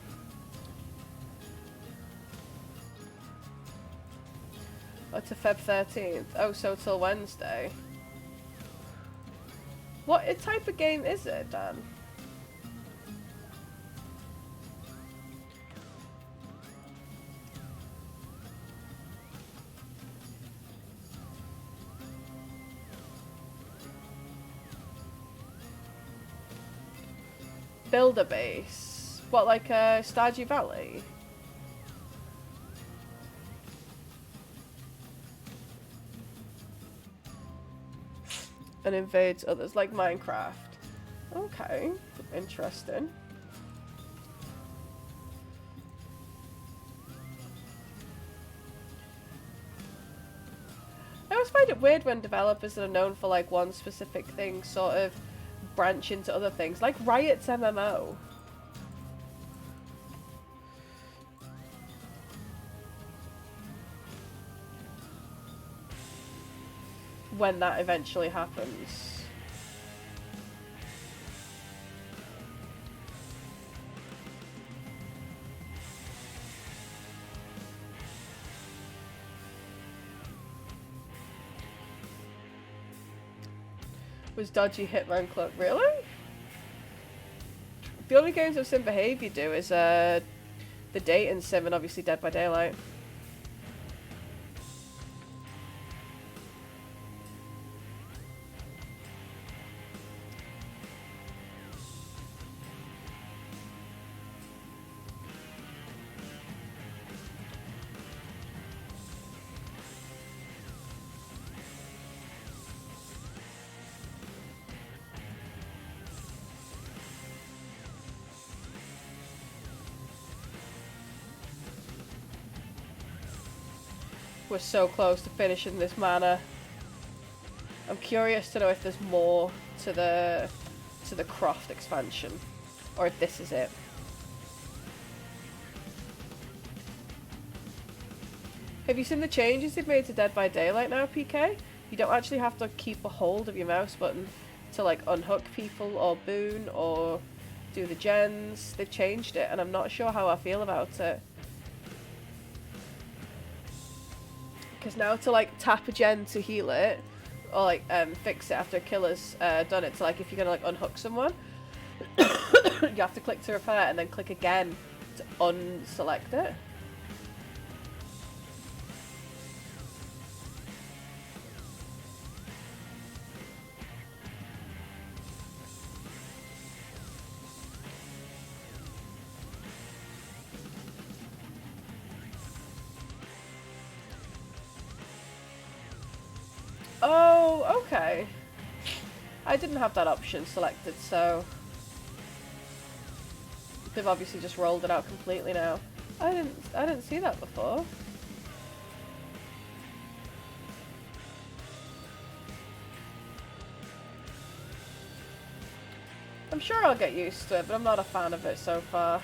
Oh, to Feb 13th. Oh, so till Wednesday. What type of game is it, Dan? Builder base. What, like Stardew Valley? And invades others, like Minecraft. Okay, interesting. I always find it weird when developers that are known for like one specific thing sort of branch into other things, like Riot's MMO. When that eventually happens. Was dodgy Hitman Club, really? The only games I've seen Behaviour do is the dating sim and obviously Dead by Daylight. We're so close to finishing this manor. I'm curious to know if there's more to the Croft expansion, or if this is it. Have you seen the changes they've made to Dead by Daylight now, PK? You don't actually have to keep a hold of your mouse button to like unhook people or boon or do the gens. They've changed it and I'm not sure how I feel about it. Because now to like tap a gen to heal it, or like fix it after a killer's done it, so like if you're gonna like unhook someone, you have to click to repair and then click again to unselect it. Oh, okay. I didn't have that option selected, so they've obviously just rolled it out completely now. I didn't see that before. I'm sure I'll get used to it, but I'm not a fan of it so far.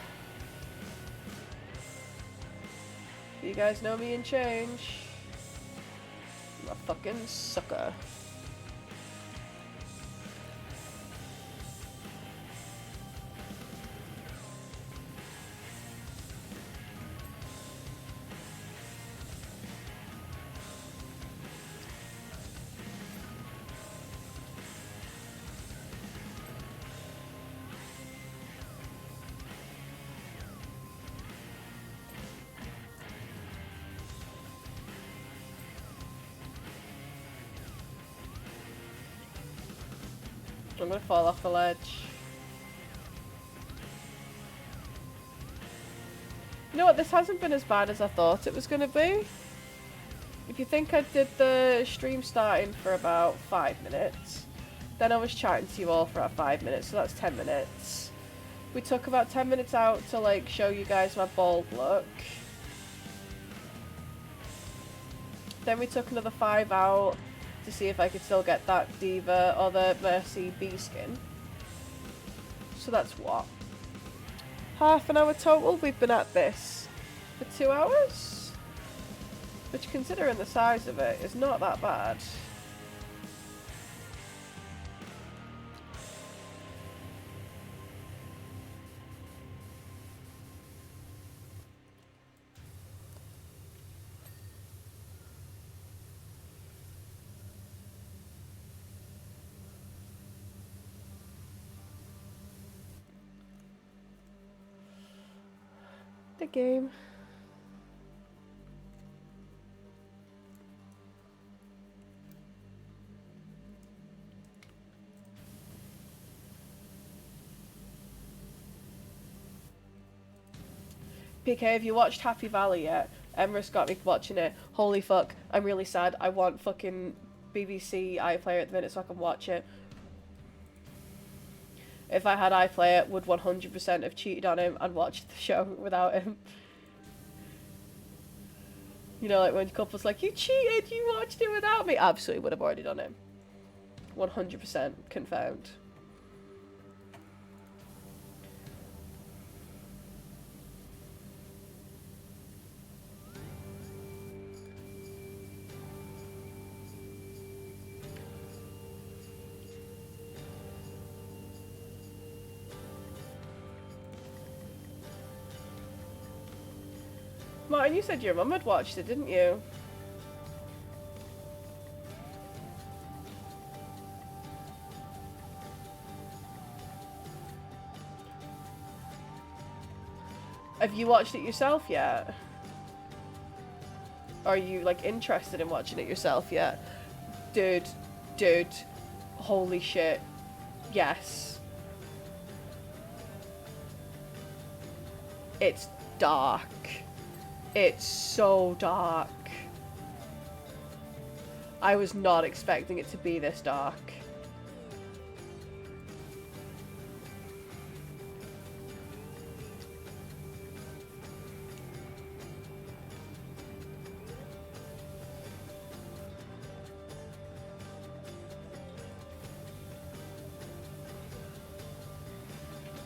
You guys know me and change. I'm a fucking sucker. I'm gonna fall off the ledge. You know what, this hasn't been as bad as I thought it was gonna be. If you think I did the stream starting for about 5 minutes, then I was chatting to you all for about 5 minutes, so that's 10 minutes. We took about 10 minutes out to like show you guys my bald look. Then we took another 5 out to see if I could still get that Diva or the Mercy B skin. So that's what? Half an hour total we've been at this for 2 hours? Which, considering the size of it, is not that bad. The game. PK, have you watched Happy Valley yet? Emrys got me watching it. Holy fuck, I'm really sad. I want fucking BBC iPlayer at the minute so I can watch it. if I had iPlayer, would 100% have cheated on him and watched the show without him. You know, like when couples like, you cheated, you watched it without me. Absolutely would have already done it. 100% confirmed. Martin, you said your mum had watched it, didn't you? Have you watched it yourself yet? Are you, like, interested in watching it yourself yet? Dude, holy shit. Yes. It's dark. It's so dark. I was not expecting it to be this dark.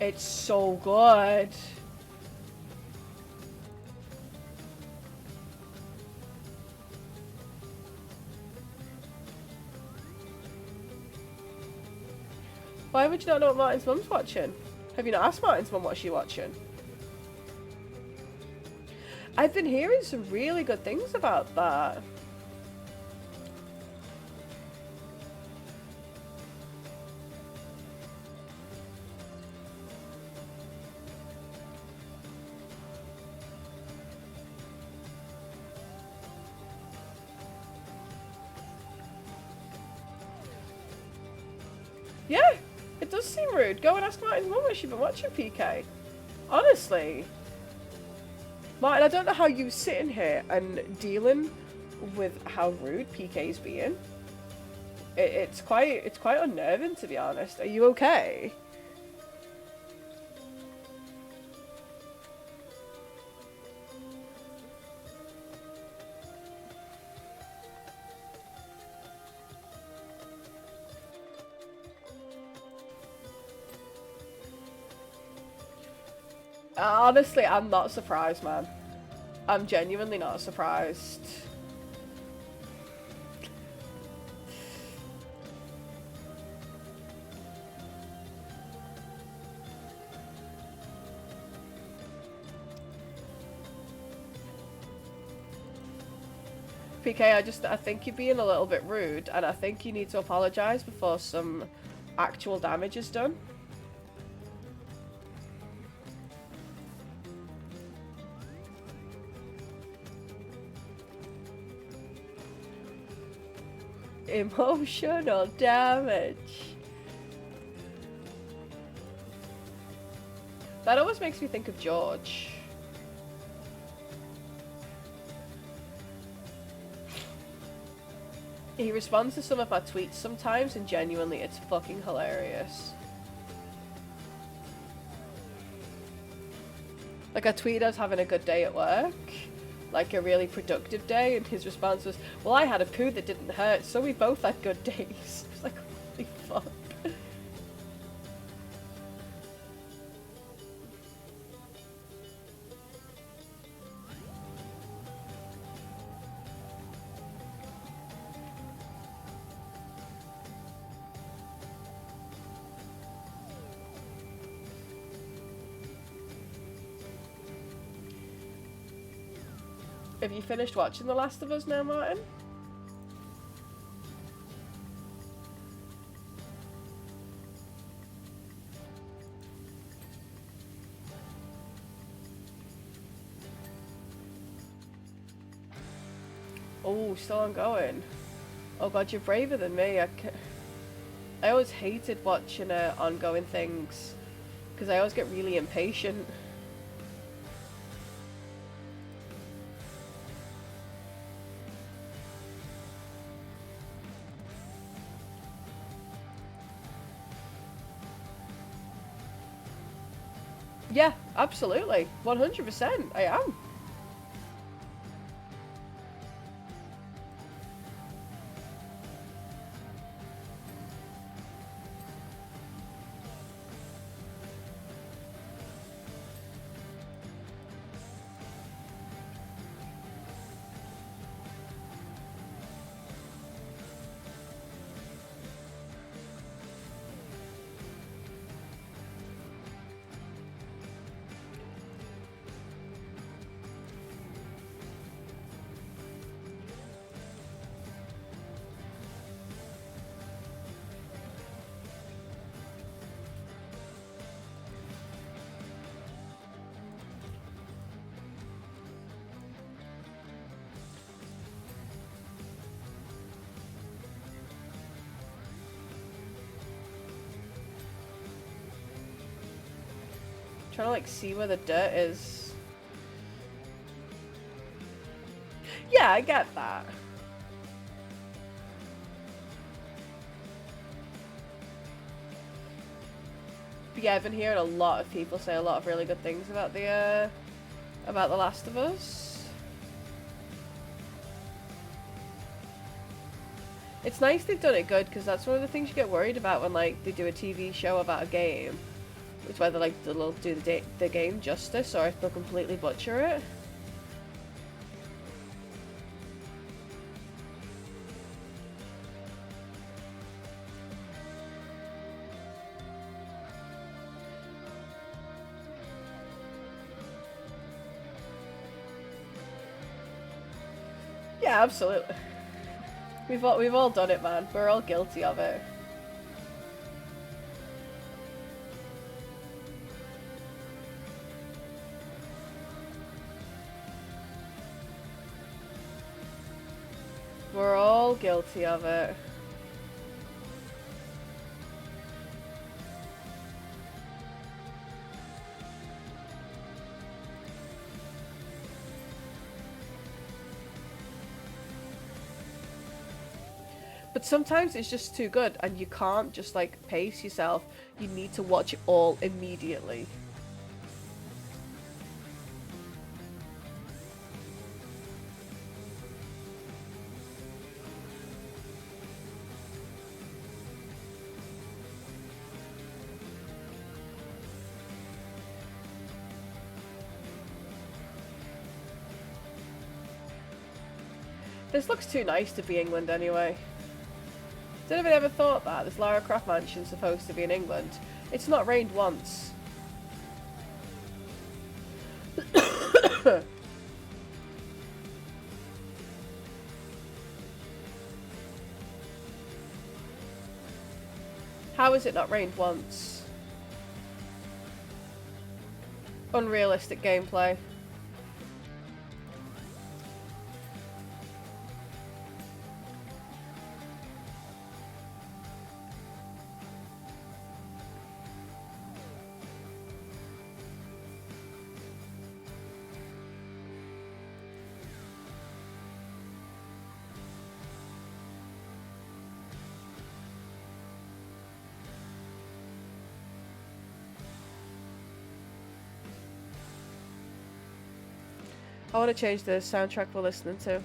It's so good. Why would you not know what Martin's mum's watching? Have you not asked Martin's mum what she's watching? I've been hearing some really good things about that. Yeah, it does seem rude. Go and ask Martin's mum if she's been watching PK. Honestly. Martin, I don't know how you sitting here and dealing with how rude PK's being. It's quite unnerving, to be honest. Are you okay? Honestly, I'm not surprised, man. I'm genuinely not surprised. PK, I think you're being a little bit rude, and I think you need to apologise before some actual damage is done. Emotional damage. That always makes me think of George. He responds to some of my tweets sometimes, and genuinely, it's fucking hilarious. Like, I tweeted I was having a good day at work. Like a really productive day, and his response was, well, I had a poo that didn't hurt, so we both had good days. It's like, holy fuck. Have you finished watching The Last of Us now, Martin? Oh, still ongoing. Oh god, you're braver than me. I always hated watching ongoing things because I always get really impatient. Yeah, absolutely. 100%. I am. Trying to like see where the dirt is. Yeah, I get that. But yeah, I've been hearing a lot of people say a lot of really good things about The Last of Us. It's nice they've done it good, because that's one of the things you get worried about when like they do a TV show about a game. It's whether like they'll do the game justice or if they'll completely butcher it. Yeah, absolutely. We've all done it, man. We're all guilty of it. We're all guilty of it. But sometimes it's just too good and you can't just like pace yourself. You need to watch it all immediately. This looks too nice to be England anyway. Did anyone ever thought that? This Lara Croft mansion's supposed to be in England. It's not rained once. How is it not rained once? Unrealistic gameplay. I want to change the soundtrack we're listening to.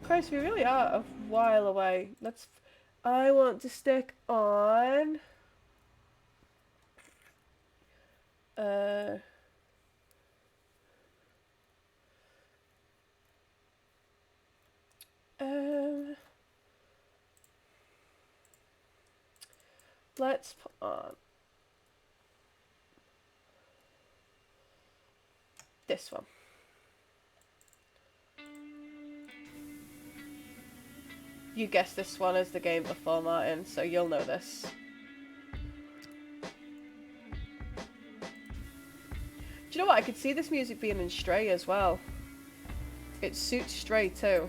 Christ, we really are a while away. I want to stick on... let's put on this one. You guessed this one as the game before, Martin, so you'll know this. Do you know what? I could see this music being in Stray as well. It suits Stray too.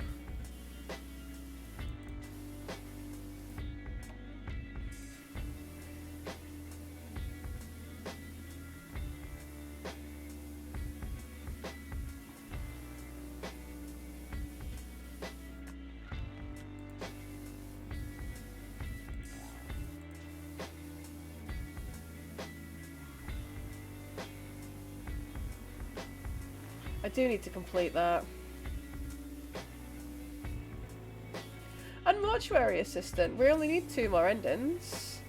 I do need to complete that. And mortuary assistant. We only need 2 more endings.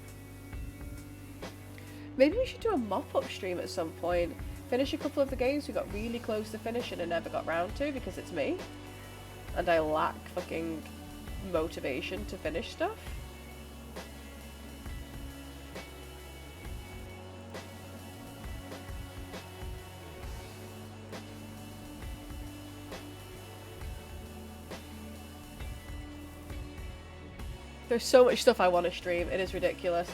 Maybe we should do a mop-up stream at some point. Finish a couple of the games we got really close to finishing and never got round to because it's me. And I lack fucking motivation to finish stuff. There's so much stuff I want to stream, it is ridiculous.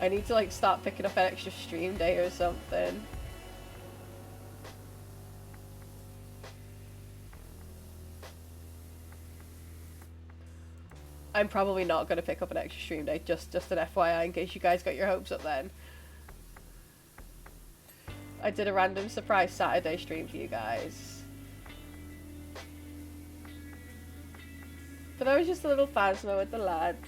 I need to like start picking up an extra stream day or something. I'm probably not going to pick up an extra stream day, just an FYI in case you guys got your hopes up then. I did a random surprise Saturday stream for you guys. But that was just a little phasma with the lads.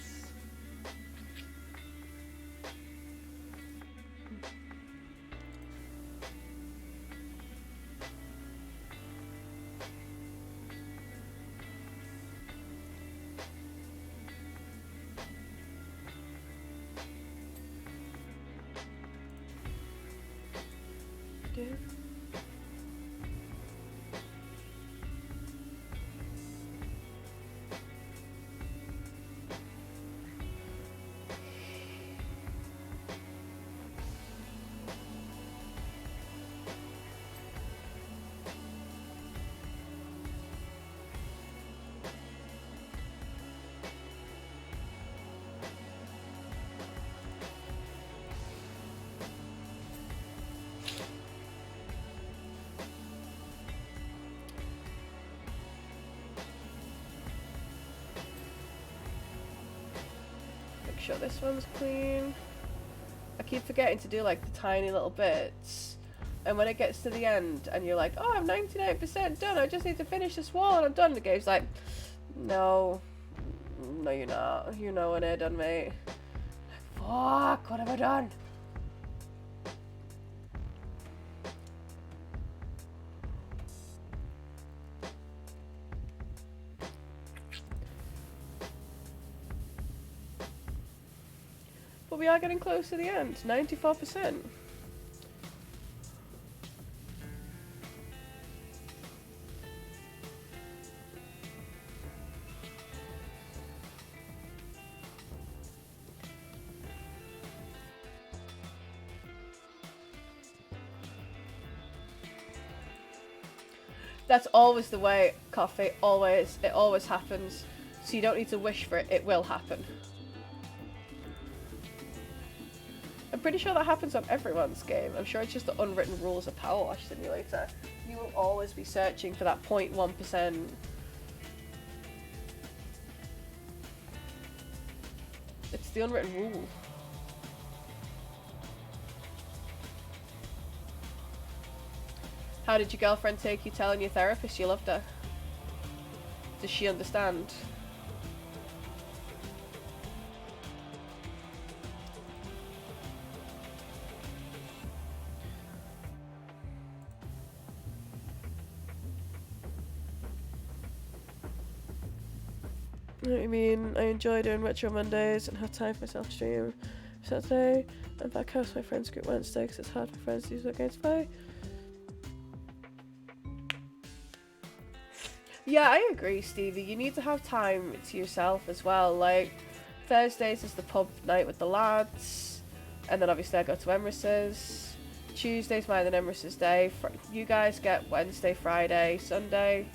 Sure this one's clean. I keep forgetting to do like the tiny little bits, and when it gets to the end and you're like, oh, I'm 99% done, I just need to finish this wall and I'm done, the game's like, no you're not, you're nowhere near done, mate. Like, fuck, what have I done? But we are getting close to the end, 94%. That's always the way, Coffee, always. It always happens. So you don't need to wish for it, it will happen. I'm pretty sure that happens on everyone's game. I'm sure it's just the unwritten rules of Powerwash Simulator. You will always be searching for that 0.1%. It's the unwritten rule. How did your girlfriend take you telling your therapist you loved her? Does she understand? You know what I mean? I enjoy doing Retro Mondays and have time for myself to stream Saturday. And back house my friends group Wednesday because it's hard for friends to use their games to play. Yeah, I agree, Stevie. You need to have time to yourself as well. Like, Thursdays is the pub night with the lads. And then obviously I go to Emrys's. Tuesday's mine and Emrys's day. You guys get Wednesday, Friday, Sunday.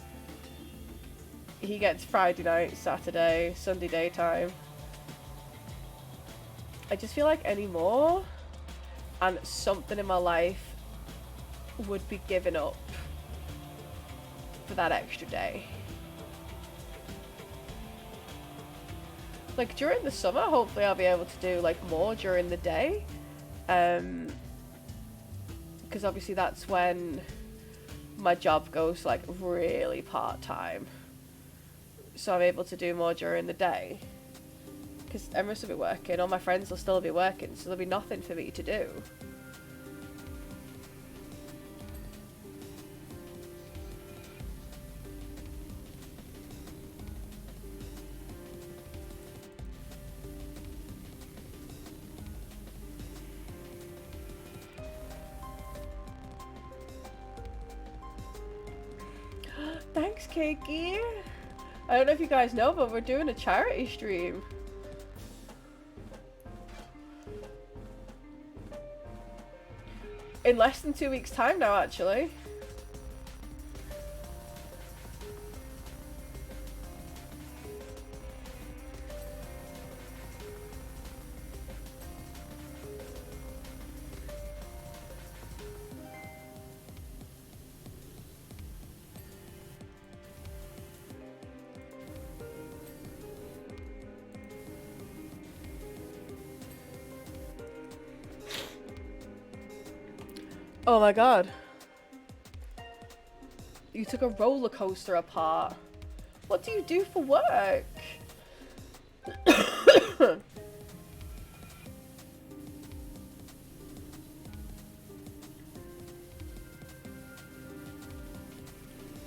He gets Friday night, Saturday, Sunday daytime. I just feel like any more and something in my life would be given up for that extra day. Like during the summer, hopefully I'll be able to do like more during the day. Because obviously that's when my job goes like really part-time. So I'm able to do more during the day. Because Emrys will be working, all my friends will still be working, so there'll be nothing for me to do. Cakey. I don't know if you guys know, but we're doing a charity stream. In less than 2 weeks' time now, actually. Oh my god. You took a roller coaster apart. What do you do for work?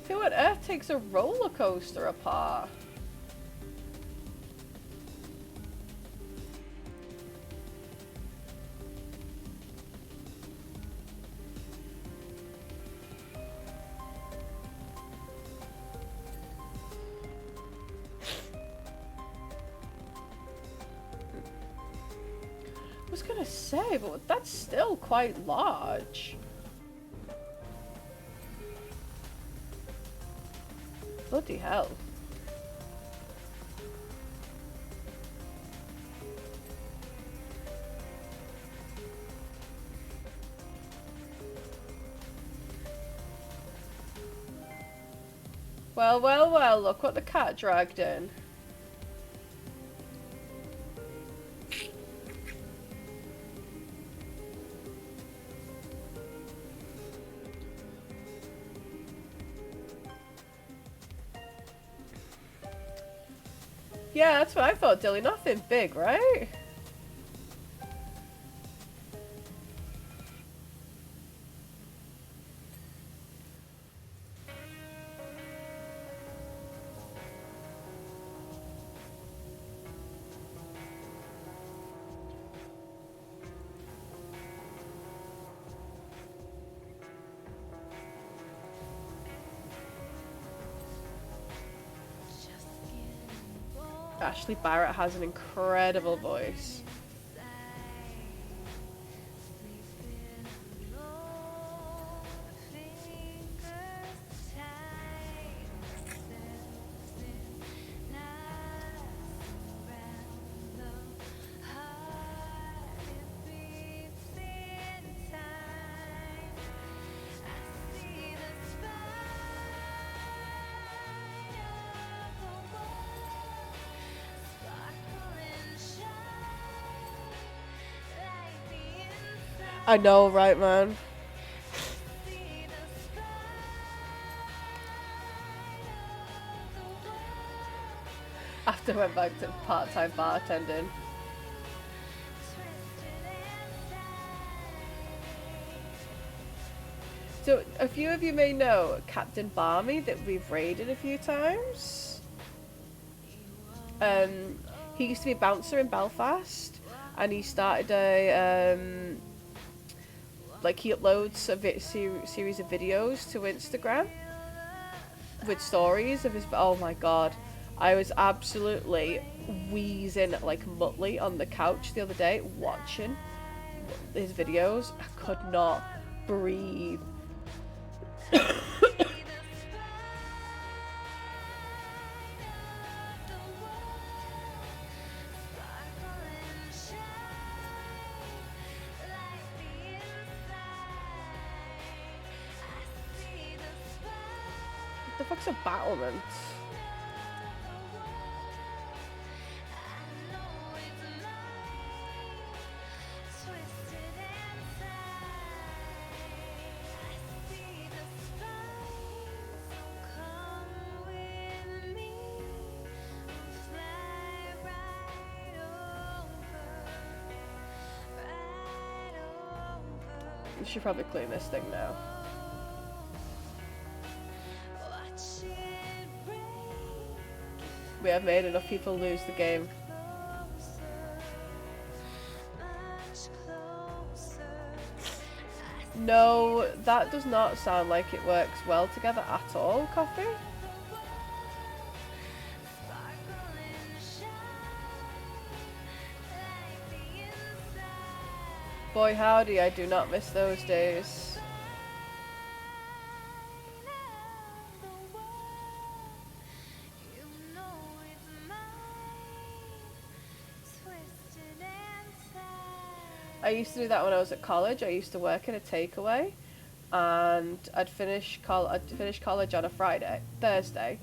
Who on earth takes a roller coaster apart? I was gonna say, but that's still quite large. Bloody hell. Well, well, well, look what the cat dragged in. Yeah, that's what I thought, Dilly. Nothing big, right? Ashley Barrett has an incredible voice. I know, right, man? After I went back to part-time bartending. So, a few of you may know Captain Barmy that we've raided a few times. He used to be a bouncer in Belfast, and he started a like he uploads a series of videos to Instagram with stories of his. Oh my god, I was absolutely wheezing like Muttley on the couch the other day watching his videos. I could not breathe. What the fuck's a battlement? You should probably clean this thing now. We have made enough people lose the game. No, that does not sound like it works well together at all, Coffee. Boy howdy, I do not miss those days. I used to do that when I was at college. I used to work in a takeaway, and I'd finish college on a Thursday,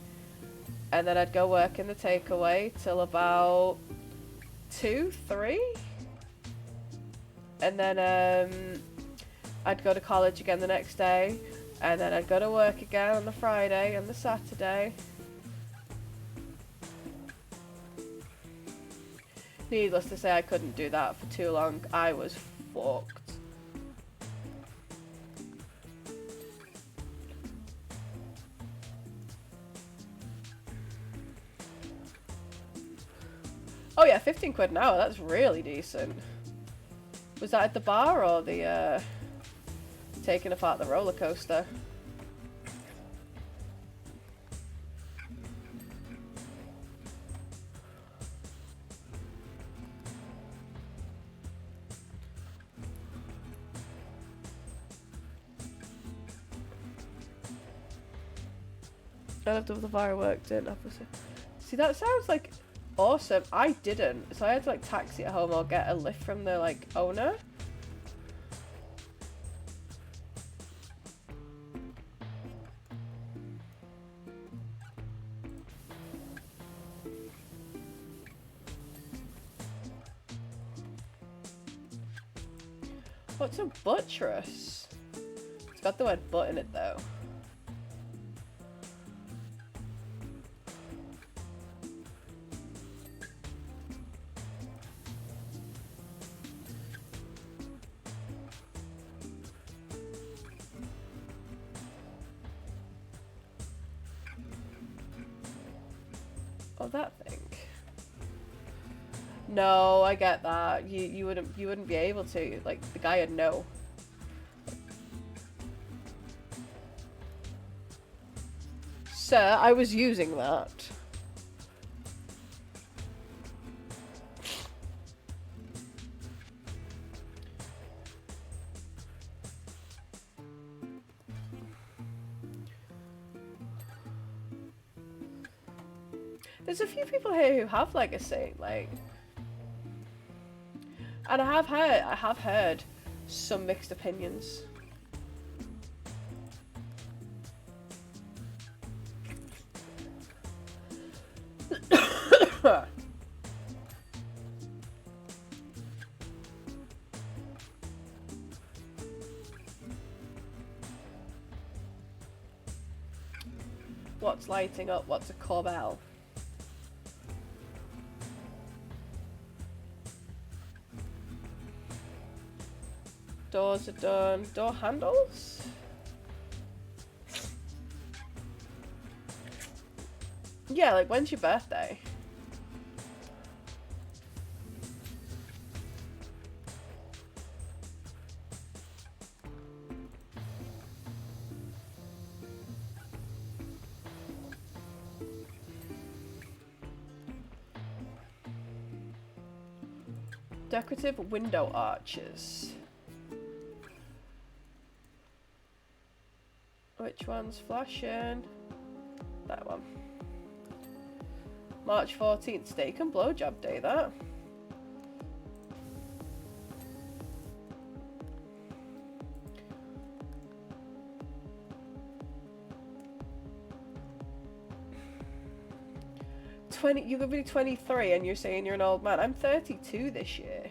and then I'd go work in the takeaway till about 2, 3, and then I'd go to college again the next day, and then I'd go to work again on the Friday and the Saturday. Needless to say, I couldn't do that for too long. I was fucked. Oh yeah, 15 quid an hour, that's really decent. Was that at the bar or the, taking apart the roller coaster? I loved all the fireworks, didn't I? See, that sounds like awesome. I didn't, so I had to like taxi it home or get a lift from the like owner. What's a buttress? It's got the word butt in it though. Oh, that thing. No, I get that. You wouldn't be able to. Like the guy would know. Sir, I was using that. There's a few people here who have legacy, like, and I have heard some mixed opinions. What's lighting up? What's a corbel? Doors are done. Door handles? Yeah, like when's your birthday? Decorative window arches. Which one's flashing? That one. March 14th, steak and blowjob day, that. You're gonna be 23 and you're saying you're an old man. I'm 32 this year.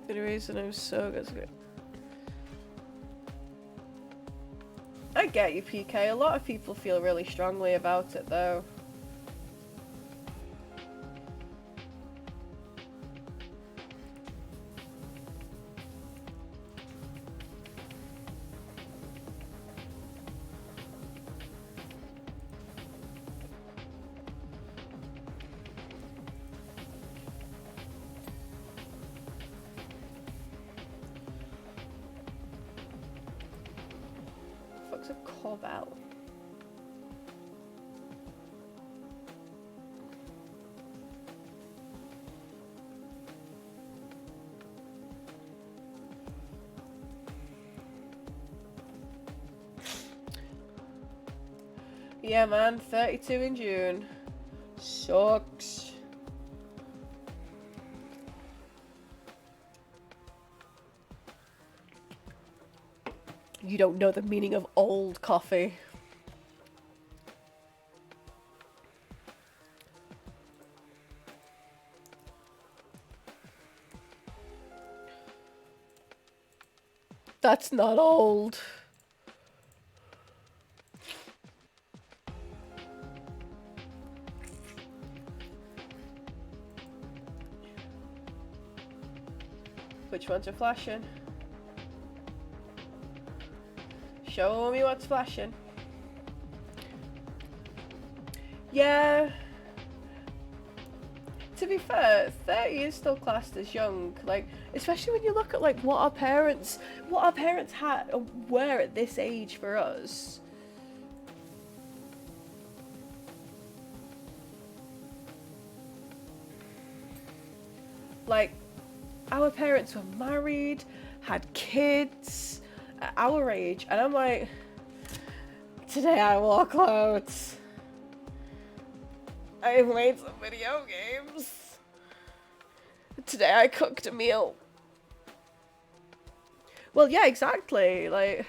The reason I'm so good. I get you, PK. A lot of people feel really strongly about it, though. Corbell. Yeah, man, 32 in June. Sucks. You don't know the meaning of old coffee. That's not old. Which ones are flashing? Show me what's flashing. Yeah. To be fair, 30 is still classed as young. Like, especially when you look at like what our parents had or were at this age for us. Like, our parents were married, had kids at our age, and I'm like, today I wore clothes. I played some video games. Today I cooked a meal. Well, yeah, exactly. Like,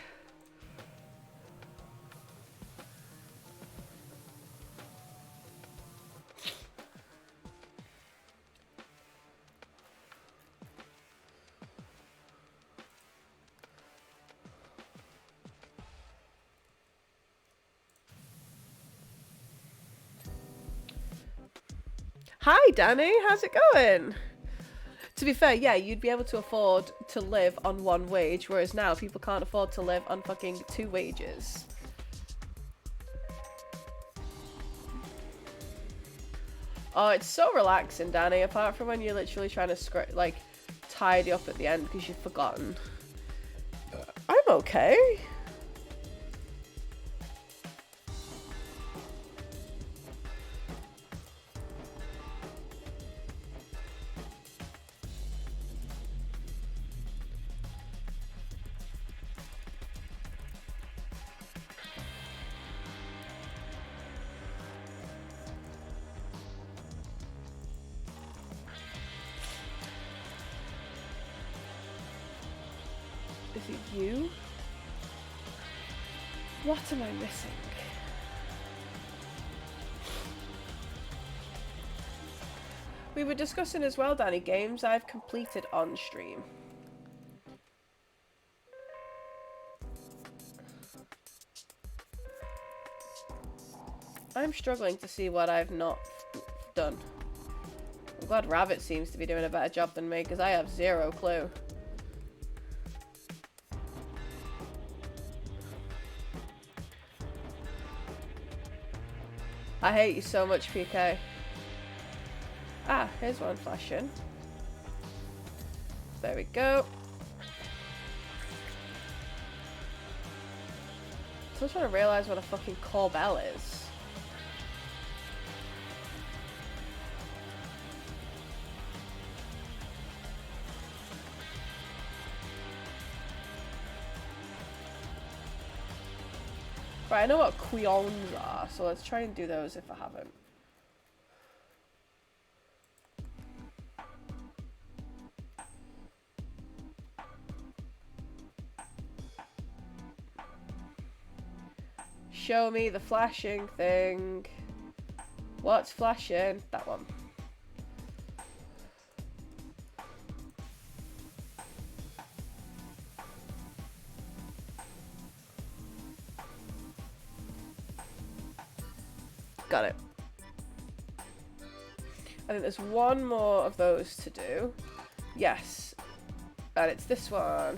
hi, Danny. How's it going? To be fair, yeah, you'd be able to afford to live on one wage, whereas now people can't afford to live on fucking 2 wages. Oh, it's so relaxing, Danny, apart from when you're literally trying to like tidy up at the end because you've forgotten. I'm okay. Is it you? What am I missing? We were discussing as well, Danny, games I've completed on stream. I'm struggling to see what I've not done. I'm glad Rabbit seems to be doing a better job than me, because I have zero clue. I hate you so much, PK. Ah, here's one flashing. There we go. Still trying to realise what a fucking Corbell is. Right, I know what Queons are, so let's try and do those if I haven't. Show me the flashing thing. What's flashing? That one. Got it. I think there's one more of those to do. Yes. And it's this one.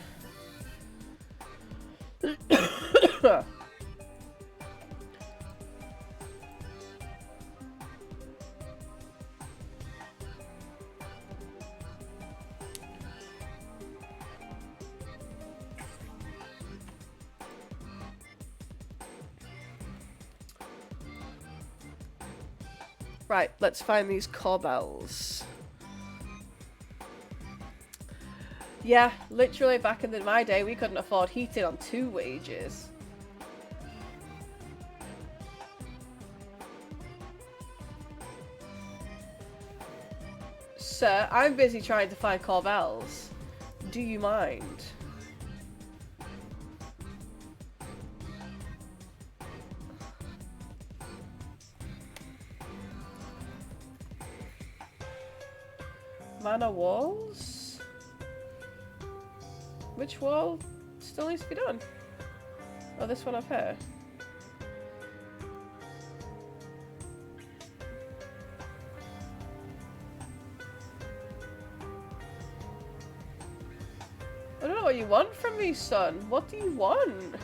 Right, let's find these corbels. Yeah, literally back in my day, we couldn't afford heating on 2 wages. Sir, I'm busy trying to find corbels. Do you mind? Manor walls? Which wall still needs to be done? Oh, this one up here. I don't know what you want from me, son. What do you want?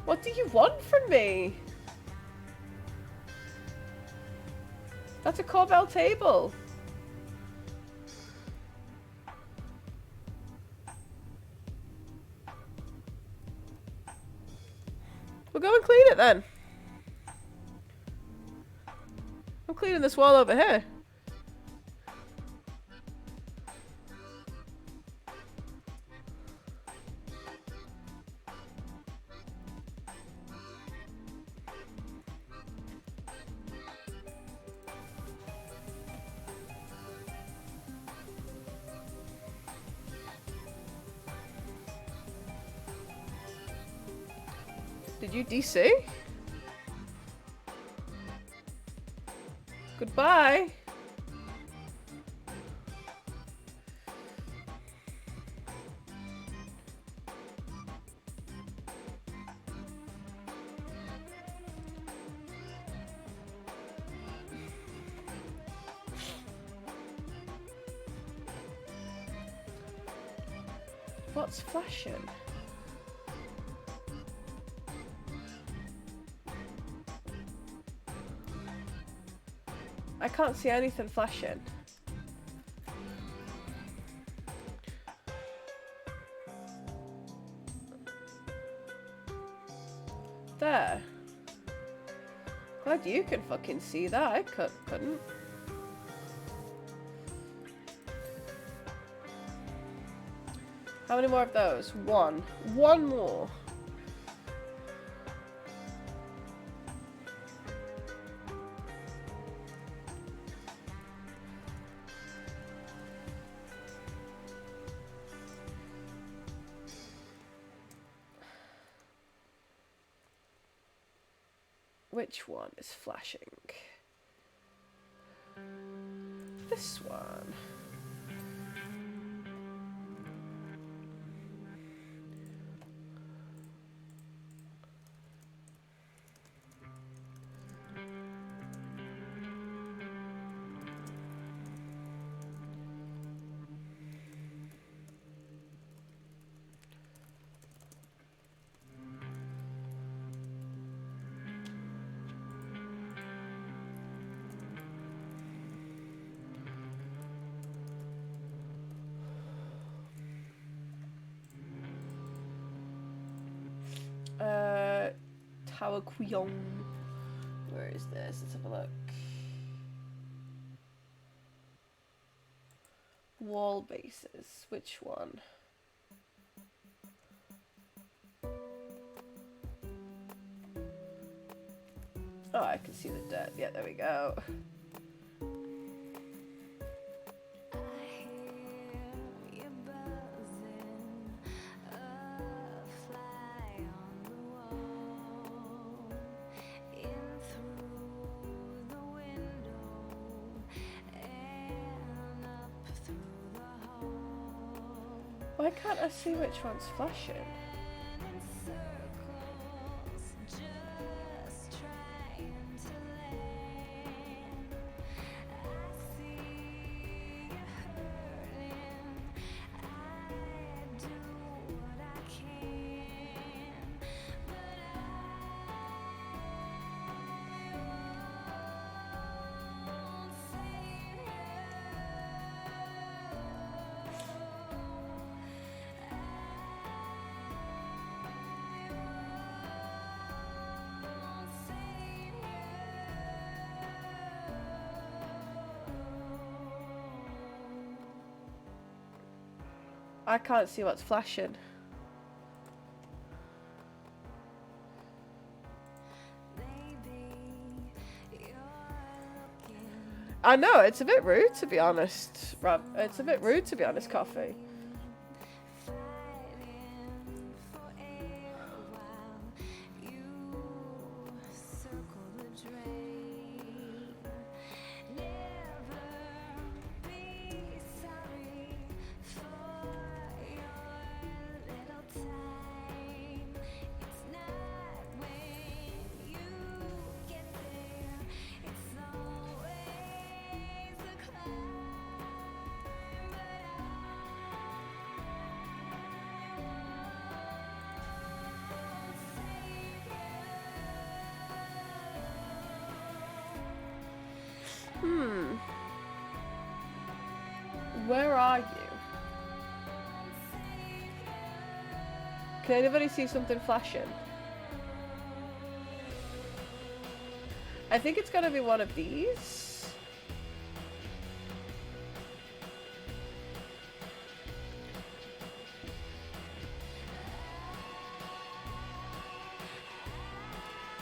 What do you want from me? That's a corbel table. We'll go and clean it then. I'm cleaning this wall over here. Did you DC? Goodbye. What's flashing? I can't see anything flashing. There. Glad you can fucking see that. I couldn't. How many more of those? One. One more. Which one is flashing? This one. Tower Quyon. Where is this? Let's have a look. Wall bases. Which one? Oh, I can see the dirt. Yeah, there we go. Why can't I see which one's flashing? I can't see what's flashing. I know, it's a bit rude to be honest, Rob. It's a bit rude to be honest, Coffee. Where are you? Can anybody see something flashing? I think it's gonna be one of these.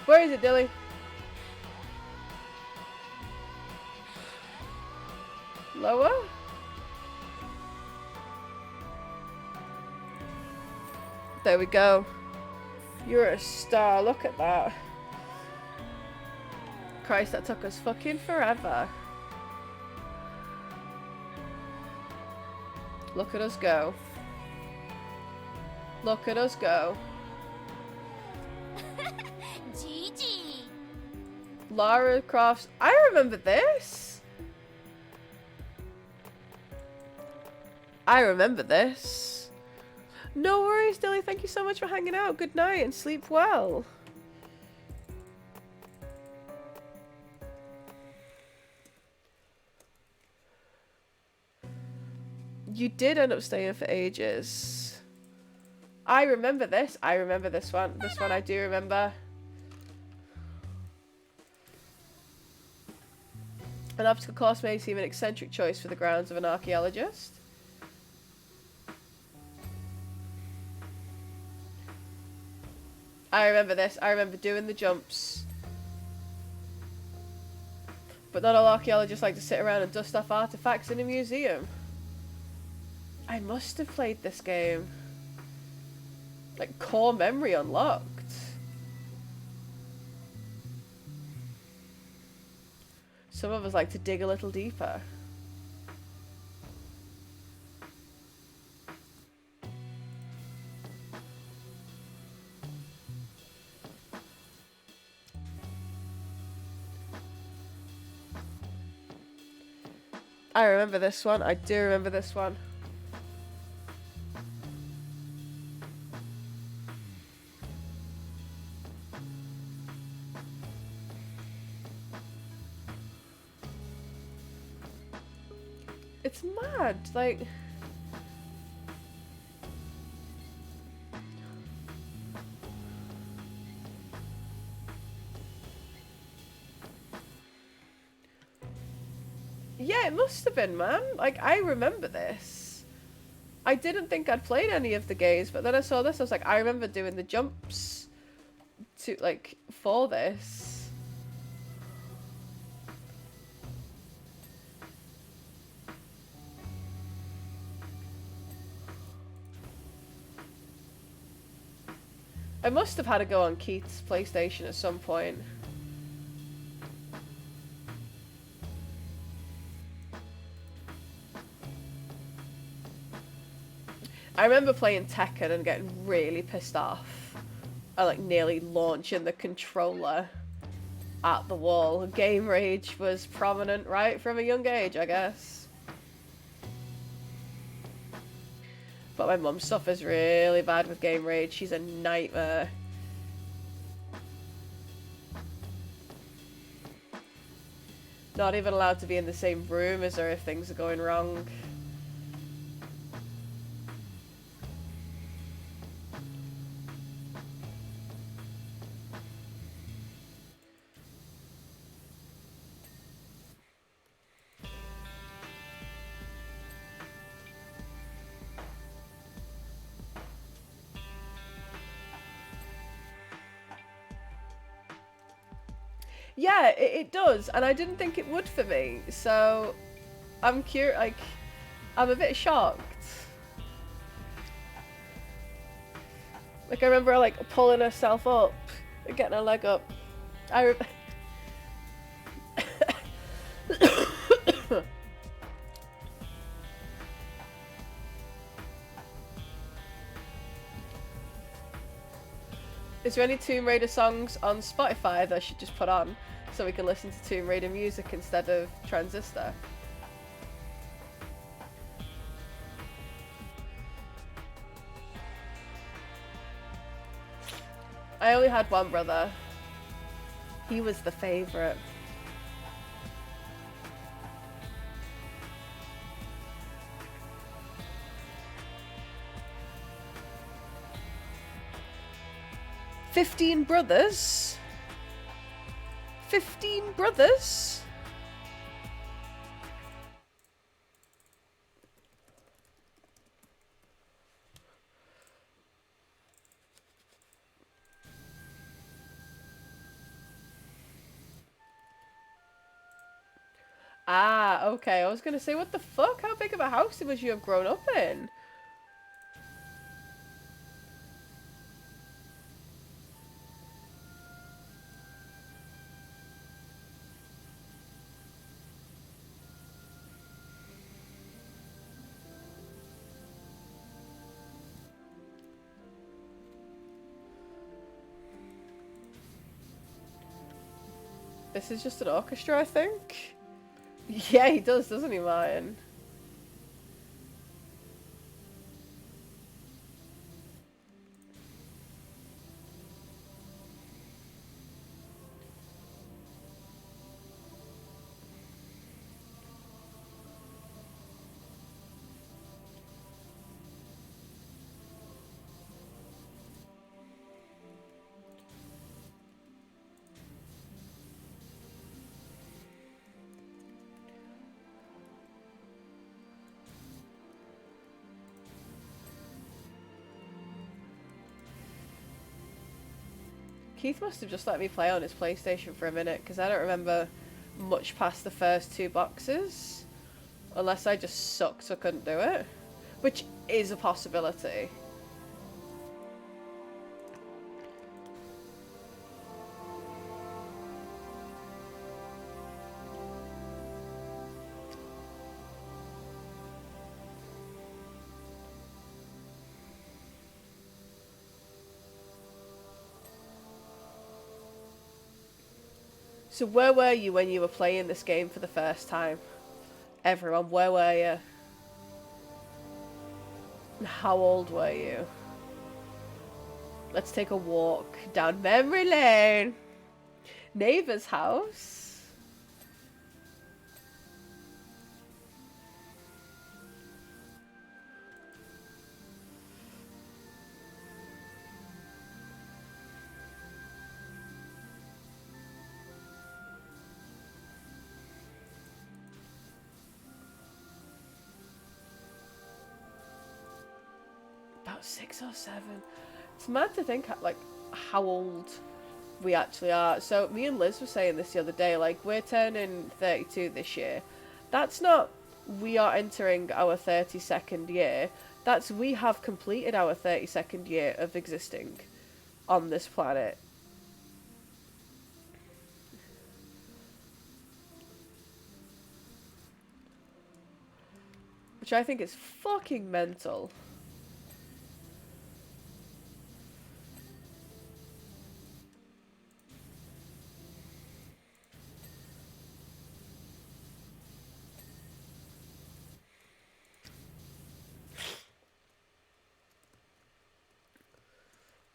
Where is it, Dilly? Lower? There we go. You're a star. Look at that. Christ, that took us fucking forever. Look at us go. Look at us go. Gigi. Lara Croft's. I remember this. I remember this. No worries, Dilly. Thank you so much for hanging out. Good night and sleep well. You did end up staying for ages. I remember this. I remember this one. This one I do remember. An obstacle course may seem an eccentric choice for the grounds of an archaeologist. I remember this. I remember doing the jumps. But not all archaeologists like to sit around and dust off artifacts in a museum. I must have played this game. Like, core memory unlocked. Some of us like to dig a little deeper. I remember this one. I do remember this one. It's mad, like... Yeah, it must have been, man. Like, I remember this. I didn't think I'd played any of the games, but then I saw this, I was like, I remember doing the jumps to, like, for this. I must have had to go on Keith's PlayStation at some point. I remember playing Tekken and getting really pissed off. I like nearly launching the controller at the wall. Game rage was prominent right from a young age, I guess. But my mum suffers really bad with game rage. She's a nightmare. Not even allowed to be in the same room as her if things are going wrong. Yeah, it does, and I didn't think it would for me, so I'm curious, like, I'm a bit shocked. Like, I remember, like, pulling herself up and getting her leg up. Is there any Tomb Raider songs on Spotify that I should just put on so we can listen to Tomb Raider music instead of Transistor? I only had one brother. He was the favourite. "15 brothers? 15 brothers?" Ah, okay. I was gonna say, what the fuck? How big of a house must you have grown up in? This is just an orchestra, I think. Yeah, he does, doesn't he, Martin? Keith must have just let me play on his PlayStation for a minute, because I don't remember much past the first 2 boxes. Unless I just sucked so couldn't do it. Which is a possibility. So where were you when you were playing this game for the first time? Everyone, where were you? How old were you? Let's take a walk down memory lane. Neighbour's house. About 6 or 7. It's mad to think like how old we actually are. So me and Liz were saying this the other day, like we're turning 32 this year. That's not we are entering our 32nd year. That's we have completed our 32nd year of existing on this planet. Which I think is fucking mental.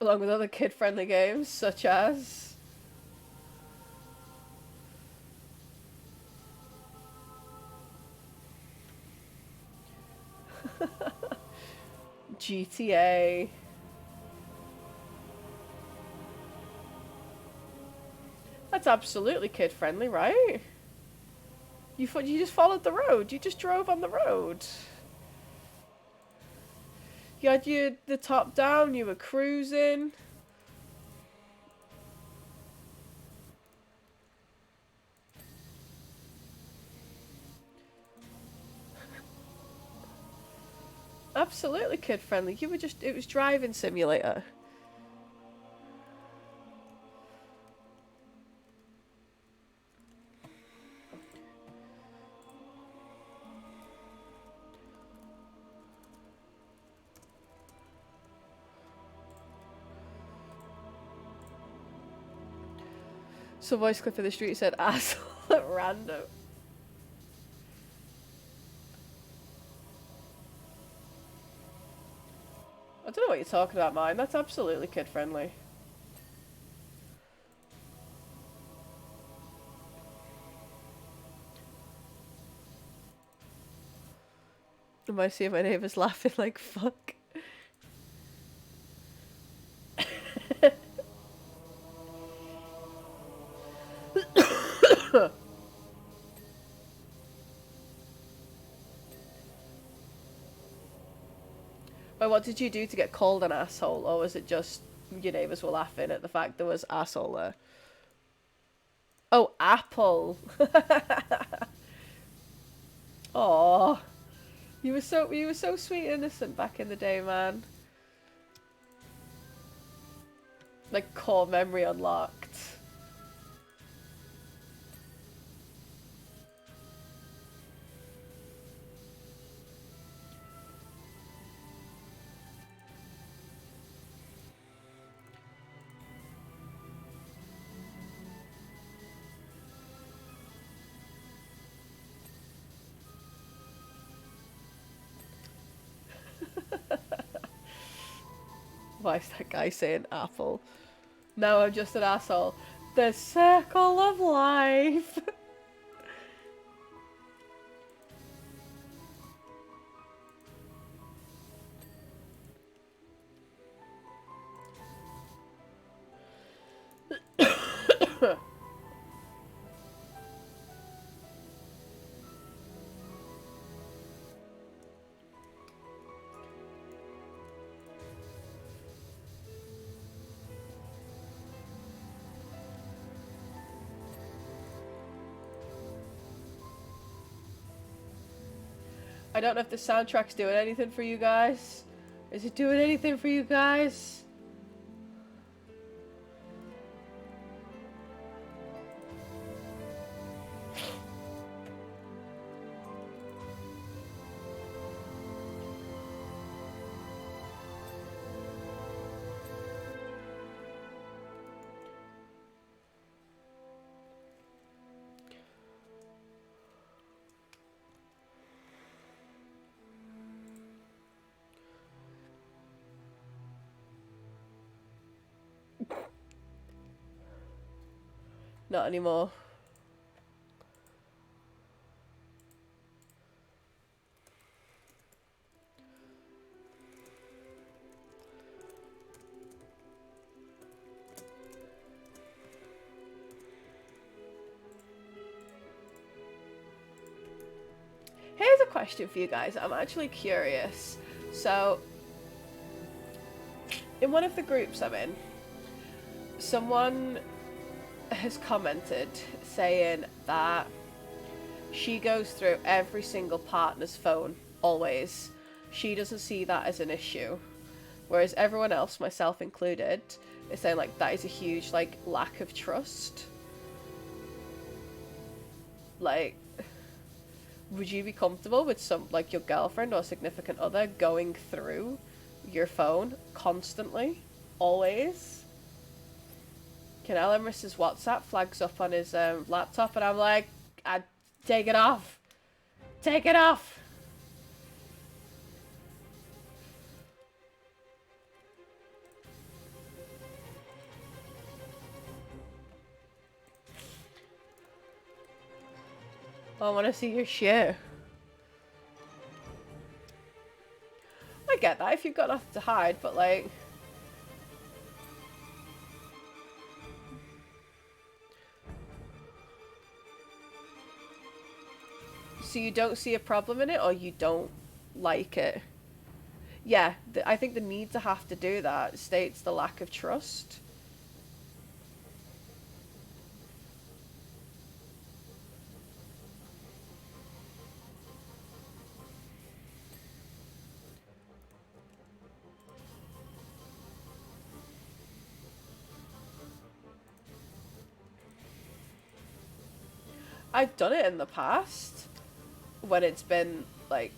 Along with other kid-friendly games, such as... GTA. That's absolutely kid-friendly, right? You just followed the road. You just drove on the road. You had the top down, you were cruising. Absolutely kid friendly. You were just, it was driving simulator. So voice clip in the street said asshole at random. I don't know what you're talking about, mine. That's absolutely kid friendly. I might see my neighbours laughing like fuck. Wait, what did you do to get called an asshole, or was it just your neighbours were laughing at the fact there was asshole there? Oh, apple. Aw. You were so sweet and innocent back in the day, man. Like core memory unlocked. Why is that guy saying apple? No, I'm just an asshole. The circle of life. I don't know if the soundtrack's doing anything for you guys. Is it doing anything for you guys? Not anymore. Here's a question for you guys. I'm actually curious. So, in one of the groups I'm in, someone has commented saying that she goes through every single partner's phone, always. She doesn't see that as an issue. Whereas everyone else, myself included, is saying like that is a huge like lack of trust. Like, would you be comfortable with some like your girlfriend or significant other going through your phone constantly? Always? Emerus's WhatsApp flags up on his laptop and I'm like, I'd take it off. Take it off. I want to see your shit. I get that if you've got nothing to hide, but like... So you don't see a problem in it, or you don't like it? Yeah, I think the need to have to do that states the lack of trust. I've done it in the past when it's been like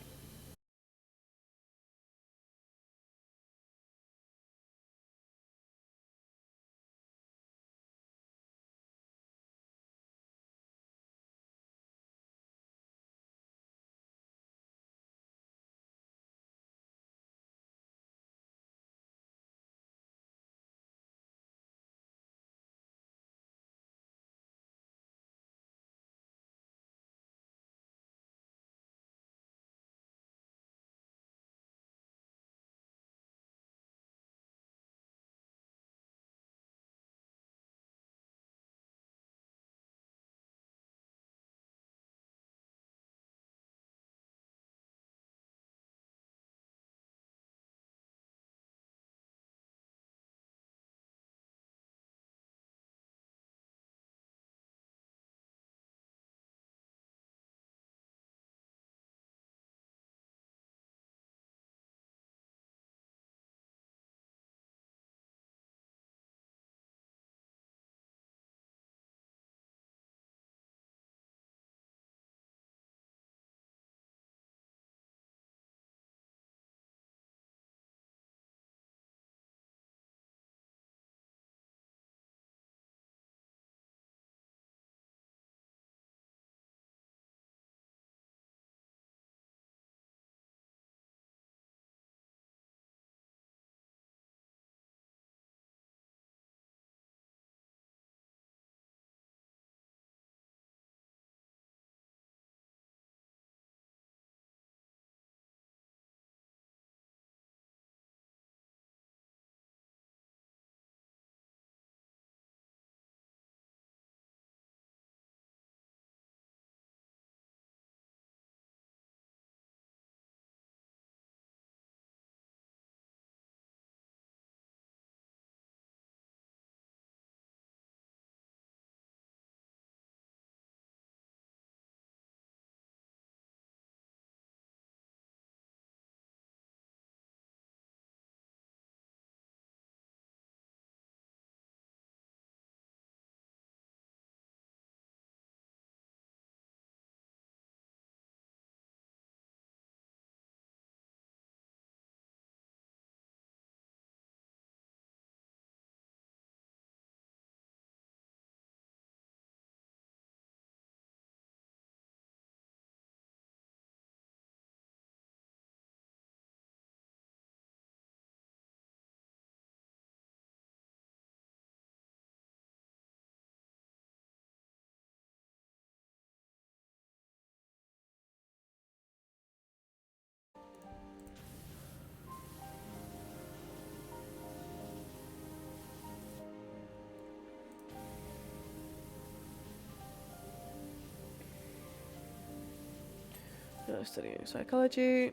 studying psychology.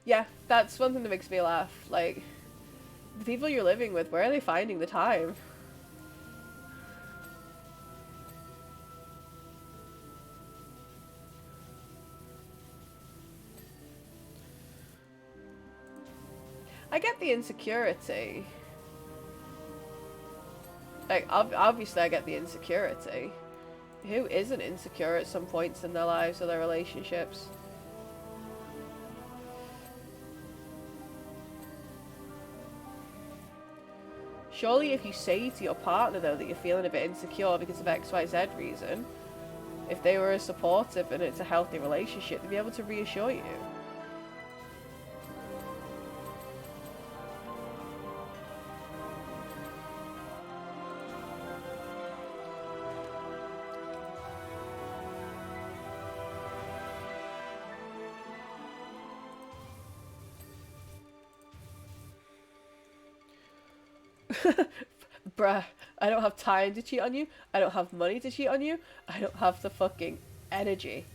Yeah, that's one thing that makes me laugh. Like, the people you're living with, where are they finding the time? I get the insecurity. Like, obviously I get the insecurity. Who isn't insecure at some points in their lives or their relationships? Surely if you say to your partner, though, that you're feeling a bit insecure because of XYZ reason, if they were supportive and it's a healthy relationship, they'd be able to reassure you. Bruh, I don't have time to cheat on you. I don't have money to cheat on you. I don't have the fucking energy.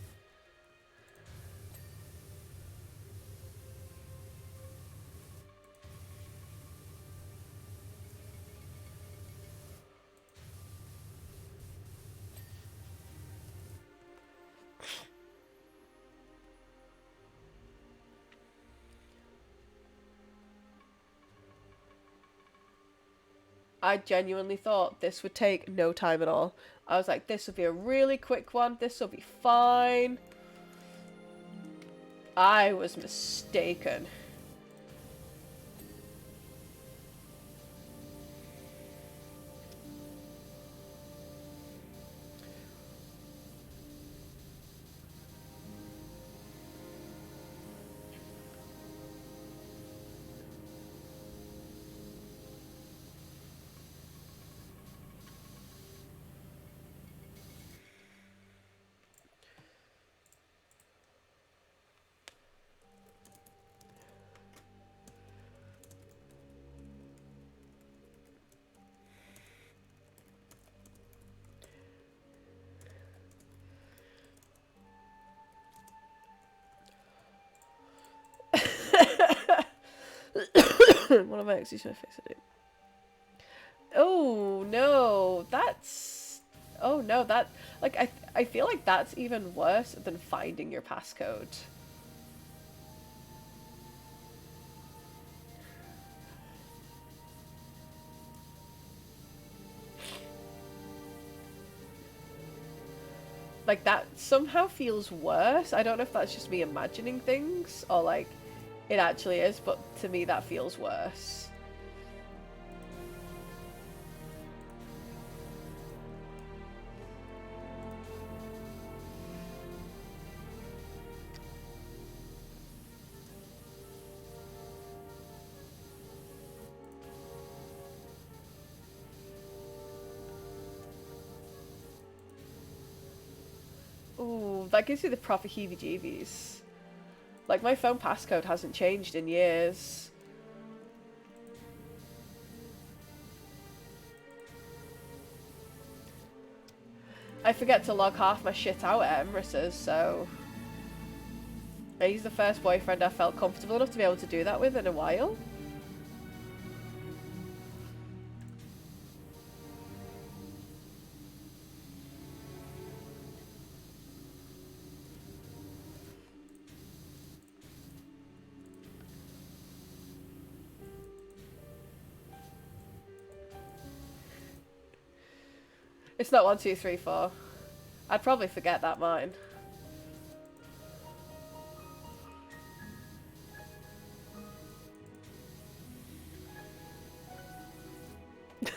I genuinely thought this would take no time at all. I was like, this will be a really quick one. This will be fine. I was mistaken. What am I actually trying to fix it? Oh no, that's... Oh no, that... Like, I feel like that's even worse than finding your passcode. Like, that somehow feels worse. I don't know if that's just me imagining things, or like, it actually is, but to me that feels worse. Ooh, that gives you the proper heebie-jeebies. Like, my phone passcode hasn't changed in years. I forget to log half my shit out at Emrys's, so... He's the first boyfriend I felt comfortable enough to be able to do that with in a while. It's not 1, 2, 3, 4. I'd probably forget that mine.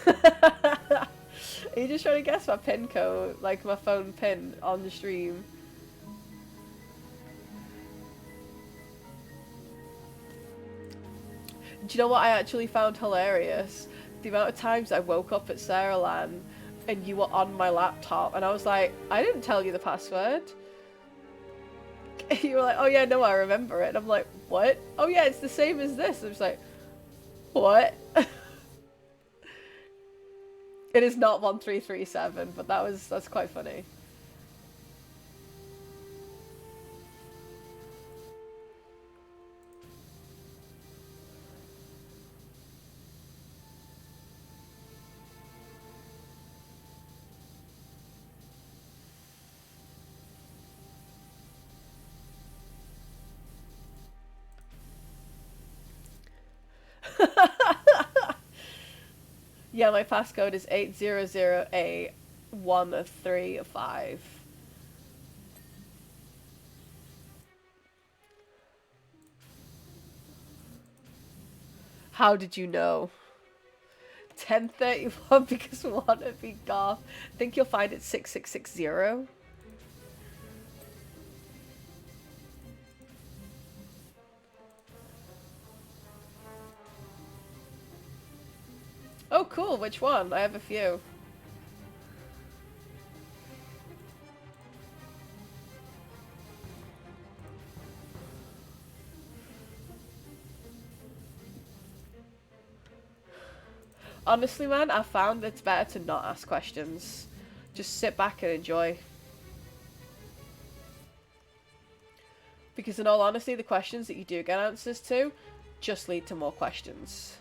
Are you just trying to guess my pin code, like my phone pin on the stream? Do you know what I actually found hilarious? The amount of times I woke up at Saralan and you were on my laptop and I was like, I didn't tell you the password. And you were like, oh yeah, no, I remember it. And I'm like, what? Oh yeah, it's the same as this. I was like, what? It is not 1337, but that's quite funny. Yeah, my passcode is 800A135. How did you know? 1031 because wanna be goth. Think you'll find it 6660. Oh cool, which one? I have a few. Honestly, man, I found it's better to not ask questions. Just sit back and enjoy. Because in all honesty, the questions that you do get answers to just lead to more questions.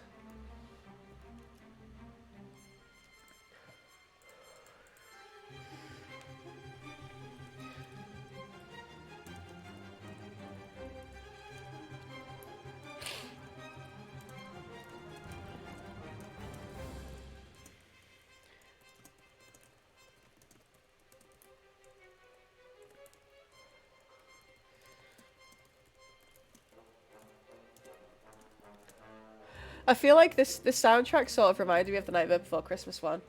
I feel like this soundtrack sort of reminded me of the Nightmare Before Christmas one.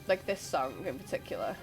Like this song in particular.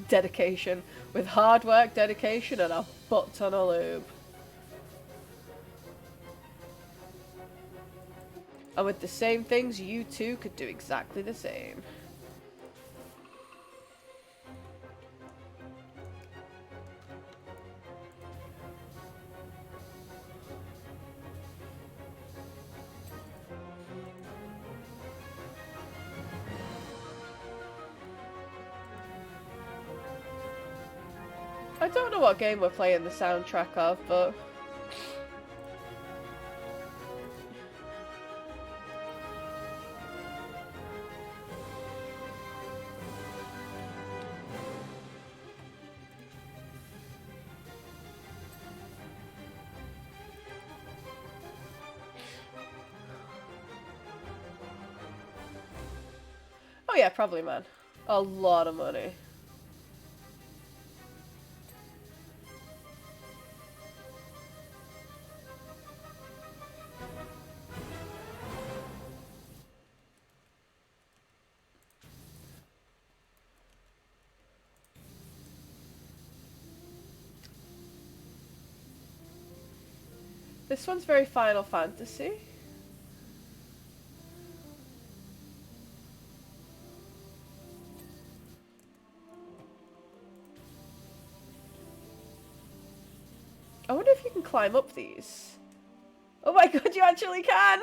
Dedication. With hard work, dedication, and a butt ton of lube. And with the same things, you too could do exactly the same. I don't know what game we're playing the soundtrack of, but... Oh yeah, probably, man. A lot of money. This one's very Final Fantasy. I wonder if you can climb up these. Oh my god, you actually can!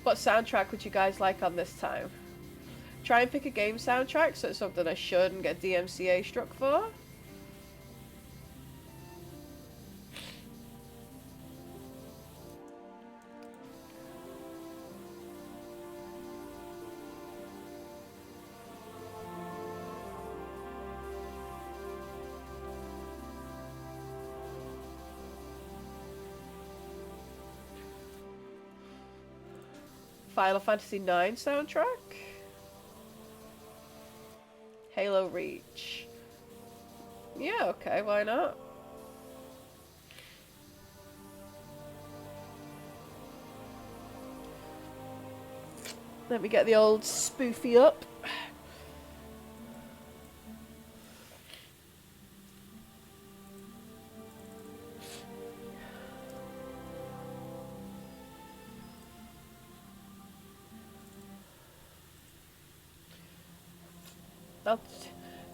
What soundtrack would you guys like on this time? Try and pick a game soundtrack, so it's something I shouldn't get DMCA struck for. Final Fantasy IX soundtrack? Halo Reach. Yeah, okay, why not? Let me get the old spoofy up.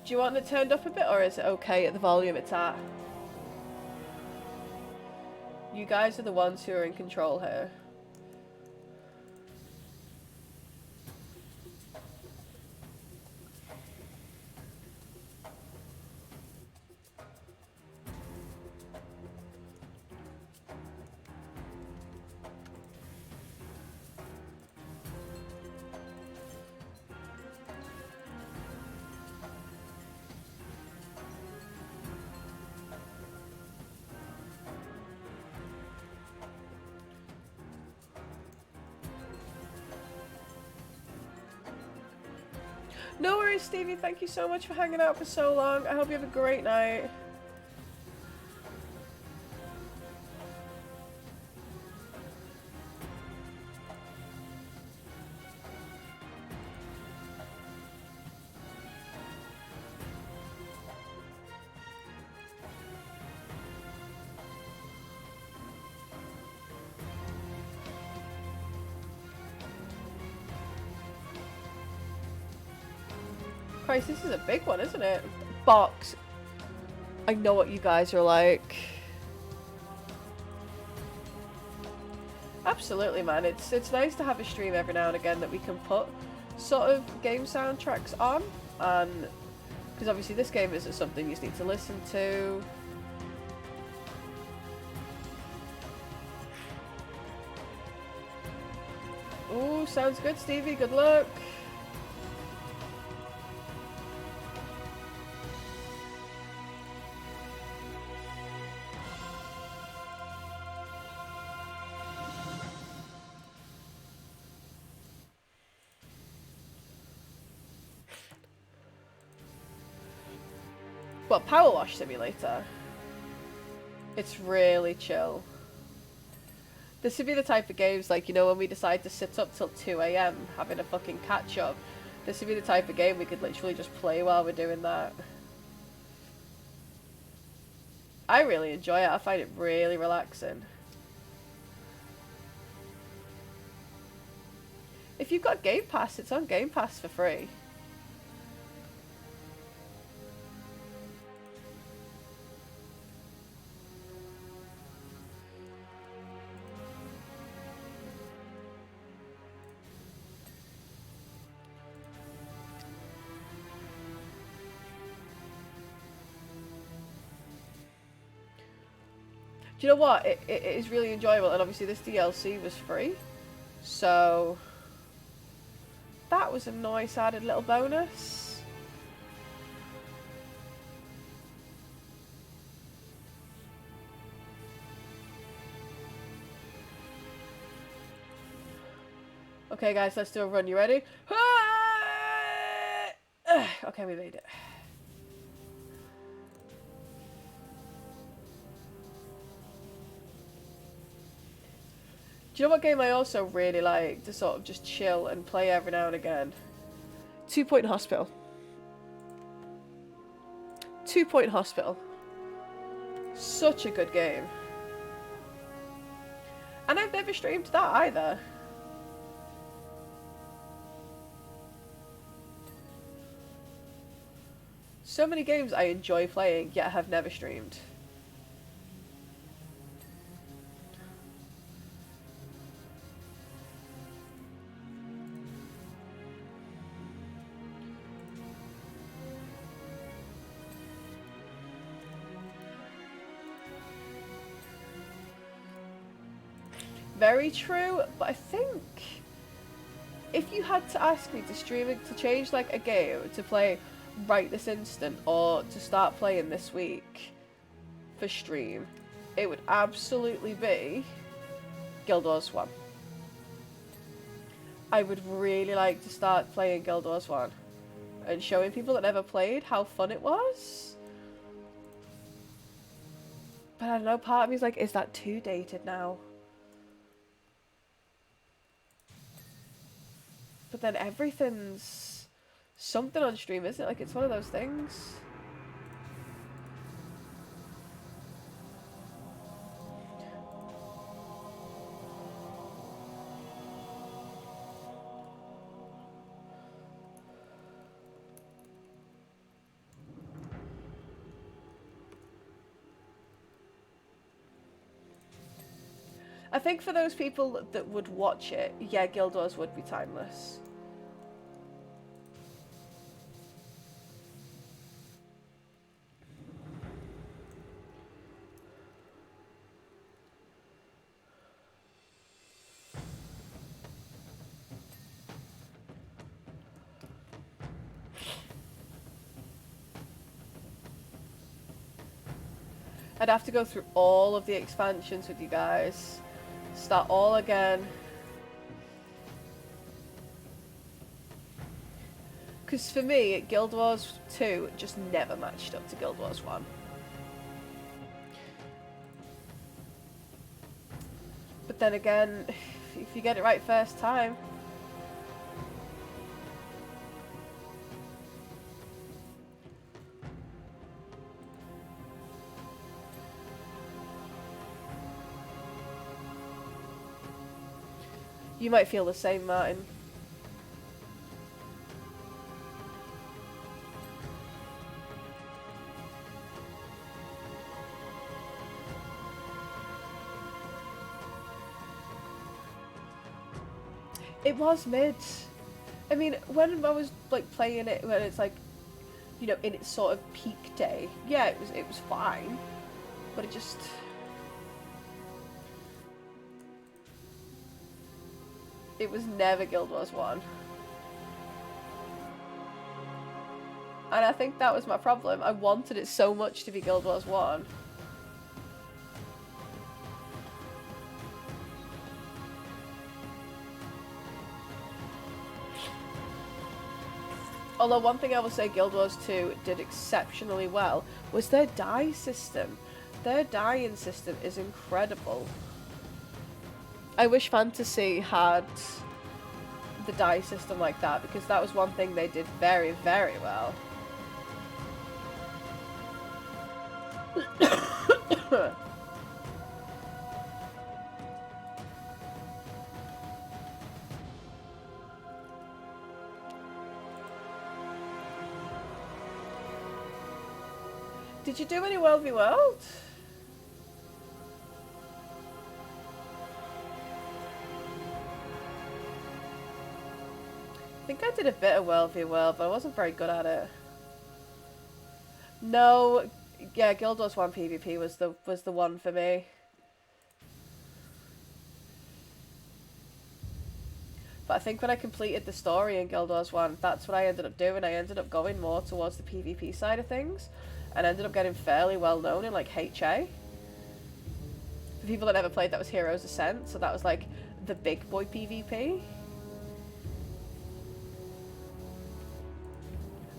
Do you want it turned up a bit, or is it okay at the volume it's at? You guys are the ones who are in control here. No worries, Stevie. Thank you so much for hanging out for so long. I hope you have a great night. Christ, this is a big one, isn't it? Box. I know what you guys are like. Absolutely, man. It's nice to have a stream every now and again that we can put sort of game soundtracks on, and because obviously this game isn't something you just need to listen to. Ooh, sounds good, Stevie. Good luck. Well, Powerwash Simulator. It's really chill. This would be the type of games, like, you know, when we decide to sit up till 2 AM having a fucking catch up. This would be the type of game we could literally just play while we're doing that. I really enjoy it. I find it really relaxing. If you've got Game Pass, it's on Game Pass for free. Do you know what? It is really enjoyable, and obviously this DLC was free, so that was a nice added little bonus. Okay guys, let's do a run. You ready? Okay, we made it. Do you know what game I also really like to sort of just chill and play every now and again? 2 Point Hospital. 2 Point Hospital. Such a good game. And I've never streamed that either. So many games I enjoy playing, yet have never streamed. Very true, but I think if you had to ask me to stream it, to change like a game to play right this instant or to start playing this week for stream, it would absolutely be Guild Wars 1. I would really like to start playing Guild Wars 1 and showing people that never played how fun it was. But I don't know, part of me is like, is that too dated now? But then everything's something on stream, isn't it? Like, it's one of those things. I think for those people that would watch it, yeah, Guild Wars would be timeless. I'd have to go through all of the expansions with you guys. Start all again. Because for me, Guild Wars 2 just never matched up to Guild Wars 1. But then again, if you get it right first time... You might feel the same, Martin. It was mid. I mean, when I was like playing it, when it's like, you know, in its sort of peak day, yeah, it was fine, but it just. It was never Guild Wars 1. And I think that was my problem. I wanted it so much to be Guild Wars 1. Although one thing I will say Guild Wars 2 did exceptionally well was their die system. Their die-in system is incredible. I wish Fantasy had the die system like that, because that was one thing they did very, very well. Did you do any World v World? I think I did a bit of World v World, but I wasn't very good at it. No, yeah, Guild Wars 1 PvP was the one for me. But I think when I completed the story in Guild Wars 1, that's what I ended up doing. I ended up going more towards the PvP side of things, and ended up getting fairly well known in like HA. For people that never played, that was Heroes Ascent, so that was like the big boy PvP.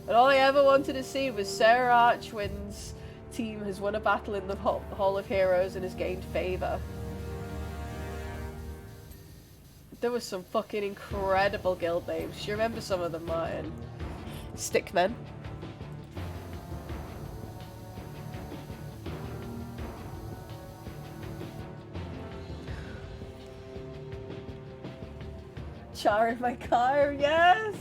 And all I ever wanted to see was Sarah Archwin's team has won a battle in the Hall of Heroes and has gained favour. There was some fucking incredible guild names. Do you remember some of them, Martin? Stickmen. Char in my car, yes!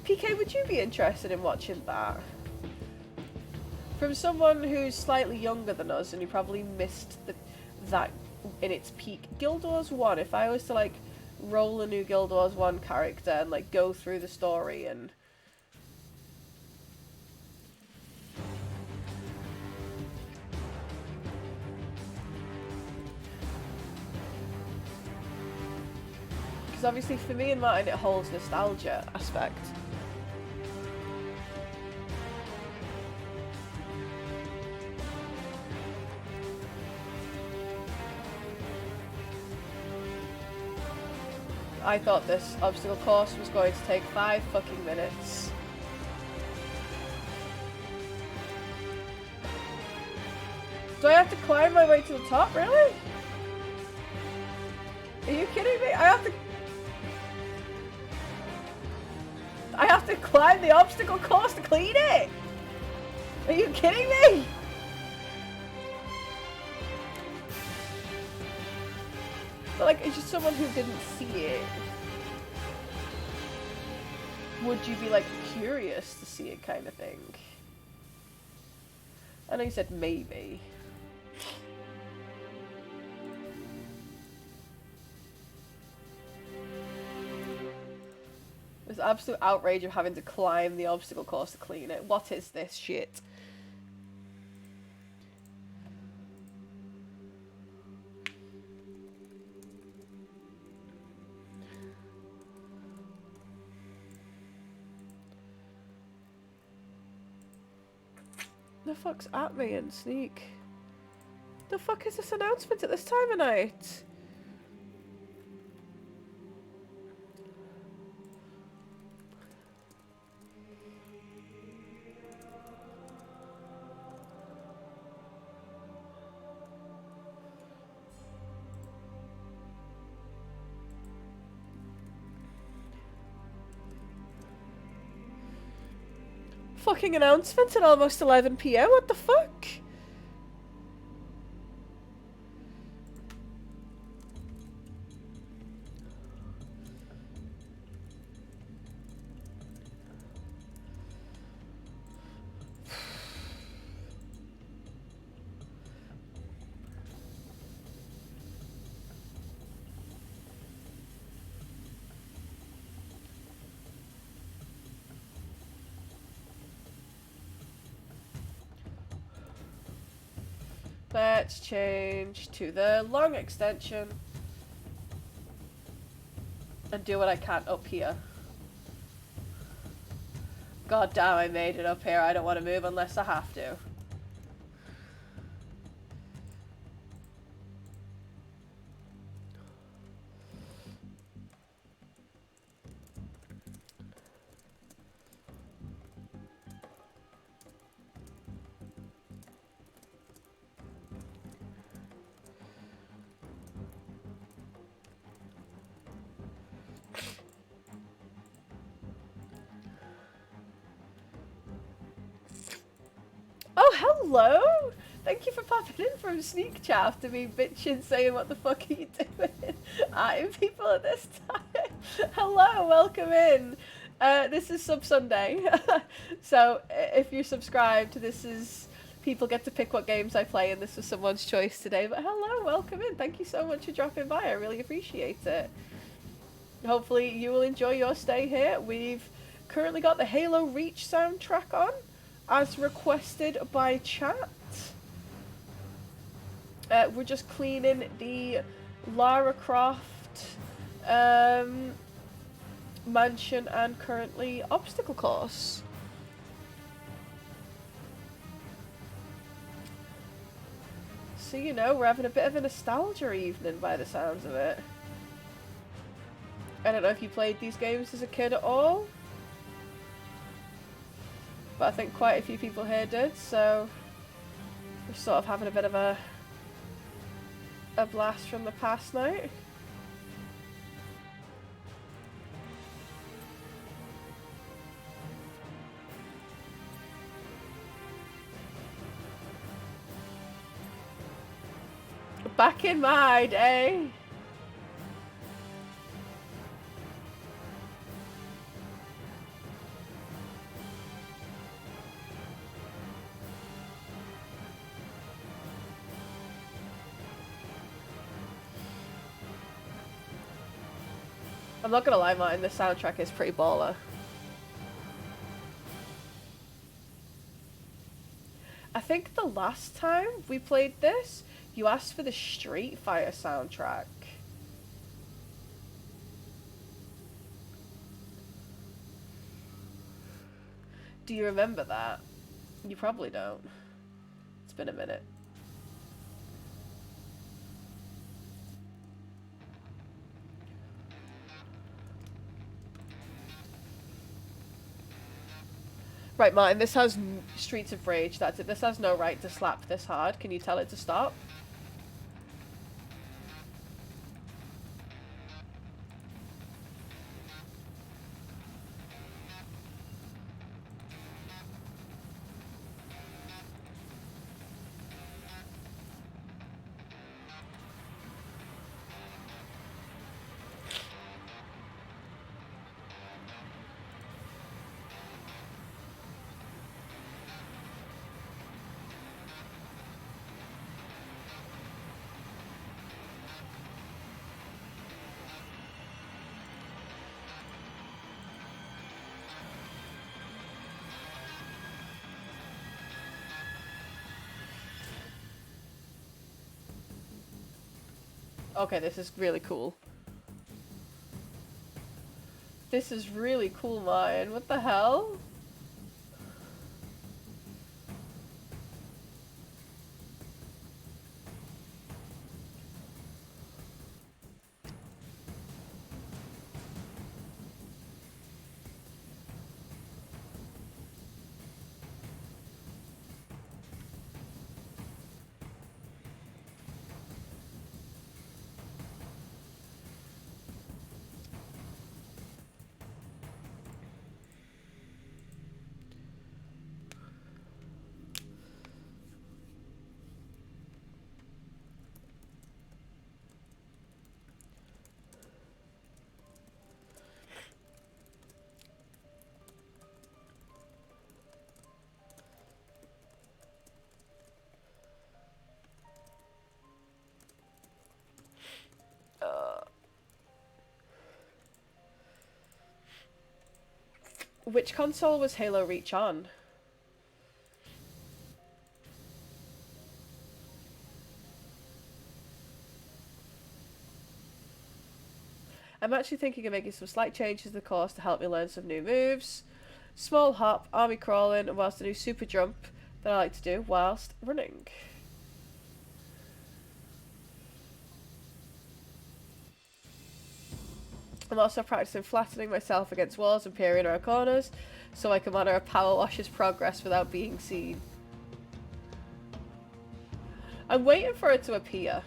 PK, would you be interested in watching that? From someone who's slightly younger than us and who probably missed that in its peak. Guild Wars 1, if I was to like roll a new Guild Wars 1 character and like go through the story and... Because obviously for me and Martin it holds nostalgia aspect. I thought this obstacle course was going to take 5 fucking minutes. Do I have to climb my way to the top, really? Are you kidding me? I have to climb the obstacle course to clean it? Are you kidding me? But like, it's just someone who didn't see it. Would you be like curious to see it kind of thing? I know you said maybe. This absolute outrage of having to climb the obstacle course to clean it. What is this shit? The fuck's at me and sneak? The fuck is this announcement at this time of night? Fucking announcement at almost 11 PM, what the fuck? Let's change to the long extension. And do what I can up here. God damn, I made it up here. I don't want to move unless I have to. Oh, hello! Thank you for popping in from Sneak Chaff to be bitching saying what the fuck are you doing? I'm people at this time. Hello, welcome in. This is SubSunday. So if you're subscribed, this is people get to pick what games I play, and this was someone's choice today. But hello, welcome in. Thank you so much for dropping by. I really appreciate it. Hopefully you will enjoy your stay here. We've currently got the Halo Reach soundtrack on, as requested by chat. We're just cleaning the Lara Croft mansion and currently obstacle course. So you know, we're having a bit of a nostalgia evening by the sounds of it. I don't know if you played these games as a kid at all, but I think quite a few people here did, so we're sort of having a bit of a blast from the past night. Back in my day. I'm not gonna lie, Martin, the soundtrack is pretty baller. I think the last time we played this, you asked for the Street Fighter soundtrack. Do you remember that? You probably don't. It's been a minute. Right, Martin, this has Streets of Rage, that's it. This has no right to slap this hard. Can you tell it to stop? Okay, this is really cool. This is really cool, Martin. What the hell? Which console was Halo Reach on? I'm actually thinking of making some slight changes to the course to help me learn some new moves. Small hop, army crawling, and whilst I do super jump that I like to do whilst running. I'm also practicing flattening myself against walls and peering around corners so I can monitor a Powerwash's progress without being seen. I'm waiting for it to appear.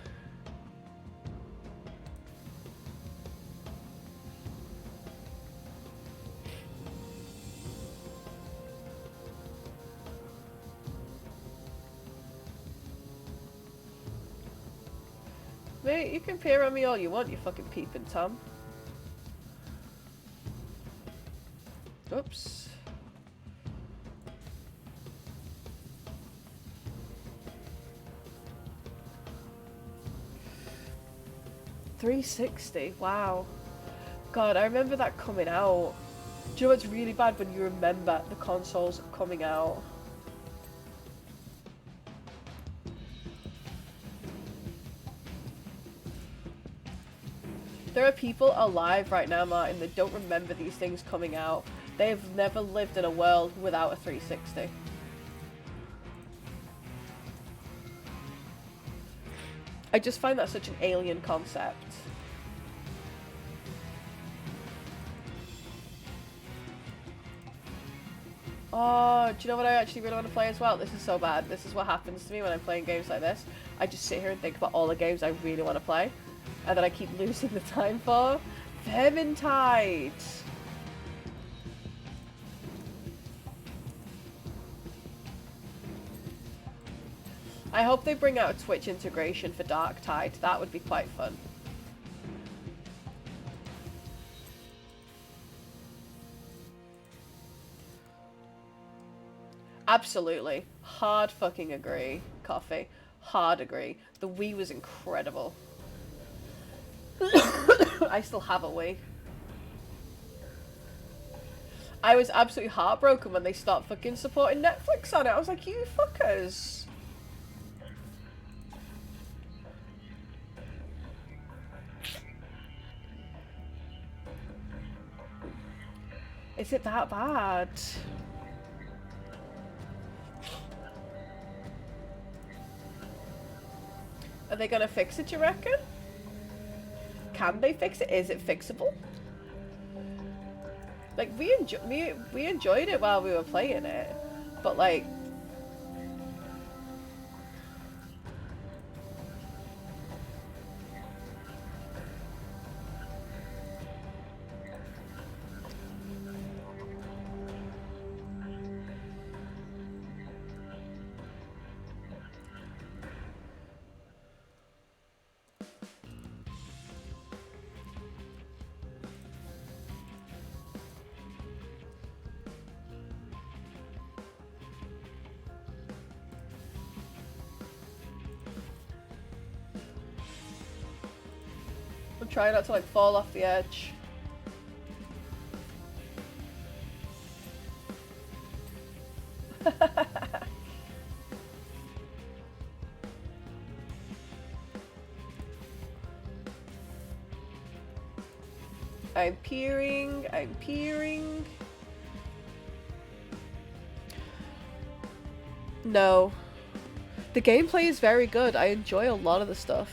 Mate, you can peer on me all you want, you fucking peeping Tom. Oops. $360, wow. God, I remember that coming out. Do you know what's really bad when you remember the consoles coming out? There are people alive right now, Martin, that don't remember these things coming out. They've never lived in a world without a 360. I just find that such an alien concept. Oh, do you know what I actually really want to play as well? This is so bad. This is what happens to me when I'm playing games like this. I just sit here and think about all the games I really want to play. And that I keep losing the time for. Vermintide! I hope they bring out a Twitch integration for Darktide. That would be quite fun. Absolutely. Hard fucking agree. Coffee. Hard agree. The Wii was incredible. I still have a Wii. I was absolutely heartbroken when they stopped fucking supporting Netflix on it. I was like, you fuckers. Is it that bad? Are they gonna fix it, you reckon? Can they fix it? Is it fixable? Like, we enjoyed it while we were playing it, but like... I'm trying not to like fall off the edge. I'm peering, I'm peering. No. The gameplay is very good. I enjoy a lot of the stuff.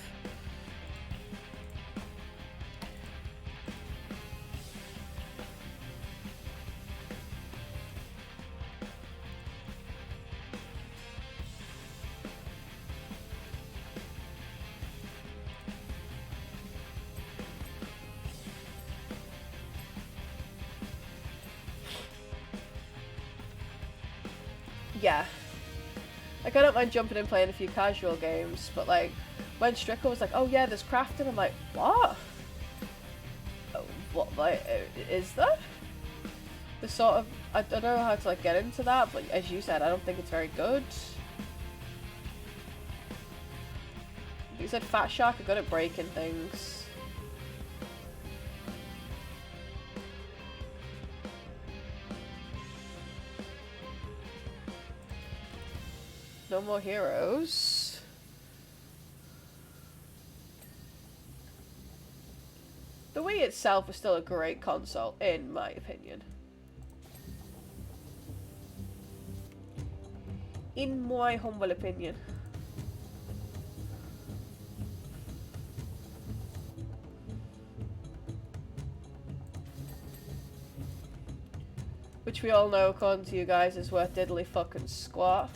Yeah. Like, I don't mind jumping and playing a few casual games, but like, when Stricker was like, oh yeah, there's crafting, I'm like, what? Oh, what, like, is there? The sort of, I don't know how to like get into that, but as you said, I don't think it's very good. You said Fat Shark are good at breaking things. No more heroes. The Wii itself was still a great console, in my opinion. In my humble opinion. Which we all know, according to you guys, is worth diddly fucking squat.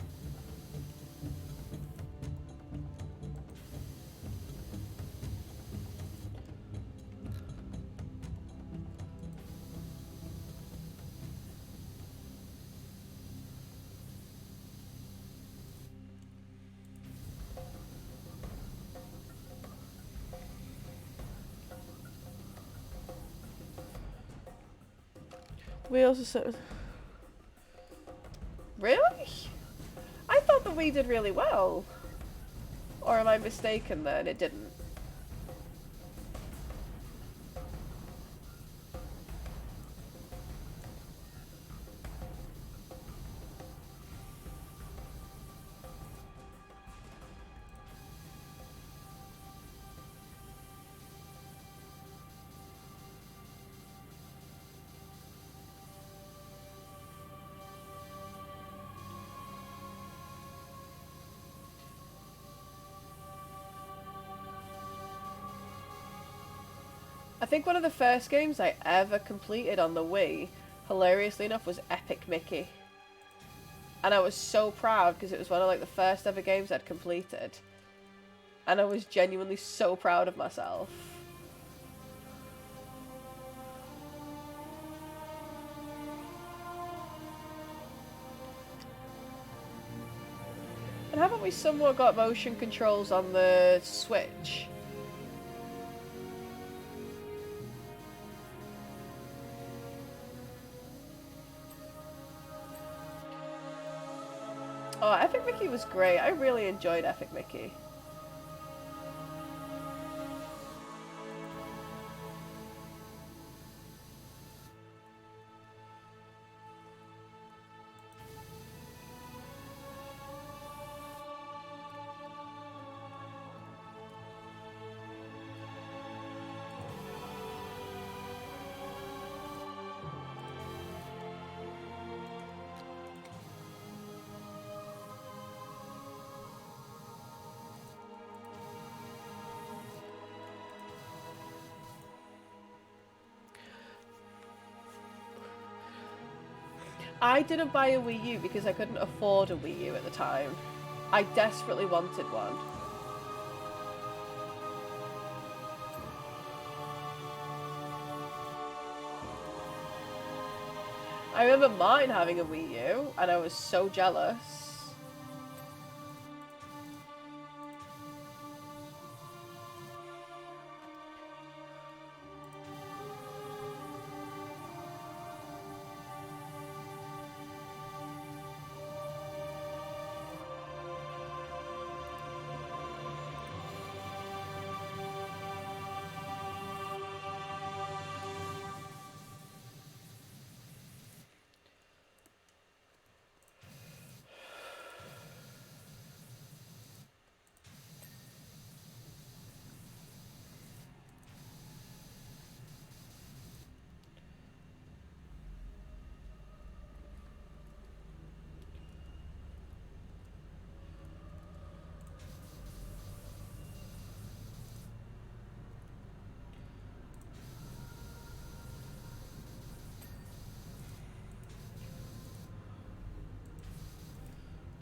We also said... Really? I thought the Wii did really well. Or am I mistaken then? It didn't. I think one of the first games I ever completed on the Wii, hilariously enough, was Epic Mickey. And I was so proud because it was one of like the first ever games I'd completed. And I was genuinely so proud of myself. And haven't we somewhat got motion controls on the Switch? Oh, Epic Mickey was great. I really enjoyed Epic Mickey. I didn't buy a Wii U because I couldn't afford a Wii U at the time. I desperately wanted one. I remember mine having a Wii U, and I was so jealous.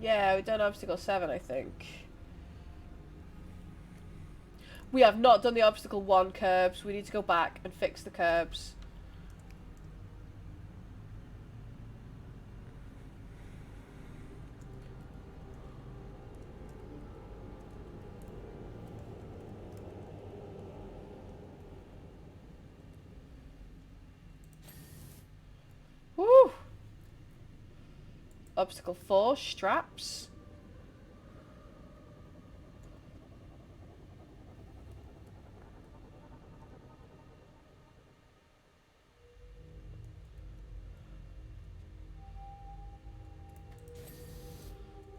Yeah, we've done obstacle 7, I think. We have not done the obstacle 1 curbs. We need to go back and fix the curbs. Woo! Obstacle 4, straps.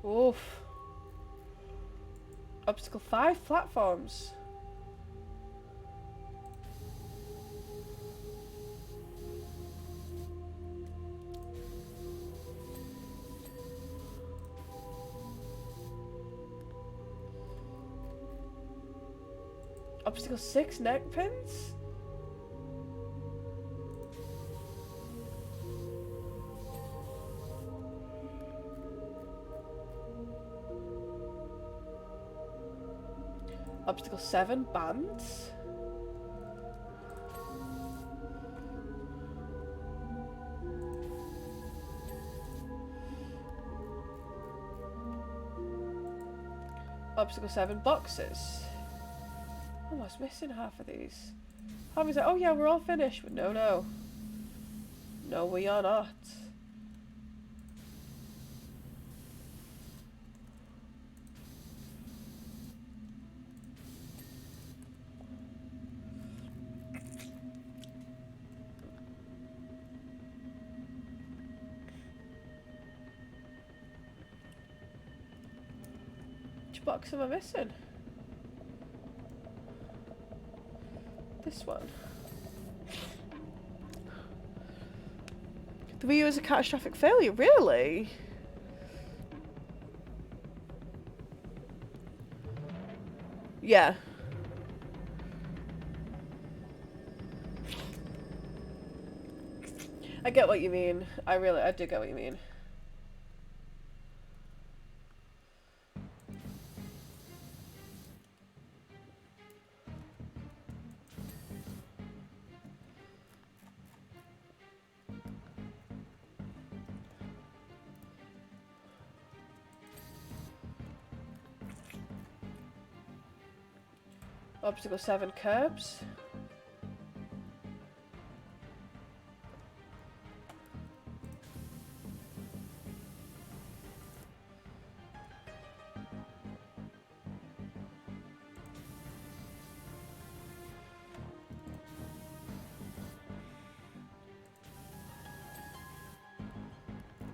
Oof. Obstacle 5, platforms. Obstacle 6 neck pins? Obstacle 7 bands? Obstacle 7 boxes. Oh, I was missing half of these. I was like, oh yeah, we're all finished, but no, no. No, we are not. Which box am I missing? This one. The Wii U is a catastrophic failure, really? Yeah. I get what you mean. I do get what you mean. Obstacle 7 curbs.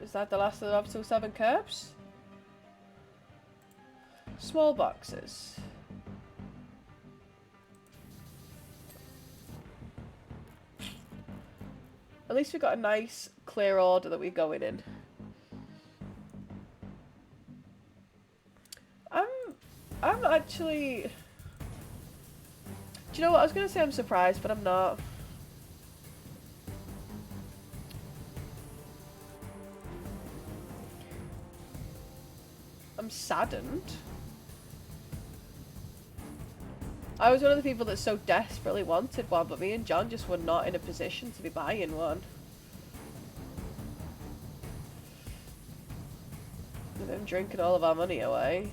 Is that the last of the Obstacle 7 curbs? Small boxes. At least we've got a nice, clear order that we're going in. I'm actually... Do you know what? I was going to say I'm surprised, but I'm not. I'm saddened. I was one of the people that so desperately wanted one, but me and John just were not in a position to be buying one. With him drinking all of our money away.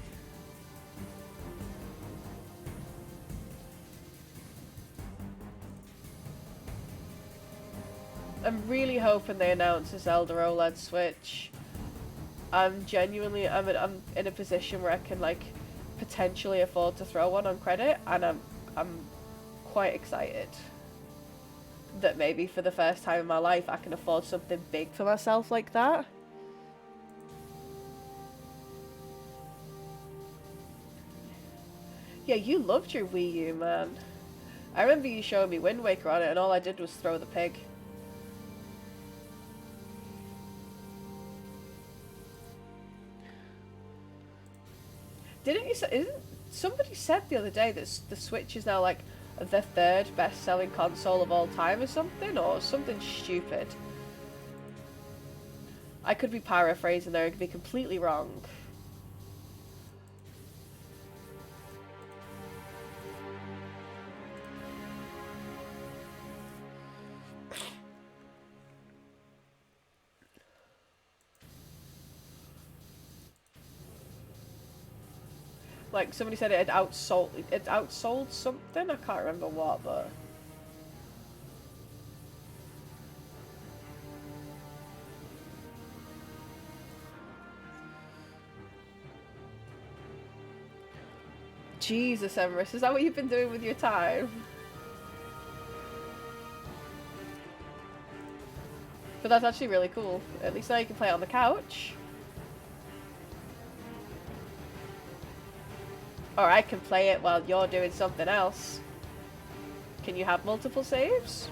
I'm really hoping they announce a Zelda OLED Switch. I'm in a position where I can like potentially afford to throw one on credit, and I'm quite excited that maybe for the first time in my life I can afford something big for myself like that. Yeah, you loved your Wii U, man. I remember you showing me Wind Waker on it, and all I did was throw the pig. Didn't you say, somebody said the other day that the Switch is now like the 3rd best-selling console of all time or something stupid. I could be paraphrasing there, I could be completely wrong. Like, somebody said it outsold something? I can't remember what, but... Jesus, Emerus, is that what you've been doing with your time? But that's actually really cool. At least now you can play it on the couch. Or I can play it while you're doing something else. Can you have multiple saves?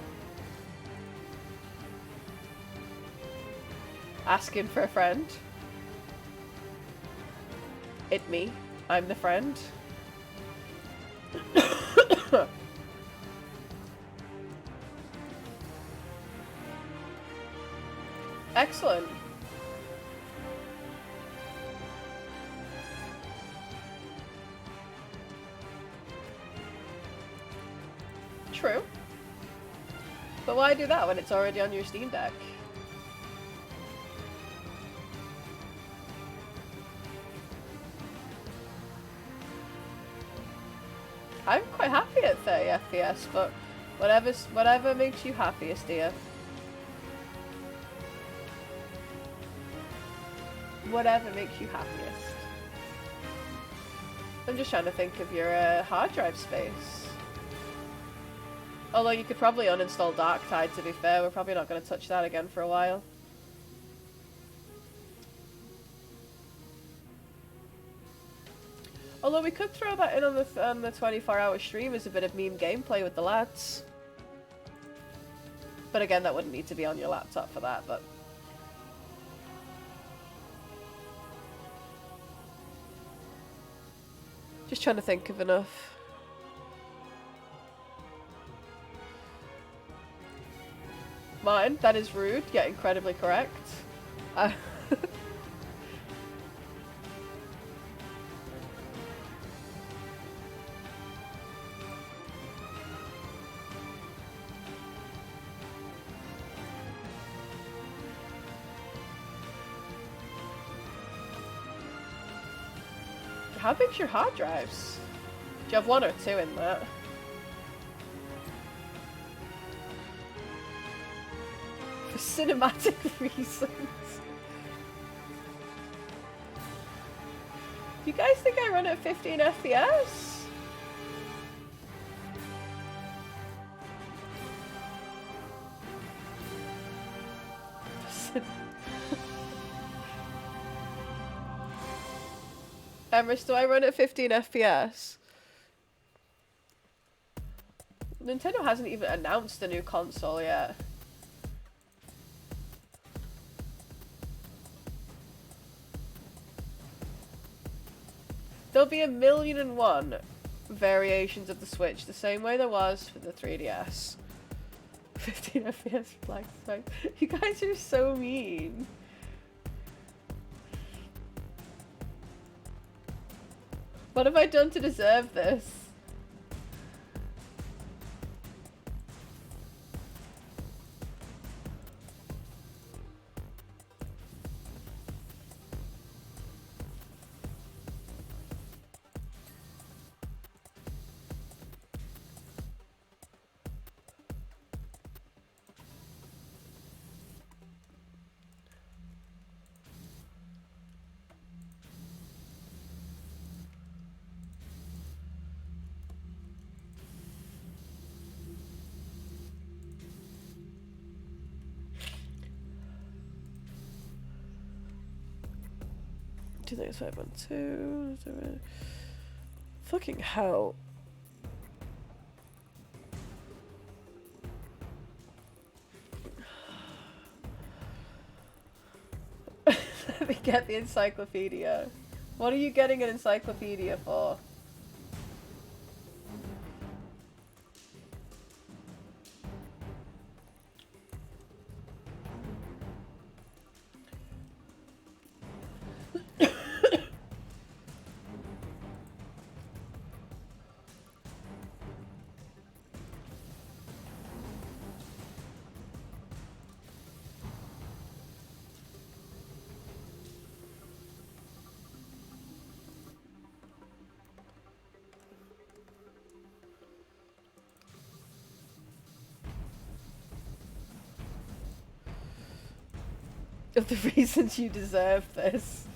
Asking for a friend. It me. I'm the friend. Excellent. True. But why do that when it's already on your Steam Deck? I'm quite happy at 30 FPS, but whatever makes you happiest, dear. Whatever makes you happiest. I'm just trying to think of your hard drive space. Although you could probably uninstall Darktide, to be fair. We're probably not going to touch that again for a while. Although we could throw that in on the 24-hour stream as a bit of meme gameplay with the lads. But again, that wouldn't need to be on your laptop for that, but... Just trying to think of enough. Mine, that is rude, yet incredibly correct. How big's your hard drives? Do you have one or two in that? For cinematic reasons. You guys think I run at 15 FPS? Emrys, do I run at 15 FPS? Nintendo hasn't even announced the new console yet. There'll be 1,000,001 variations of the Switch, the same way there was for the 3DS. 15 FPS flag spike. You guys are so mean. What have I done to deserve this? I think it's 512. Fucking hell. Let me get the encyclopedia. What are you getting an encyclopedia for? Of the reasons you deserve this.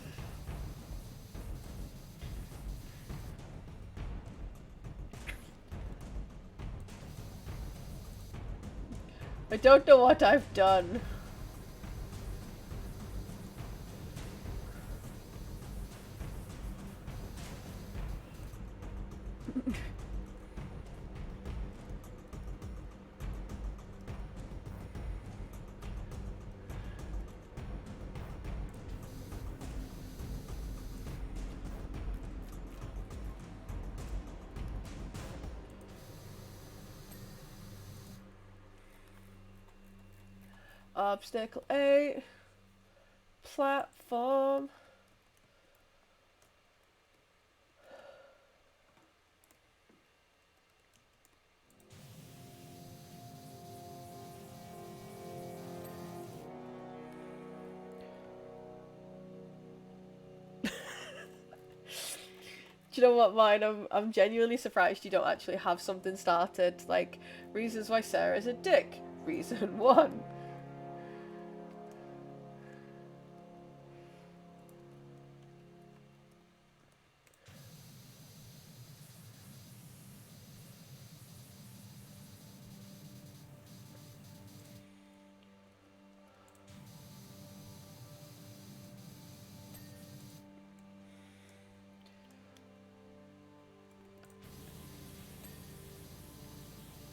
I don't know what I've done. Obstacle 8. Platform. Do you know what, mine? I'm genuinely surprised you don't actually have something started. Like, reasons why Sarah's a dick. Reason 1.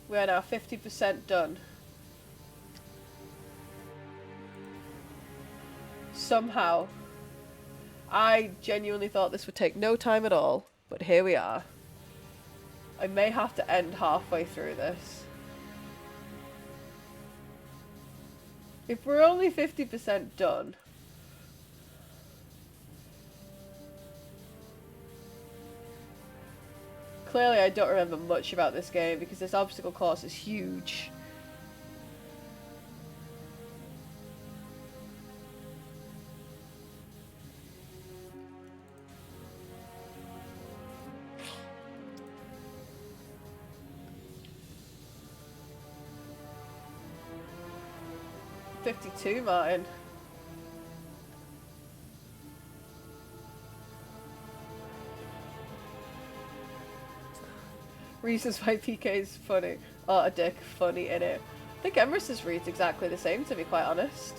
We are now 50% done. Somehow. I genuinely thought this would take no time at all, but here we are. I may have to end halfway through this. If we're only 50% done... Clearly I don't remember much about this game because this obstacle course is huge. $52, Martin. Reasons why PK is funny. Oh, a dick. Funny, innit? I think Emerson's reads exactly the same, to be quite honest.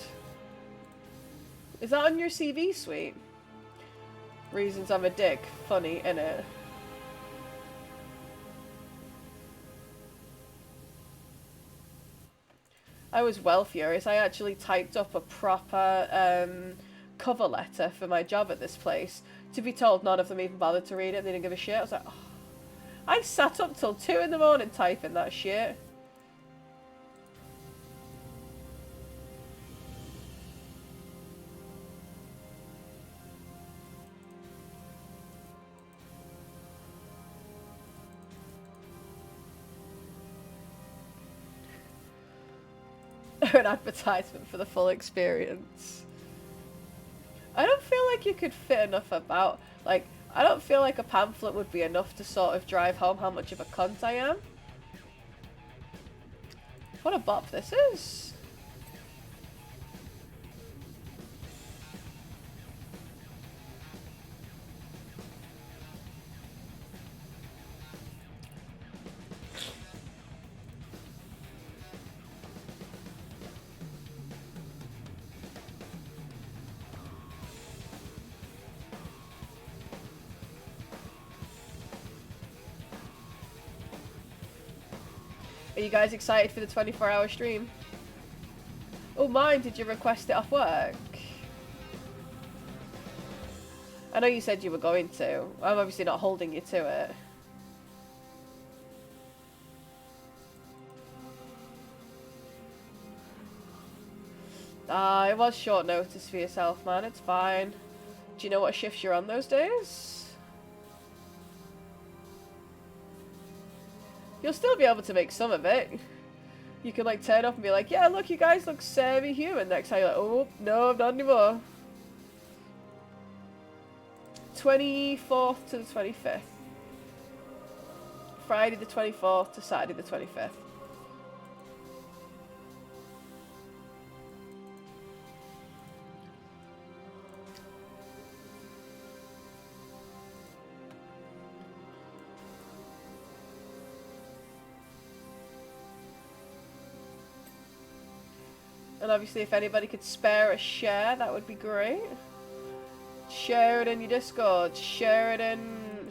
Is that on your CV, sweet? Reasons I'm a dick. Funny, innit? I was well furious. I actually typed up a proper cover letter for my job at this place. To be told none of them even bothered to read it and they didn't give a shit. I was like, oh. I sat up till 2 in the morning typing that shit. An advertisement for the full experience. I don't feel like you could fit enough about, like, I don't feel like a pamphlet would be enough to sort of drive home how much of a cunt I am. What a bop this is. Are you guys excited for the 24-hour stream? Oh, mine, did you request it off work? I know you said you were going to. I'm obviously not holding you to it. It was short notice for yourself, man. It's fine. Do you know what shifts you're on those days? You'll still be able to make some of it. You can like turn up and be like, yeah, look, you guys look semi-human. Next time you're like, oh, no, not anymore. 24th to the 25th. Friday the 24th to Saturday the 25th. And obviously if anybody could spare a share, that would be great. Share it in your Discord. Share it in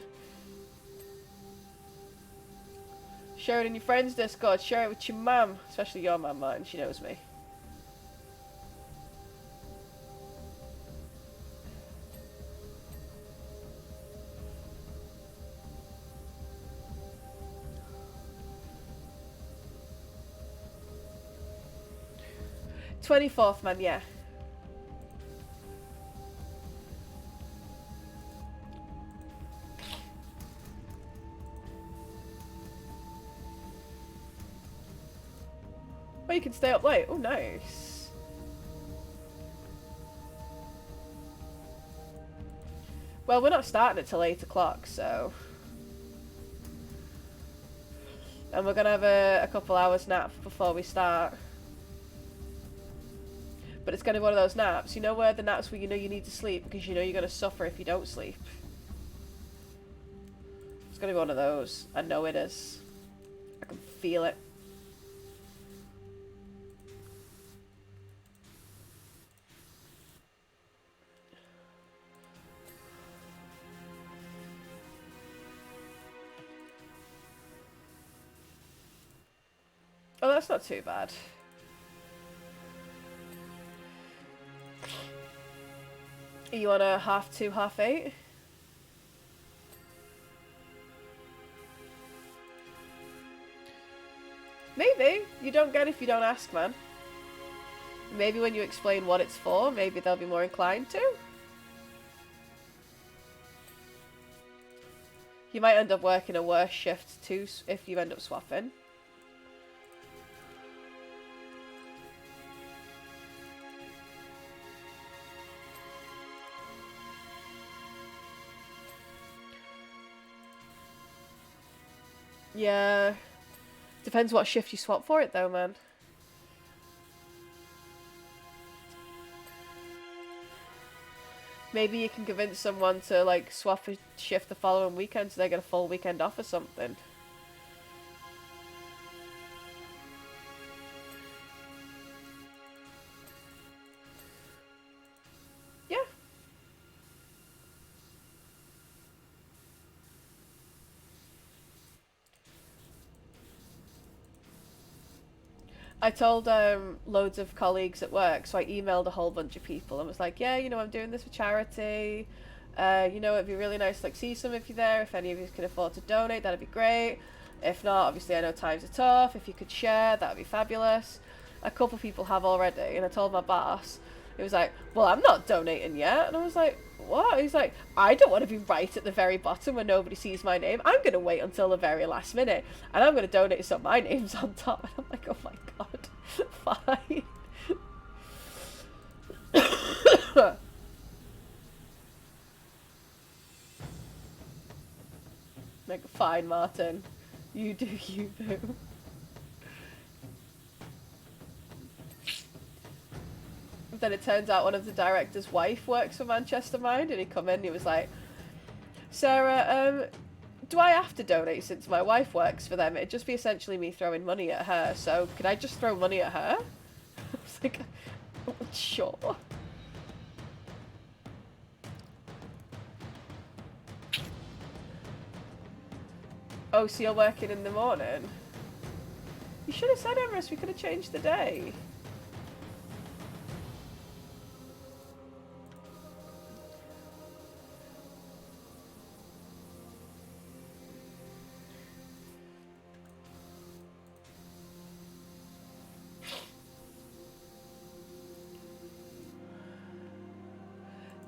your friend's Discord. Share it with your mum. Especially your mum, Martin. She knows me. 24th, man, yeah. Oh, you can stay up late. Oh, nice. Well, we're not starting until 8 o'clock, so... And we're gonna have a couple hours nap before we start. But it's gonna be one of those naps. You know where the naps where you know you need to sleep because you know you're gonna suffer if you don't sleep? It's gonna be one of those. I know it is. I can feel it. Oh, that's not too bad. Are you on a 7:30, 8:30? Maybe. You don't get if you don't ask, man. Maybe when you explain what it's for, maybe they'll be more inclined to. You might end up working a worse shift too if you end up swapping. Yeah. Depends what shift you swap for it though, man. Maybe you can convince someone to like swap a shift the following weekend so they get a full weekend off or something. Yeah. I told loads of colleagues at work, so I emailed a whole bunch of people and was like, yeah, you know, I'm doing this for charity. You know, it'd be really nice to like see some of you there. If any of you can afford to donate, that'd be great. If not, obviously I know times are tough. If you could share, that'd be fabulous. A couple people have already, and I told my boss. He was like, well, I'm not donating yet. And I was like, what? He's like, I don't want to be right at the very bottom where nobody sees my name. I'm going to wait until the very last minute. And I'm going to donate so my name's on top. And I'm like, oh my god. Fine. Like, fine, Martin. You do you, boo. Then it turns out one of the director's wife works for Manchester Mind, and he come in and he was like, Sarah, do I have to donate since my wife works for them? It'd just be essentially me throwing money at her, so could I just throw money at her? I was like, sure. Oh, so you're working in the morning? You should have said, Emrys, we could have changed the day.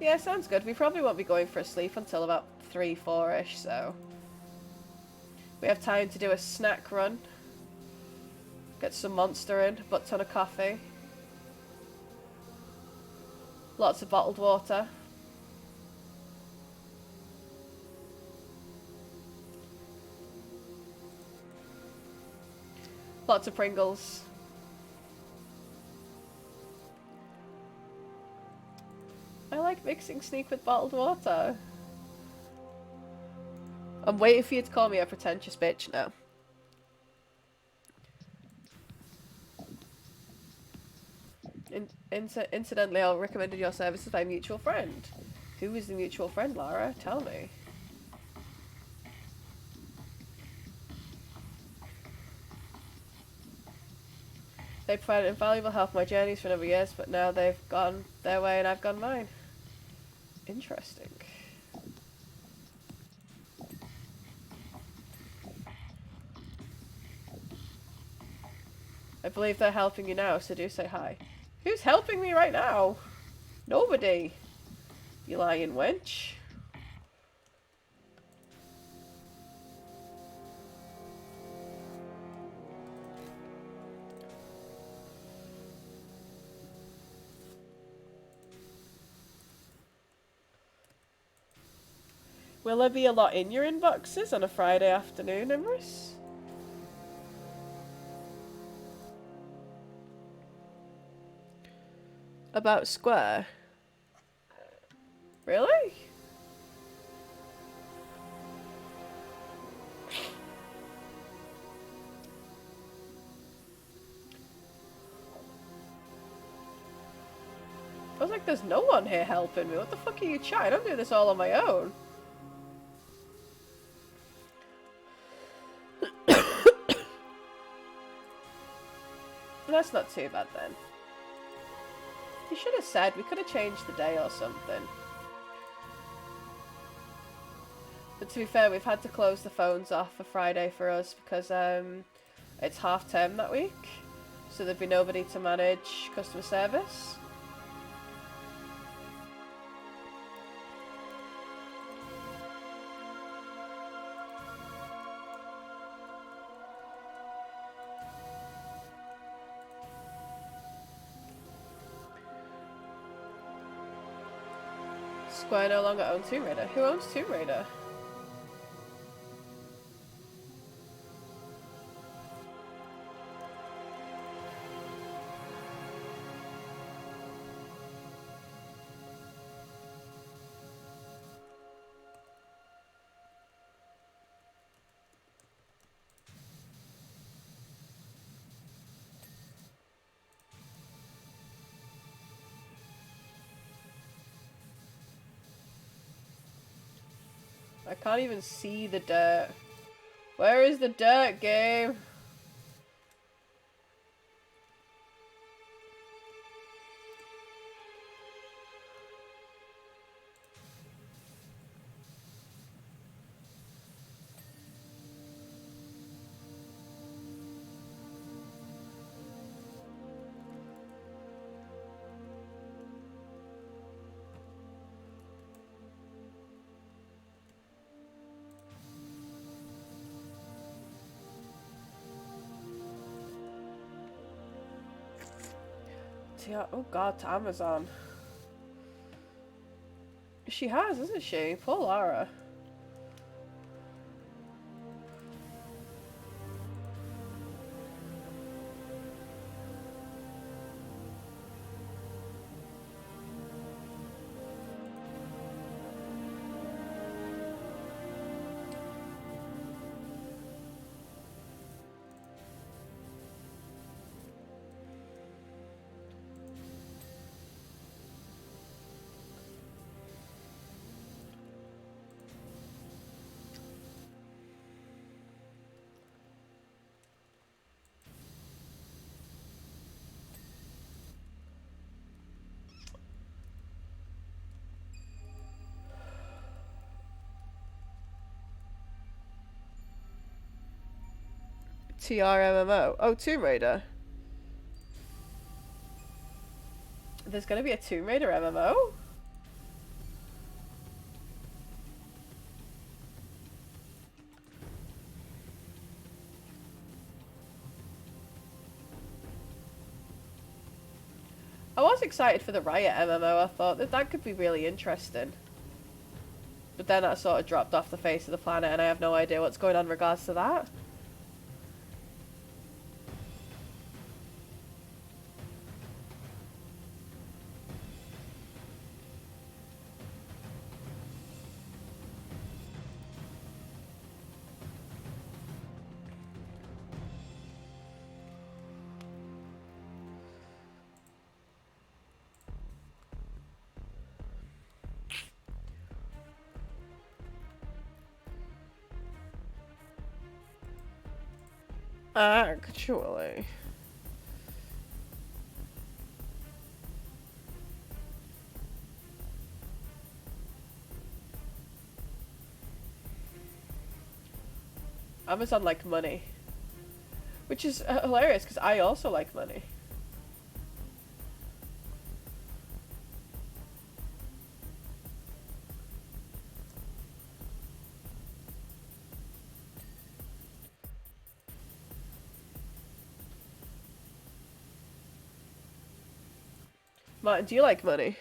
Yeah, sounds good. We probably won't be going for a sleep until about 3, 4-ish, so... We have time to do a snack run. Get some Monster in, butt ton of coffee. Lots of bottled water. Lots of Pringles. I like mixing Sneak with bottled water. I'm waiting for you to call me a pretentious bitch now. Incidentally, I recommended your services by a mutual friend. Who is the mutual friend, Lara? Tell me. They provided invaluable help in my journeys for a number of years, but now they've gone their way and I've gone mine. Interesting. I believe they're helping you now, so do say hi. Who's helping me right now? Nobody. You lying wench. Will there be a lot in your inboxes on a Friday afternoon, Emrys? About Square? Really? I was like, there's no one here helping me. What the fuck are you chatting? I'm doing this all on my own. That's not too bad then. You should have said we could have changed the day or something. But to be fair, we've had to close the phones off for Friday for us because it's half term that week. So there'd be nobody to manage customer service. Square no longer owns Tomb Raider. Who owns Tomb Raider? I can't even see the dirt. Where is the dirt, game? Oh god, to Amazon. She has, isn't she? Poor Lara. TRMMO. Oh, Tomb Raider. There's gonna be a Tomb Raider MMO? I was excited for the Riot MMO. I thought that could be really interesting. But then that sort of dropped off the face of the planet and I have no idea what's going on in regards to that. Actually. Amazon like money. Which is hilarious because I also like money. Martin, do you like money?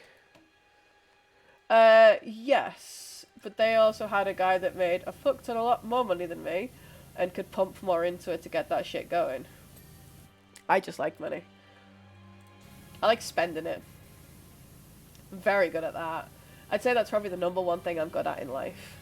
Yes. But they also had a guy that made a fuck ton a lot more money than me and could pump more into it to get that shit going. I just like money. I like spending it. I'm very good at that. I'd say that's probably the number one thing I'm good at in life.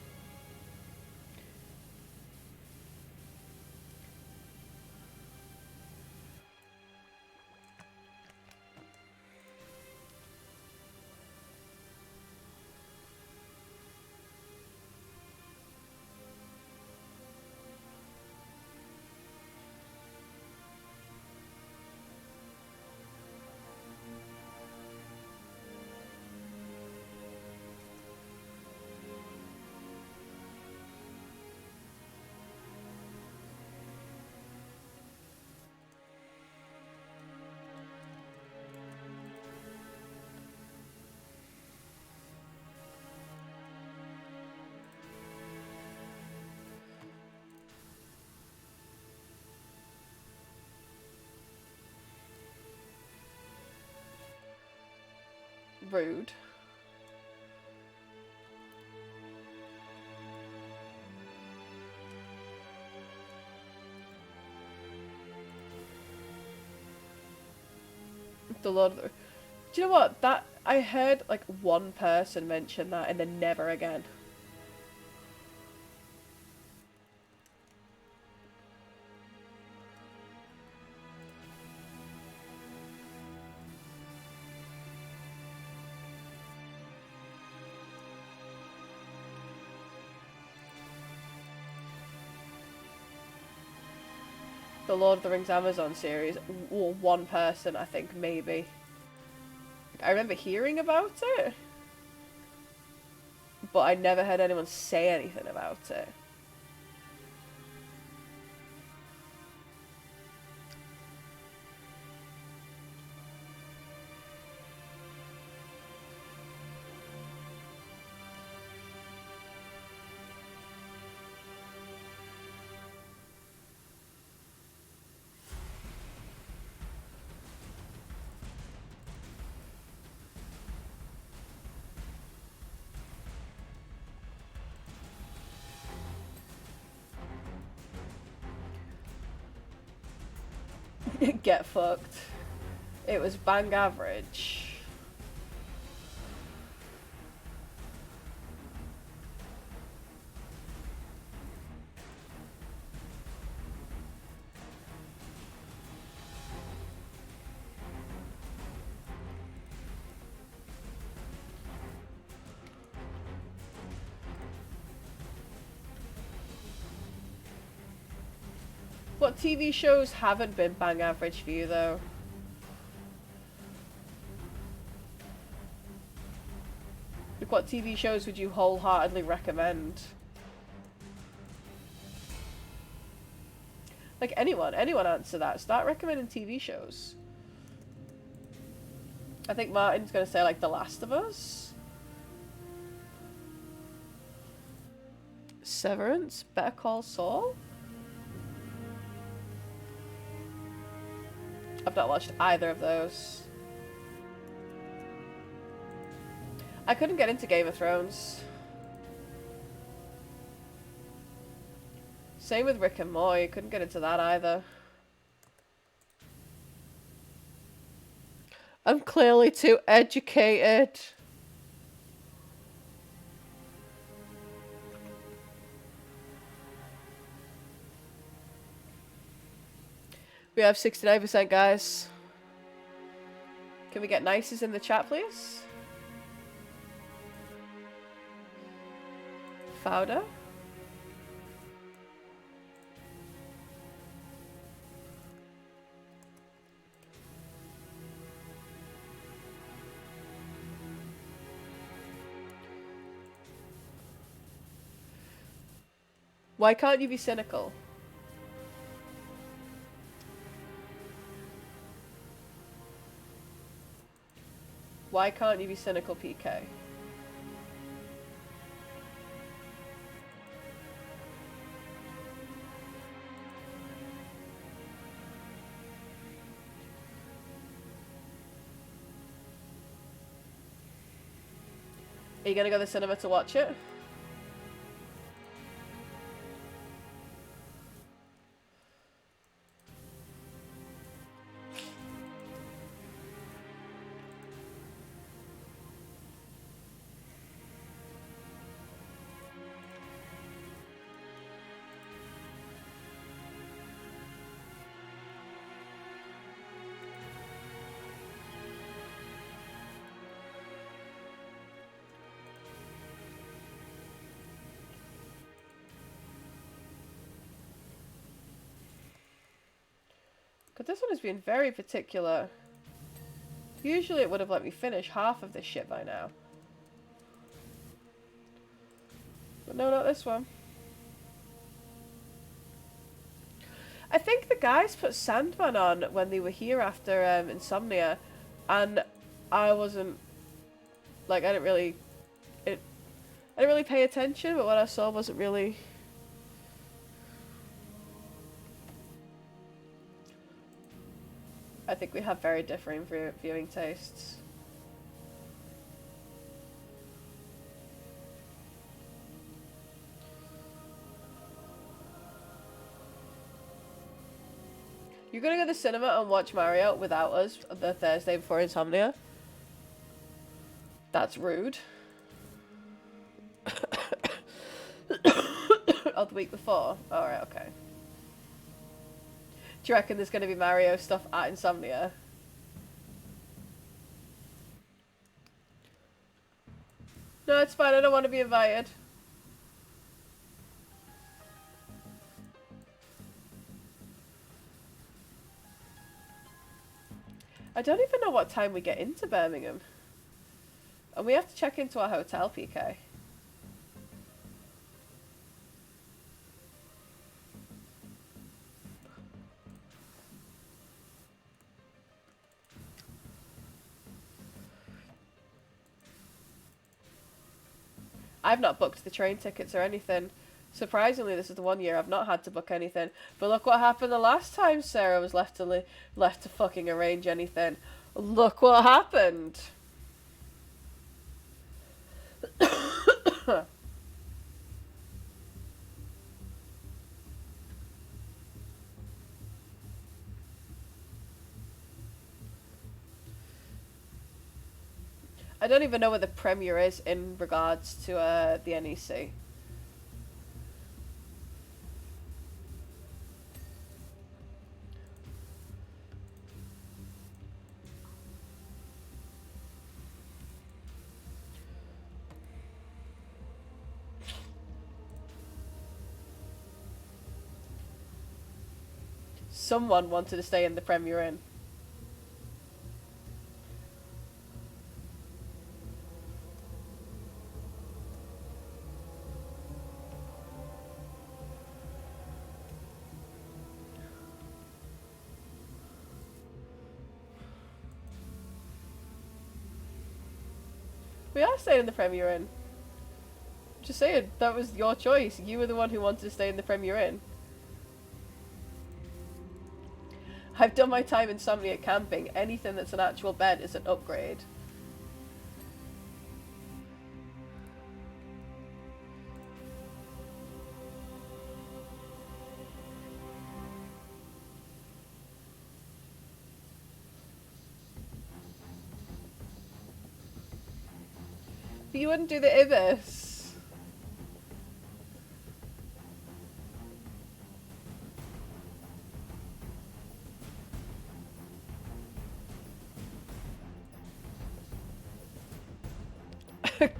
Rude. The Lord of the... Do you know what? That I heard like one person mention that and then never again. The Lord of the Rings Amazon series, or one person, I think, maybe. I remember hearing about it, but I never heard anyone say anything about it. Get fucked. It was bang average. What TV shows haven't been bang average for you, though? Like, what TV shows would you wholeheartedly recommend? Like, anyone answer that. Start recommending TV shows. I think Martin's gonna say, like, The Last of Us? Severance? Better Call Saul? I've not watched either of those. I couldn't get into Game of Thrones. Same with Rick and Morty, couldn't get into that either. I'm clearly too educated. We have 69%, guys. Can we get nices in the chat, please? Fowder? Why can't you be cynical? Why can't you be cynical, PK? Are you gonna go to the cinema to watch it? Because this one has been very particular. Usually it would have let me finish half of this shit by now. But no, not this one. I think the guys put Sandman on when they were here after Insomnia, and I wasn't, like, I didn't really pay attention, but what I saw wasn't really... I think we have very differing viewing tastes. You're gonna go to the cinema and watch Mario without us the Thursday before Insomnia? That's rude. Oh, the week before? Alright, okay. Do you reckon there's gonna be Mario stuff at Insomnia? No, it's fine, I don't want to be invited. I don't even know what time we get into Birmingham. And we have to check into our hotel, PK. I've not booked the train tickets or anything. Surprisingly, this is the one year I've not had to book anything. But look what happened the last time Sarah was left to fucking arrange anything. Look what happened. I don't even know where the premiere is in regards to the NEC. Someone wanted to stay in the Premier Inn. We are staying in the Premier Inn. Just saying, that was your choice. You were the one who wanted to stay in the Premier Inn. I've done my time Insomnia camping. Anything that's an actual bed is an upgrade. But you wouldn't do the Ibis.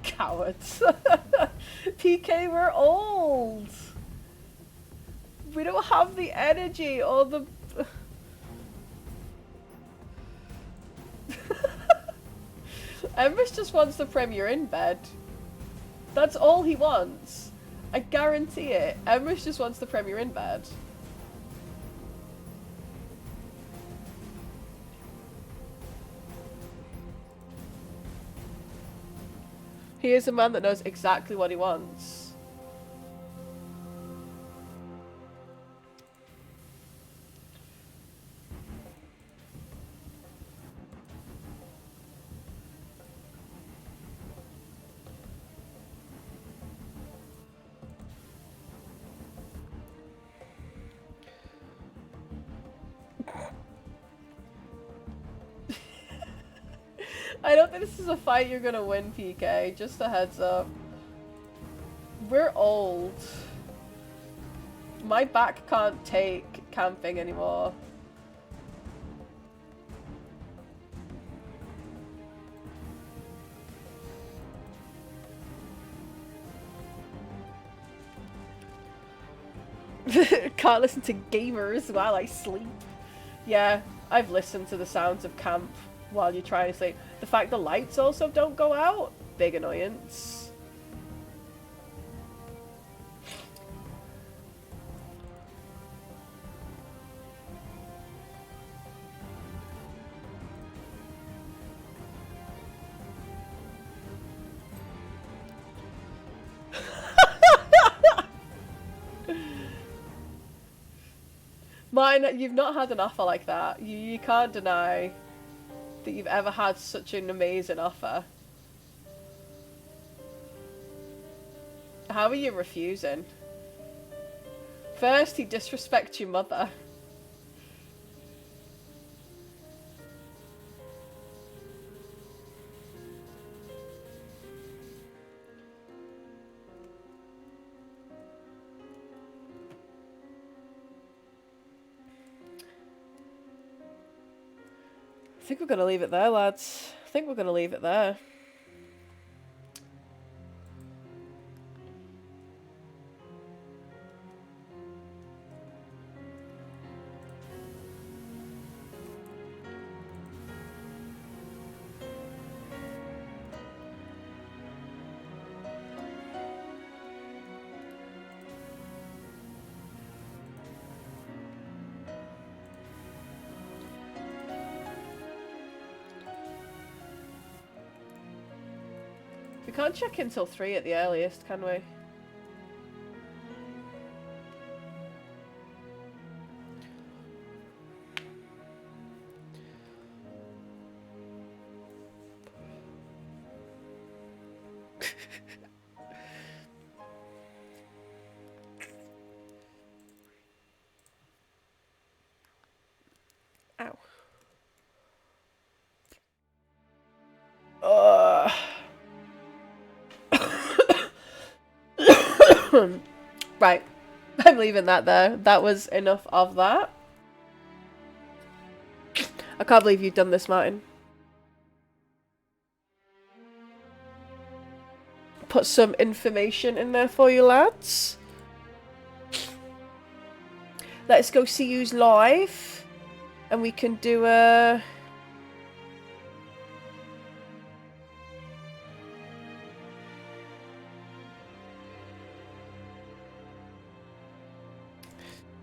Cowards. PK, we're old. We don't have the energy or the... Emrys just wants the Premier Inn bed. That's all he wants. I guarantee it. Emrys just wants the Premier Inn bed. He is a man that knows exactly what he wants. I don't think this is a fight you're gonna win, PK. Just a heads up. We're old. My back can't take camping anymore. Can't listen to gamers while I sleep. Yeah, I've listened to the sounds of camp while you're trying to sleep. The fact the lights also don't go out, big annoyance. Martin, you've not had an offer like that. You can't deny that you've ever had such an amazing offer. How are you refusing? First, he disrespects your mother. I think we're gonna leave it there, lads. I think we're gonna leave it there. We can't check in till 3 at the earliest, can we? Ow. Right, I'm leaving that there. That was enough of that. I can't believe you've done this, Martin. Put some information in there for you, lads. Let's go see yous live, and we can do a...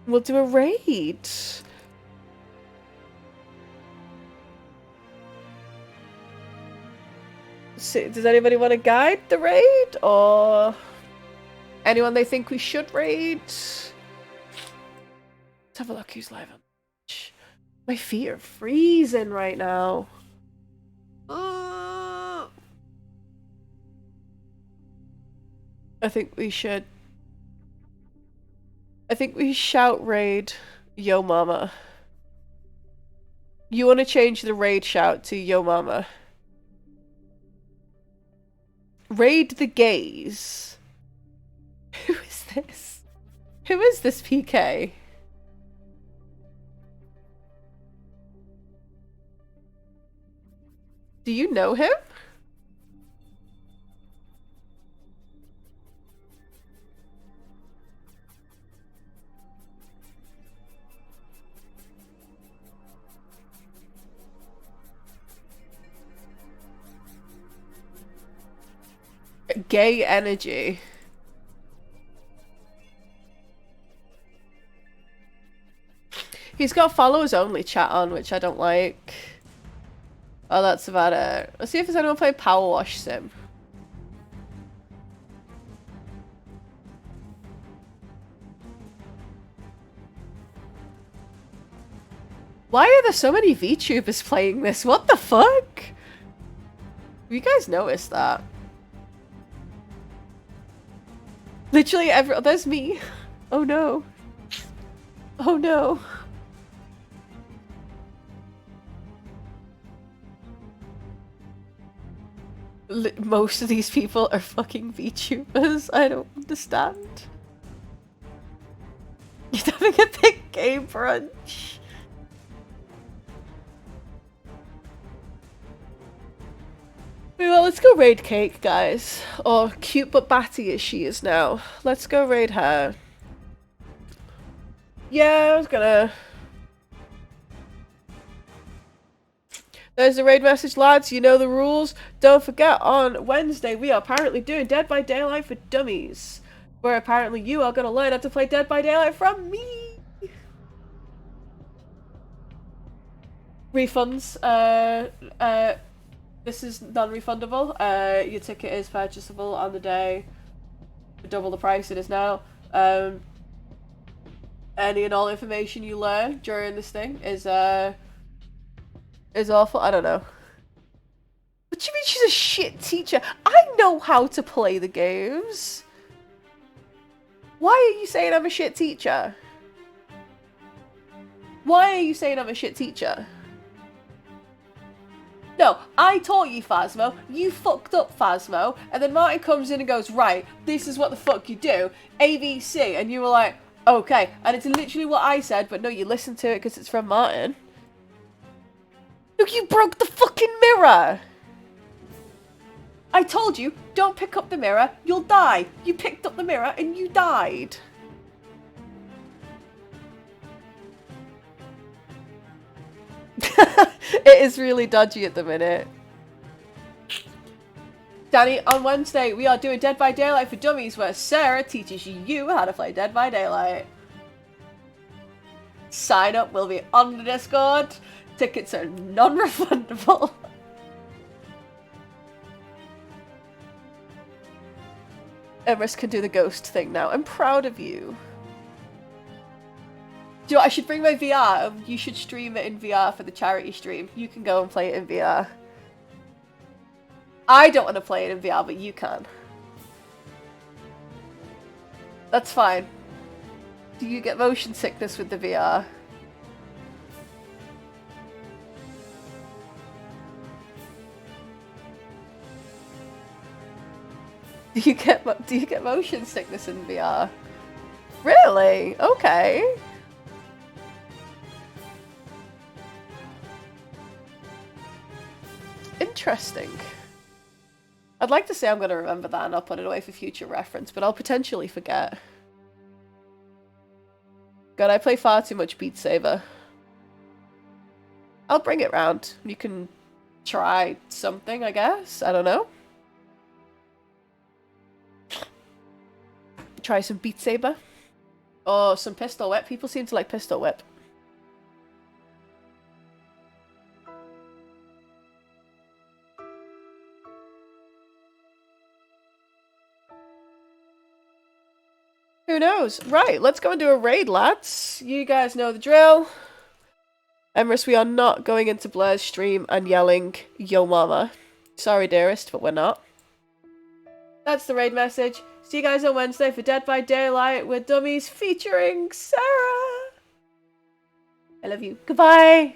We'll do a raid. So, does anybody want to guide the raid? Or anyone they think we should raid? Let's have a look who's live on. My feet are freezing right now. I think we should... I think we shout raid Yo Mama. You want to change the raid shout to Yo Mama. Raid the gays. Who is this? Who is this PK? Do you know him? Gay energy. He's got followers only chat on, which I don't like. Oh, that's about it. Let's see if there's anyone playing Powerwash Sim. Why are there so many VTubers playing this? What the fuck? Have you guys noticed that? Literally there's me. Oh no. Oh no. Most of these people are fucking VTubers. I don't understand. You're having a big game brunch. Well, let's go raid Cake, guys. Or cute but batty as she is now. Let's go raid her. Yeah, I was gonna... There's a raid message, lads. You know the rules. Don't forget, on Wednesday, we are apparently doing Dead by Daylight for Dummies. Where apparently you are gonna learn how to play Dead by Daylight from me. Refunds. This is non-refundable. Your ticket is purchasable on the day for double the price it is now. Any and all information you learn during this thing is awful. I don't know. What do you mean she's a shit teacher? I know how to play the games. Why are you saying I'm a shit teacher? Why are you saying I'm a shit teacher? No, I taught you, Phasmo. You fucked up, Phasmo. And then Martin comes in and goes, right, this is what the fuck you do. ABC. And you were like, okay. And it's literally what I said, but no, you listened to it because it's from Martin. Look, you broke the fucking mirror. I told you, don't pick up the mirror, you'll die. You picked up the mirror and you died. It is really dodgy at the minute. Danny, on Wednesday we are doing Dead by Daylight for Dummies where Sarah teaches you how to play Dead by Daylight. Sign up will be on the Discord. Tickets are non-refundable. Emrys can do the ghost thing now. I'm proud of you. Do you know what? I should bring my VR. You should stream it in VR for the charity stream. You can go and play it in VR. I don't want to play it in VR, but you can. That's fine. Do you get motion sickness with the VR? Do you get motion sickness in VR? Really? Okay. Interesting. I'd like to say I'm going to remember that and I'll put it away for future reference, but I'll potentially forget. God, I play far too much Beat Saber. I'll bring it round. You can try something, I guess. I don't know. Try some Beat Saber. Or some Pistol Whip. People seem to like Pistol Whip. Who knows? Right, let's go and do a raid, lads. You guys know the drill. Emrys, we are not going into Blair's stream and yelling, yo mama. Sorry, dearest, but we're not. That's the raid message. See you guys on Wednesday for Dead by Daylight with Dummies featuring Sarah. I love you. Goodbye.